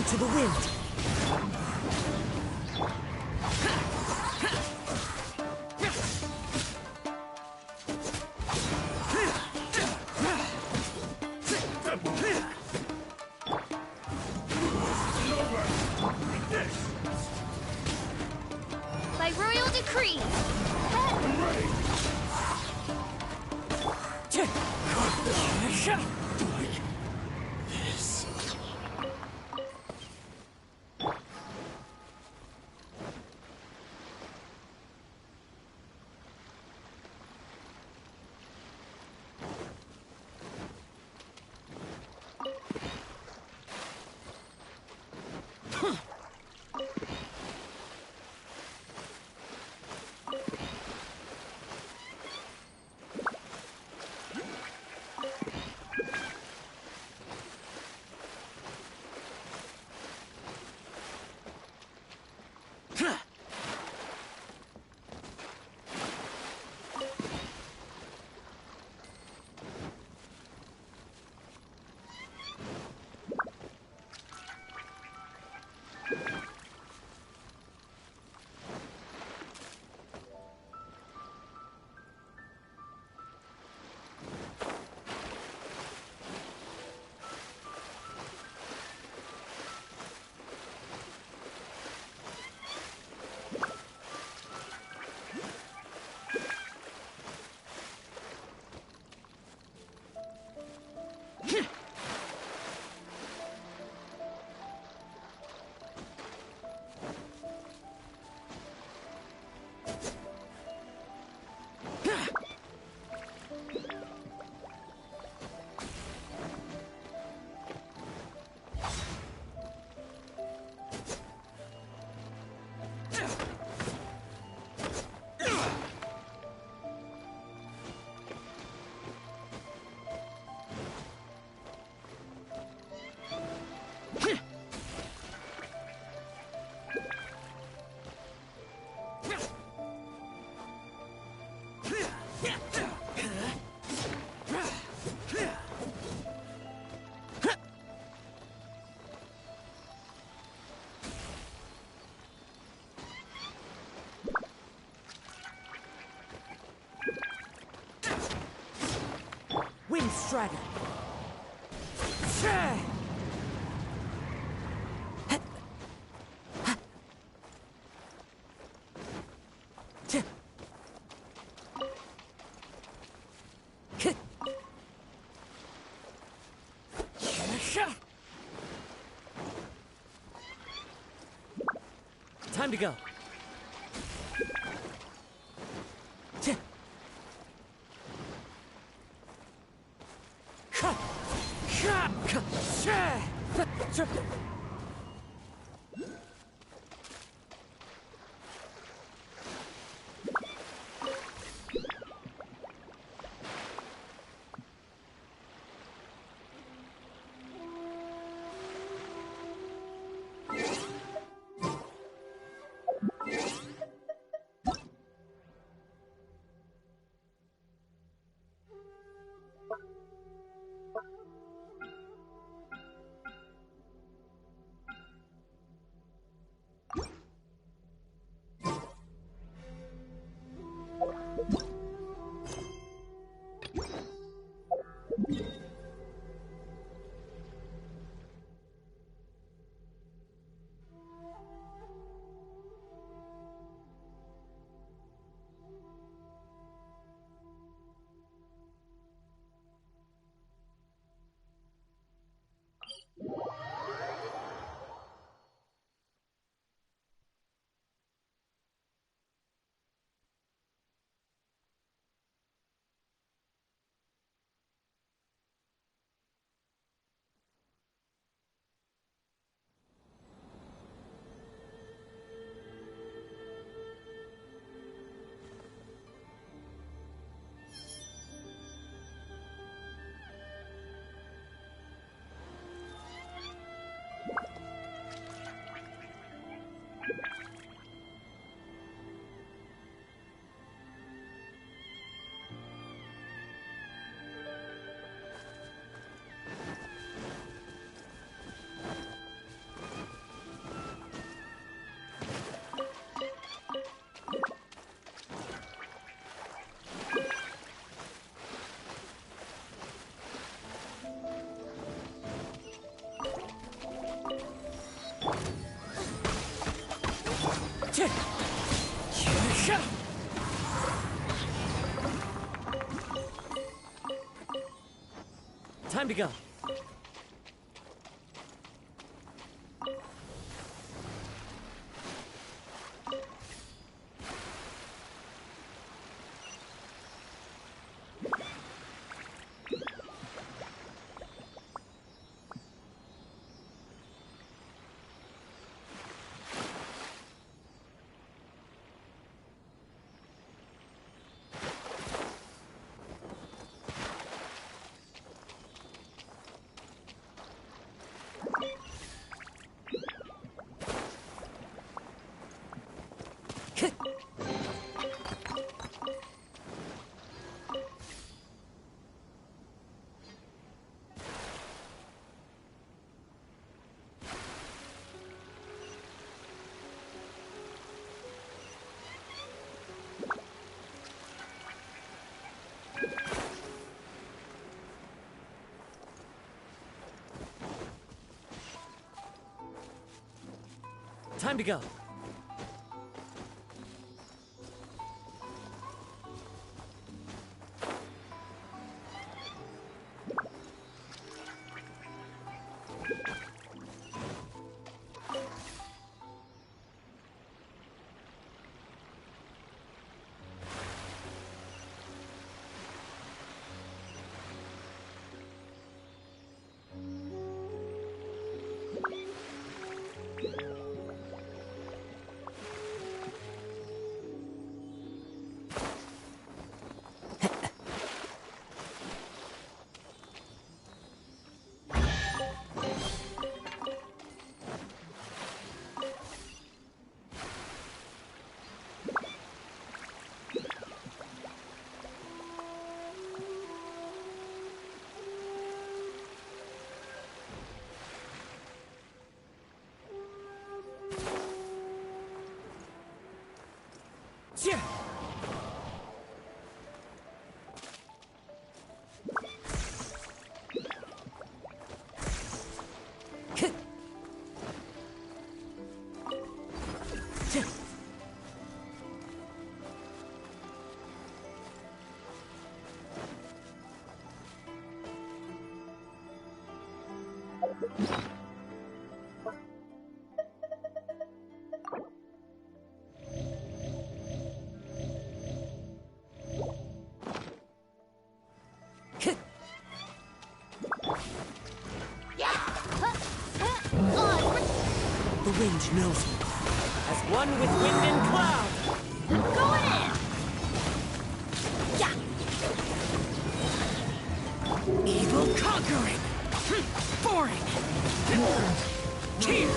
[SPEAKER 15] to the wind.
[SPEAKER 5] By royal decree.
[SPEAKER 15] Wind Strider.
[SPEAKER 1] Time to go. Time to go. Time to go. Yeah. The wind knows me. As one with wind and cloud.
[SPEAKER 5] Going in! Yeah!
[SPEAKER 1] Evil conquering. Boring. Here.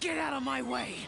[SPEAKER 1] Get out of my way!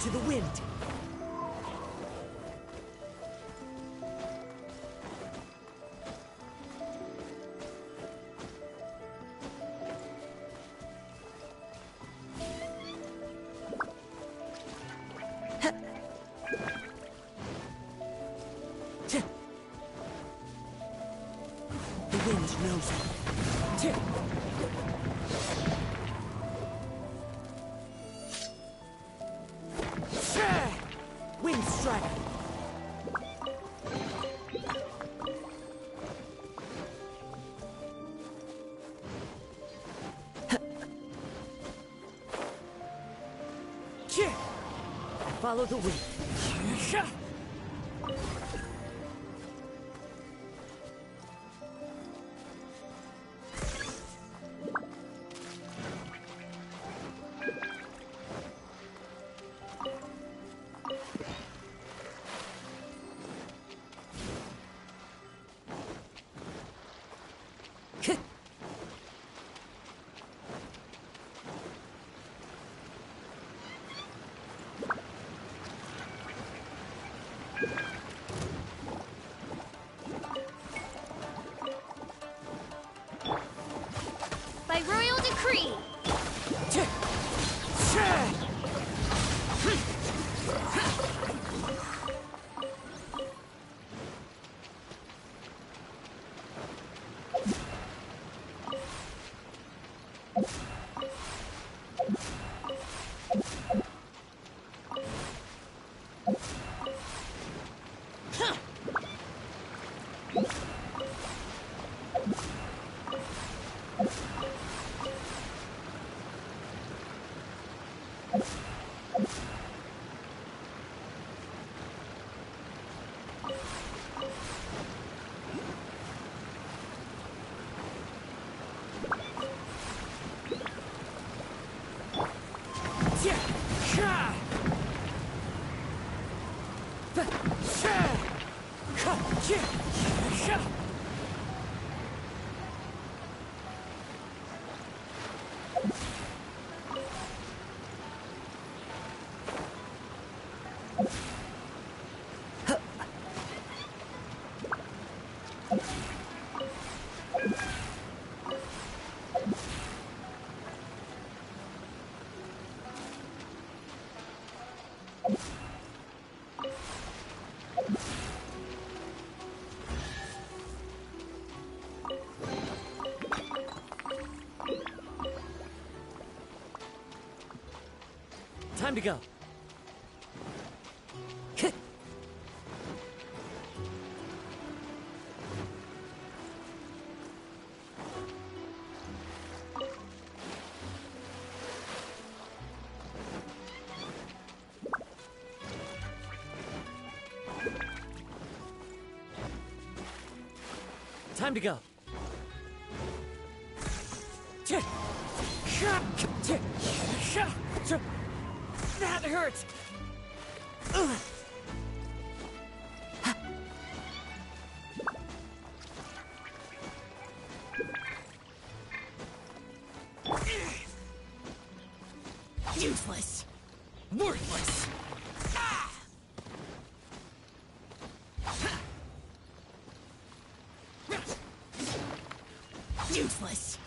[SPEAKER 1] into the wind. The wind knows it. Wind strike. Follow the wind.
[SPEAKER 5] By royal decree. Time to go. Time to go. That hurts. Useless. Worthless. Useless.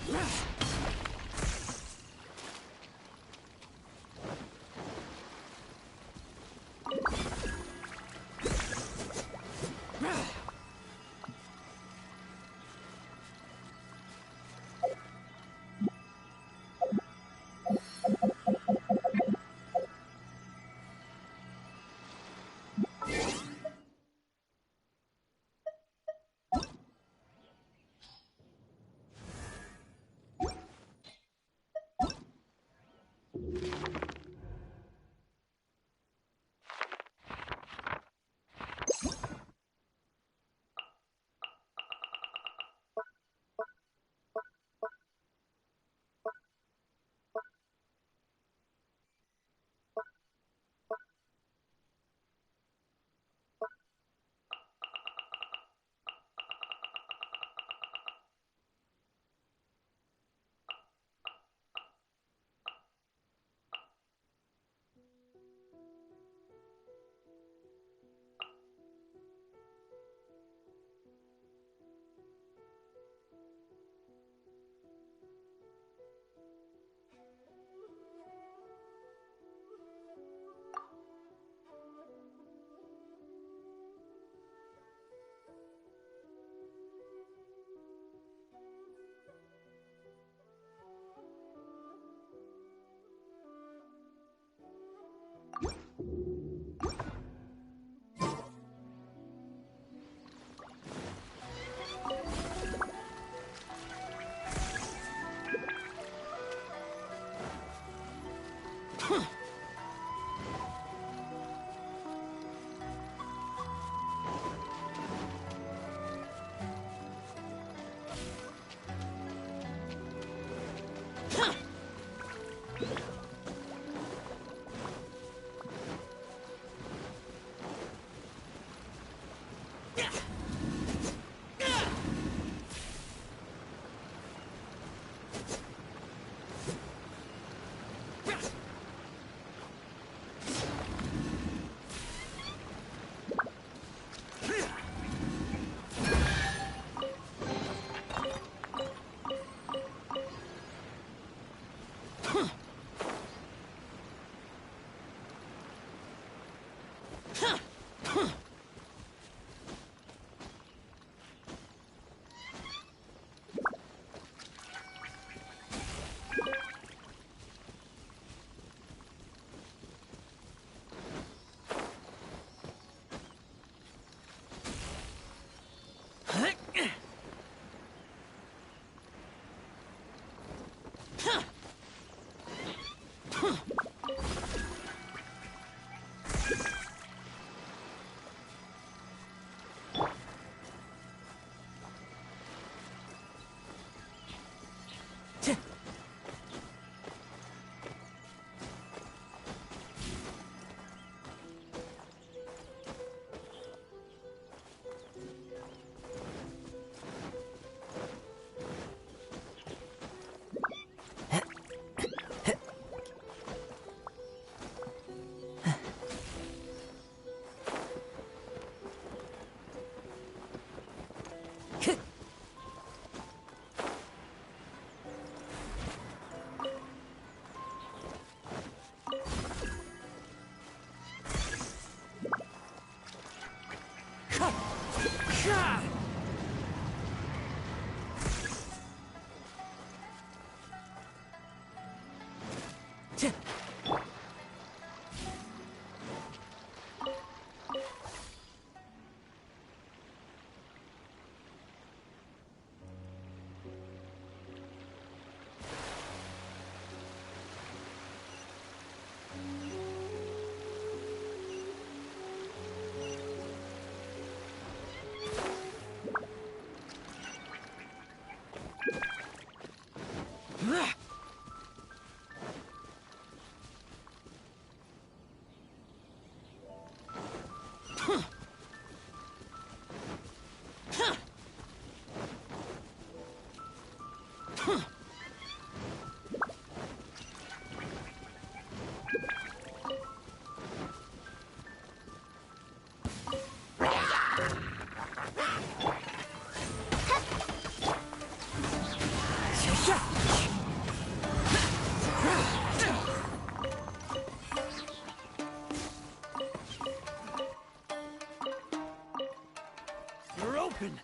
[SPEAKER 1] You're open.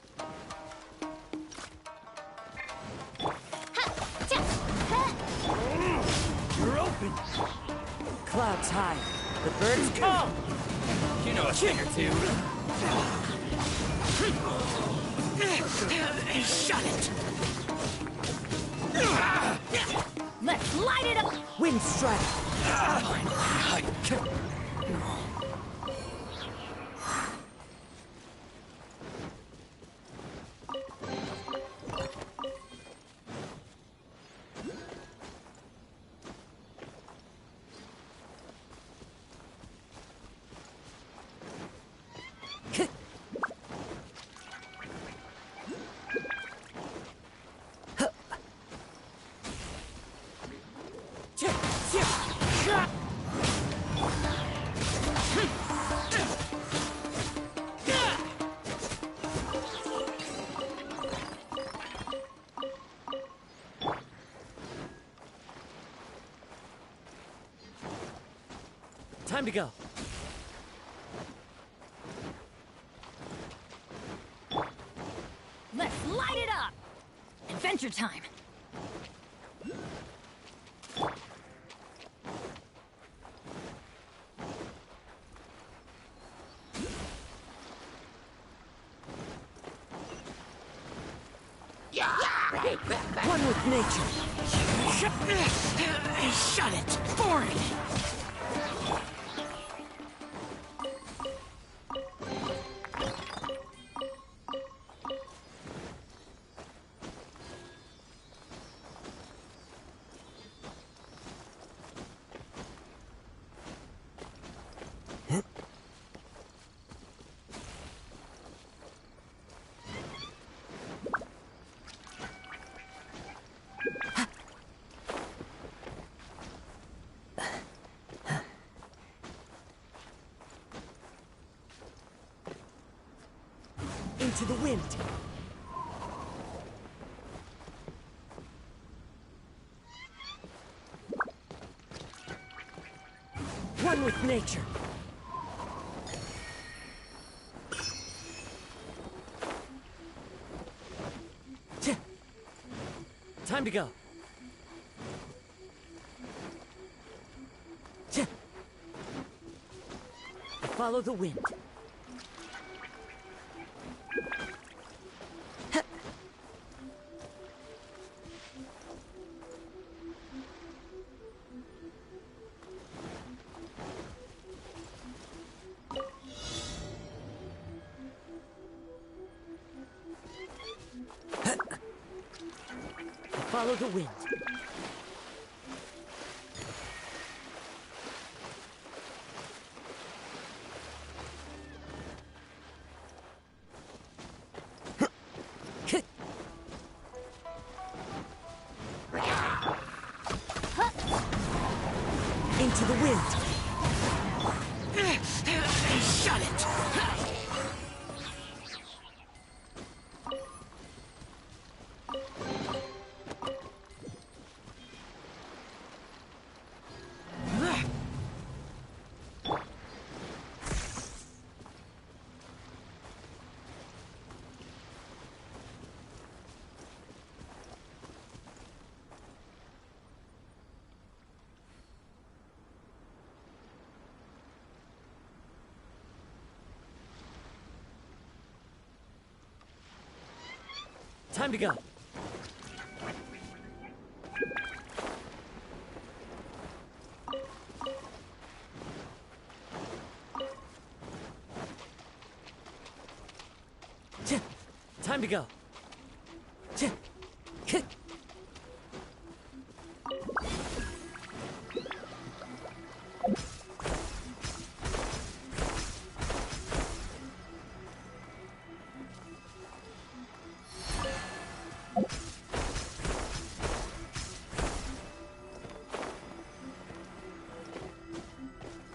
[SPEAKER 1] You're open.
[SPEAKER 2] Clouds high. The birds come.
[SPEAKER 1] You know a thing or two. Shut it.
[SPEAKER 22] Let's light it up!
[SPEAKER 2] Wind strike.
[SPEAKER 1] Time to go.
[SPEAKER 22] Let's light it up! Adventure time!
[SPEAKER 2] One with nature.
[SPEAKER 1] Shut it. Boring.
[SPEAKER 2] Into the wind. One with nature.
[SPEAKER 1] Time to go. Follow the wind. Follow the wind. Into the wind. Shut it. Time to go. Time to go.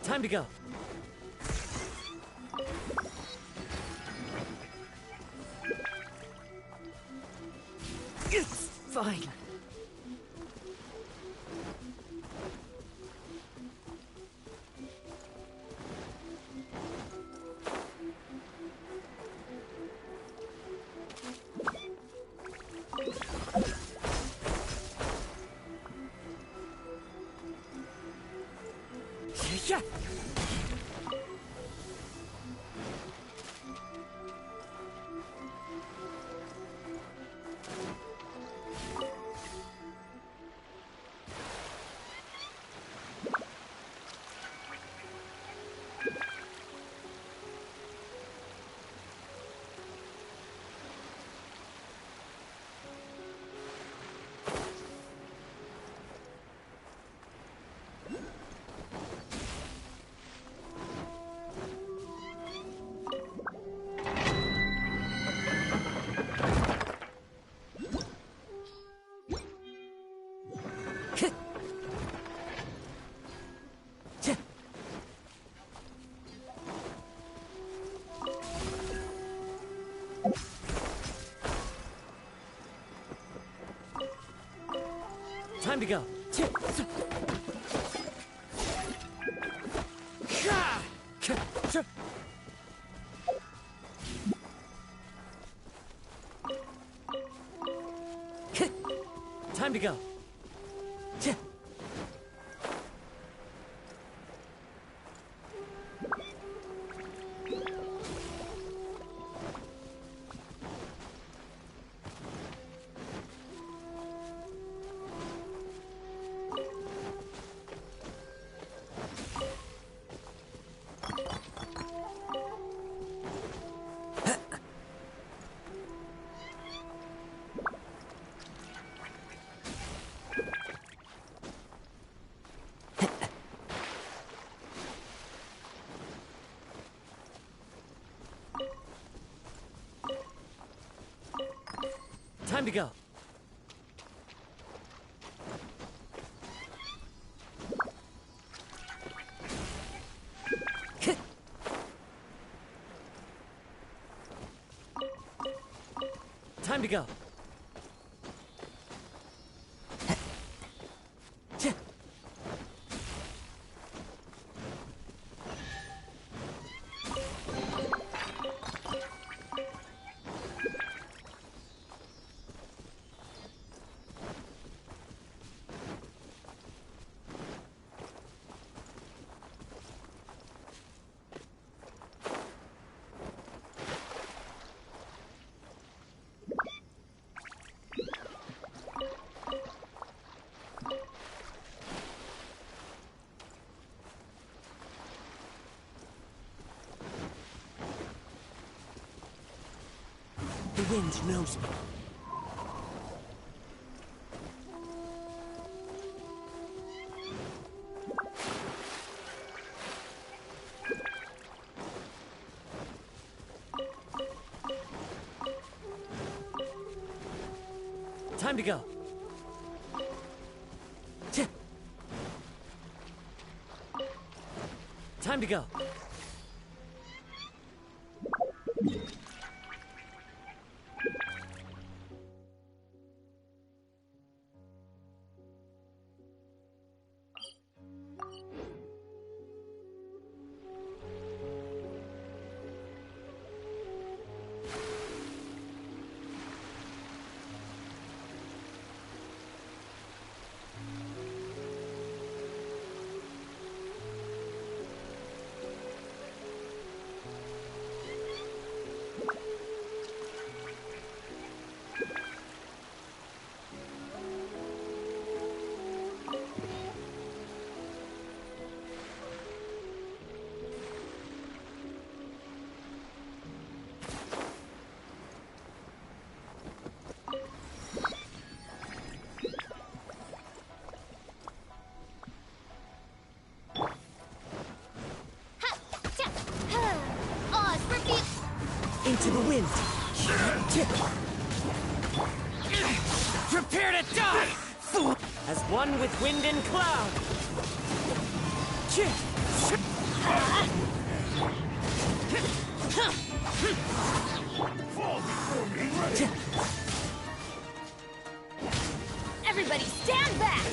[SPEAKER 1] Time to go. It's fine. Yeah. Time to go. Time to go. Time to go. Time to go. wind knows me. Time to go. Time to go. Into the wind. Prepare to die, fool! As one with wind and cloud.
[SPEAKER 22] Everybody stand back!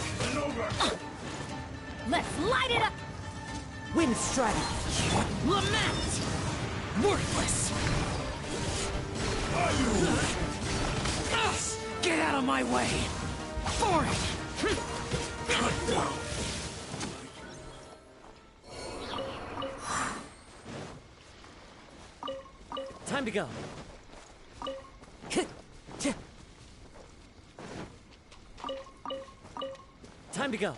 [SPEAKER 22] Let's light it up!
[SPEAKER 1] Wind strike. Lament! Worthless! Get out of my way! Boring! Cut down! Time to go. Time to go.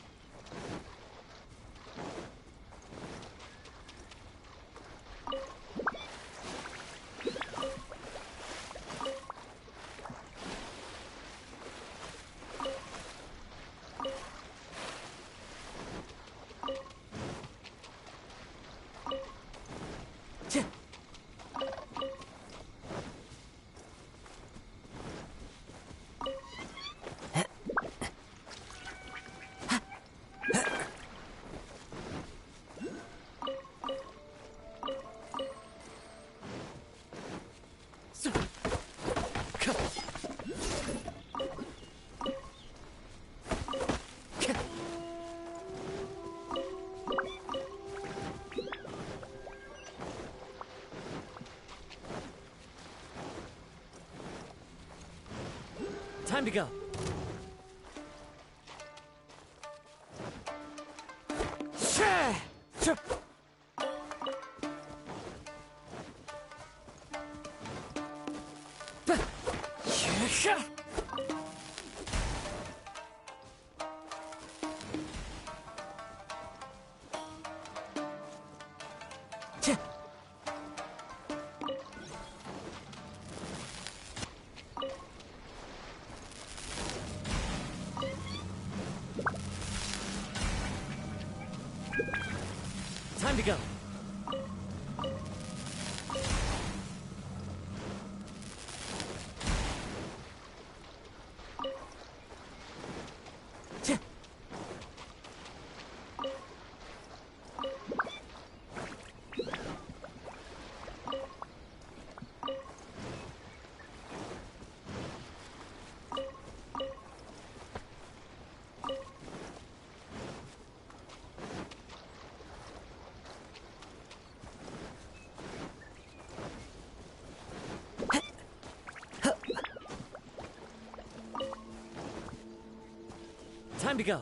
[SPEAKER 1] Time to go. Time to go. Time to go.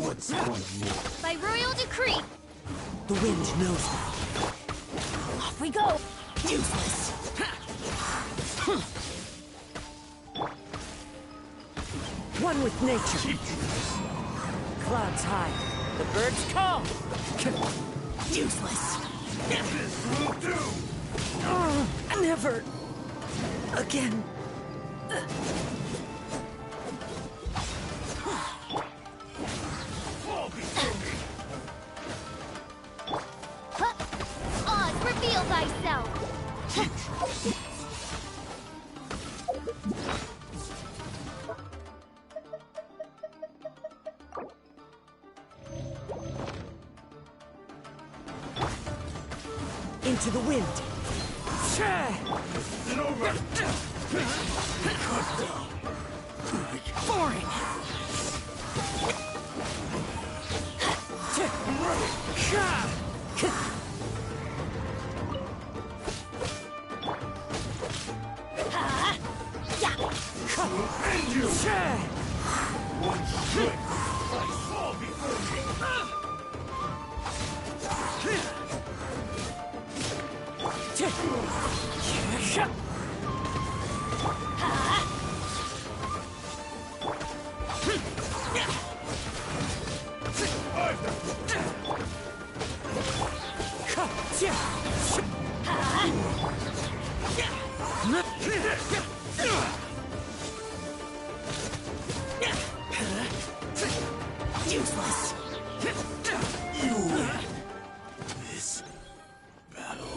[SPEAKER 10] What's one more?
[SPEAKER 5] By royal decree.
[SPEAKER 15] The wind knows me.
[SPEAKER 22] Off we go!
[SPEAKER 15] Useless! One with nature. Clouds high. The birds call. Useless.
[SPEAKER 10] This will do!
[SPEAKER 15] Never again.
[SPEAKER 5] Oz, reveal thyself.
[SPEAKER 15] Into the wind.
[SPEAKER 10] It's over! Cut down!
[SPEAKER 15] Boring!
[SPEAKER 10] And you! One strength I saw before me!
[SPEAKER 15] Useless.
[SPEAKER 10] You win this battle.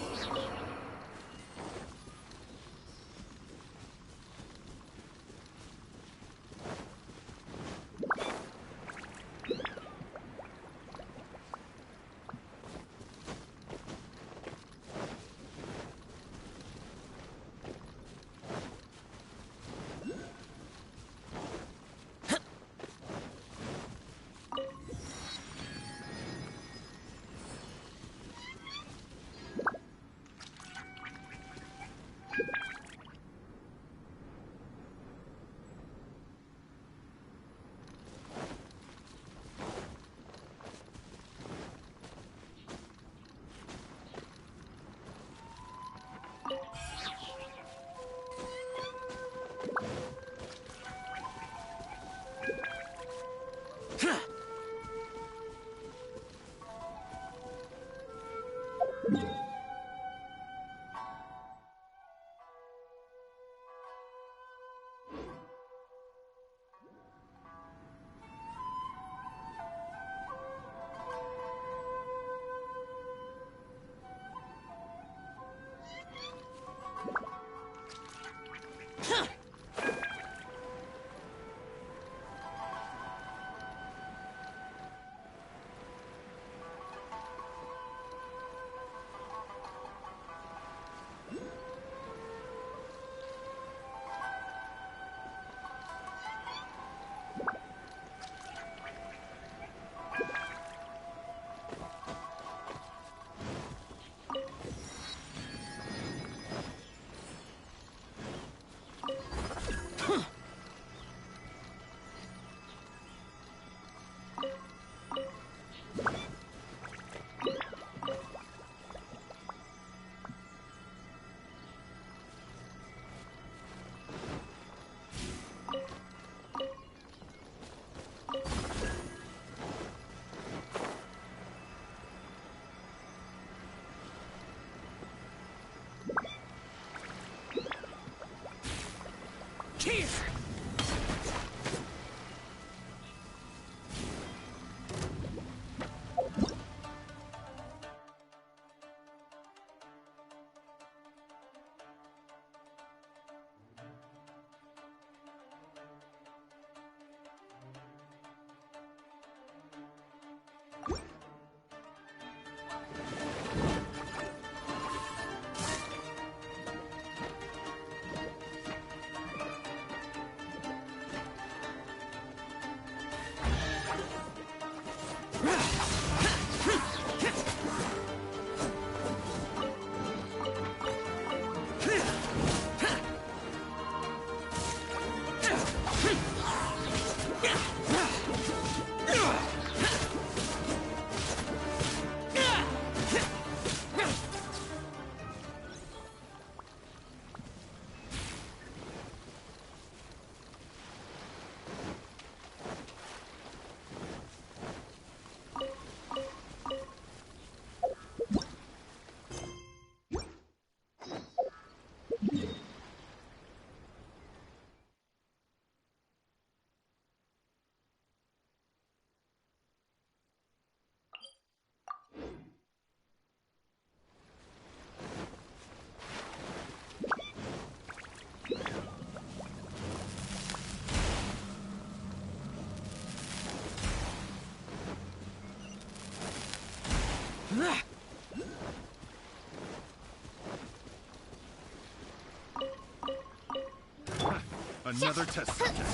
[SPEAKER 10] Another test subject.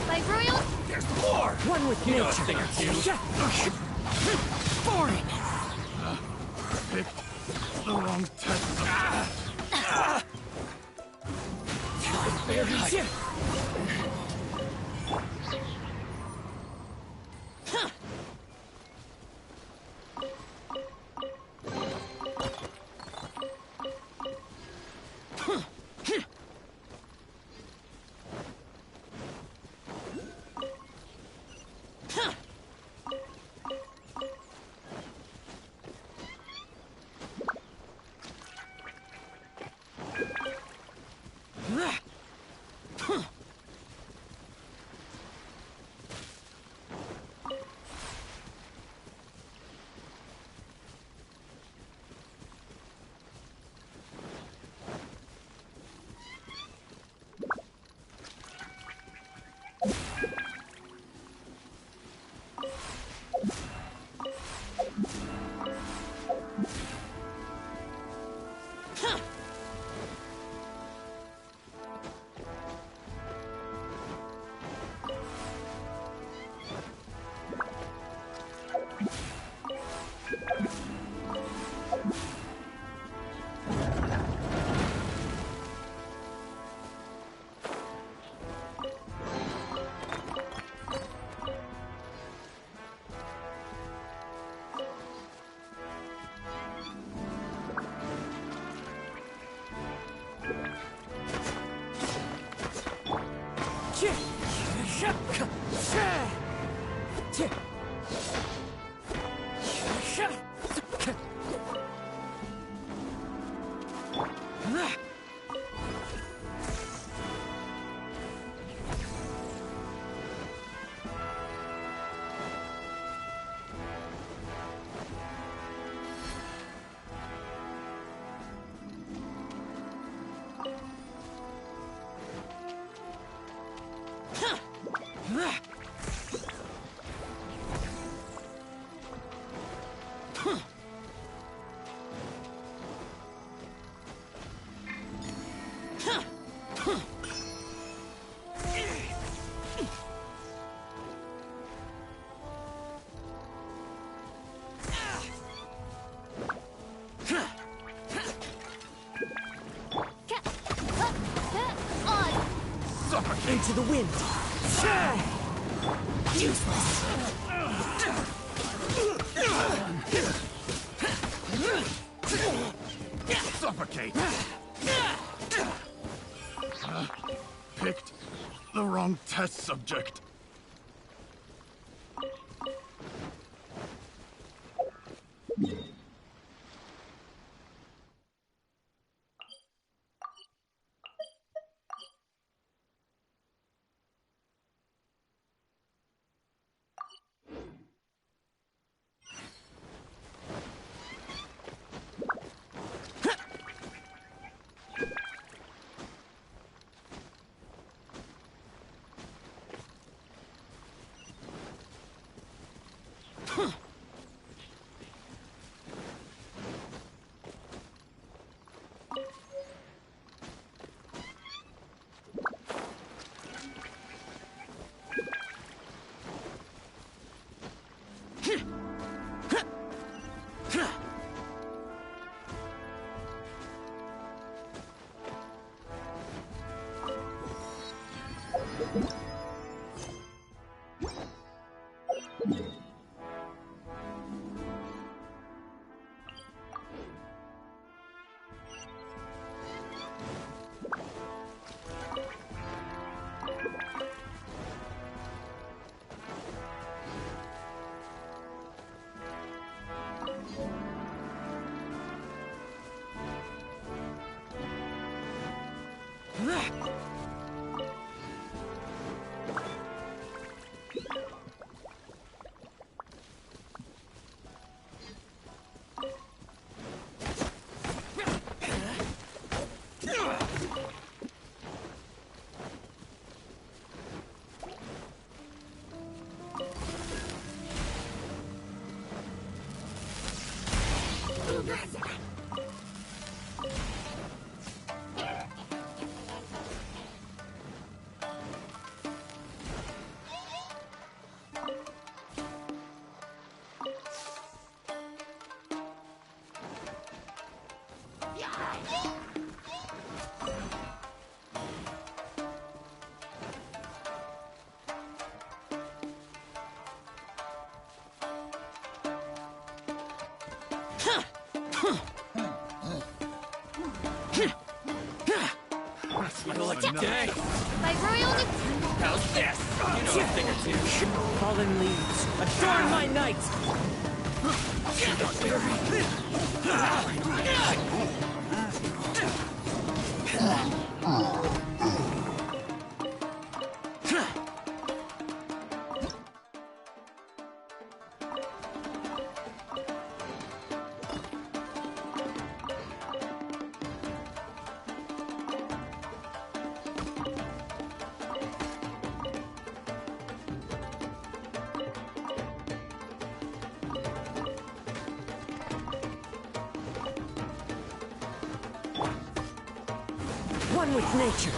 [SPEAKER 5] My royal...
[SPEAKER 10] There's more!
[SPEAKER 1] One with
[SPEAKER 10] You know a
[SPEAKER 1] nature.
[SPEAKER 10] thing or two.
[SPEAKER 1] Boring.
[SPEAKER 10] Picked the wrong test subject.
[SPEAKER 1] Into the wind. Useless.
[SPEAKER 10] Suffocate. Picked the wrong test subject.
[SPEAKER 1] Dang.
[SPEAKER 5] My royal
[SPEAKER 1] How's this? You know a thing or two. Fallen leaves, adorn my night! One with nature.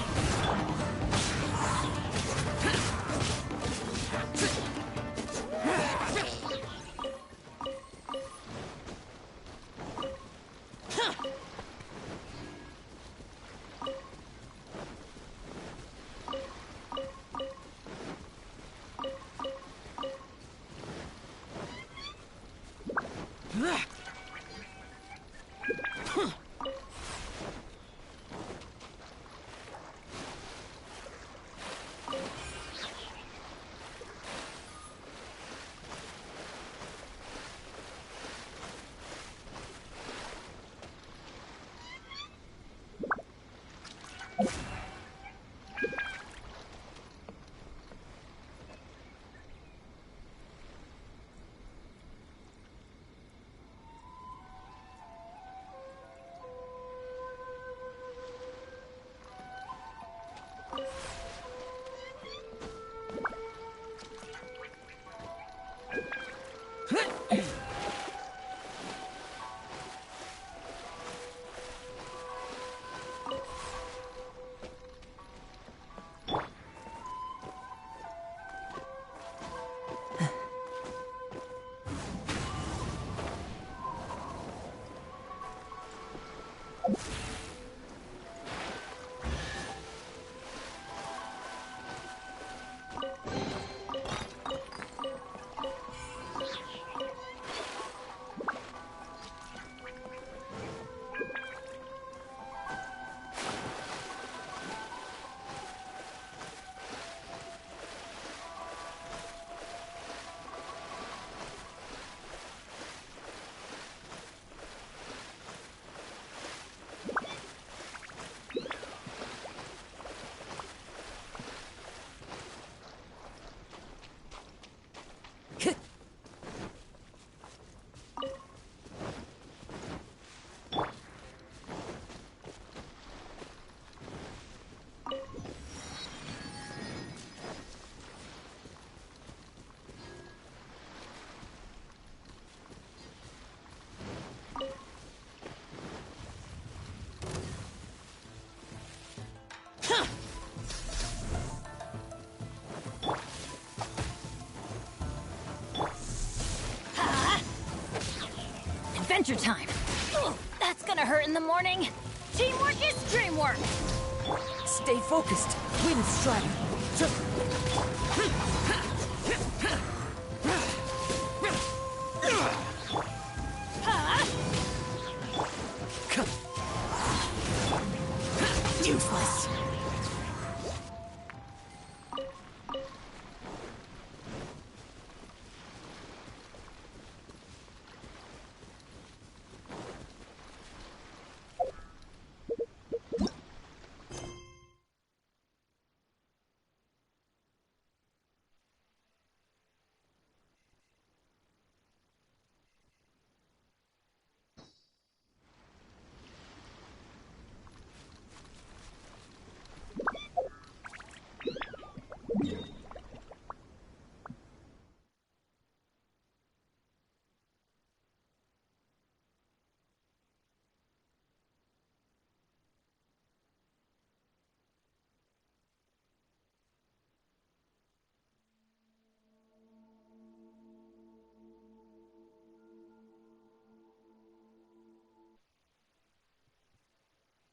[SPEAKER 22] Adventure time! That's gonna hurt in the morning! Teamwork is dreamwork!
[SPEAKER 1] Stay focused. Wind strike.
[SPEAKER 22] Useless!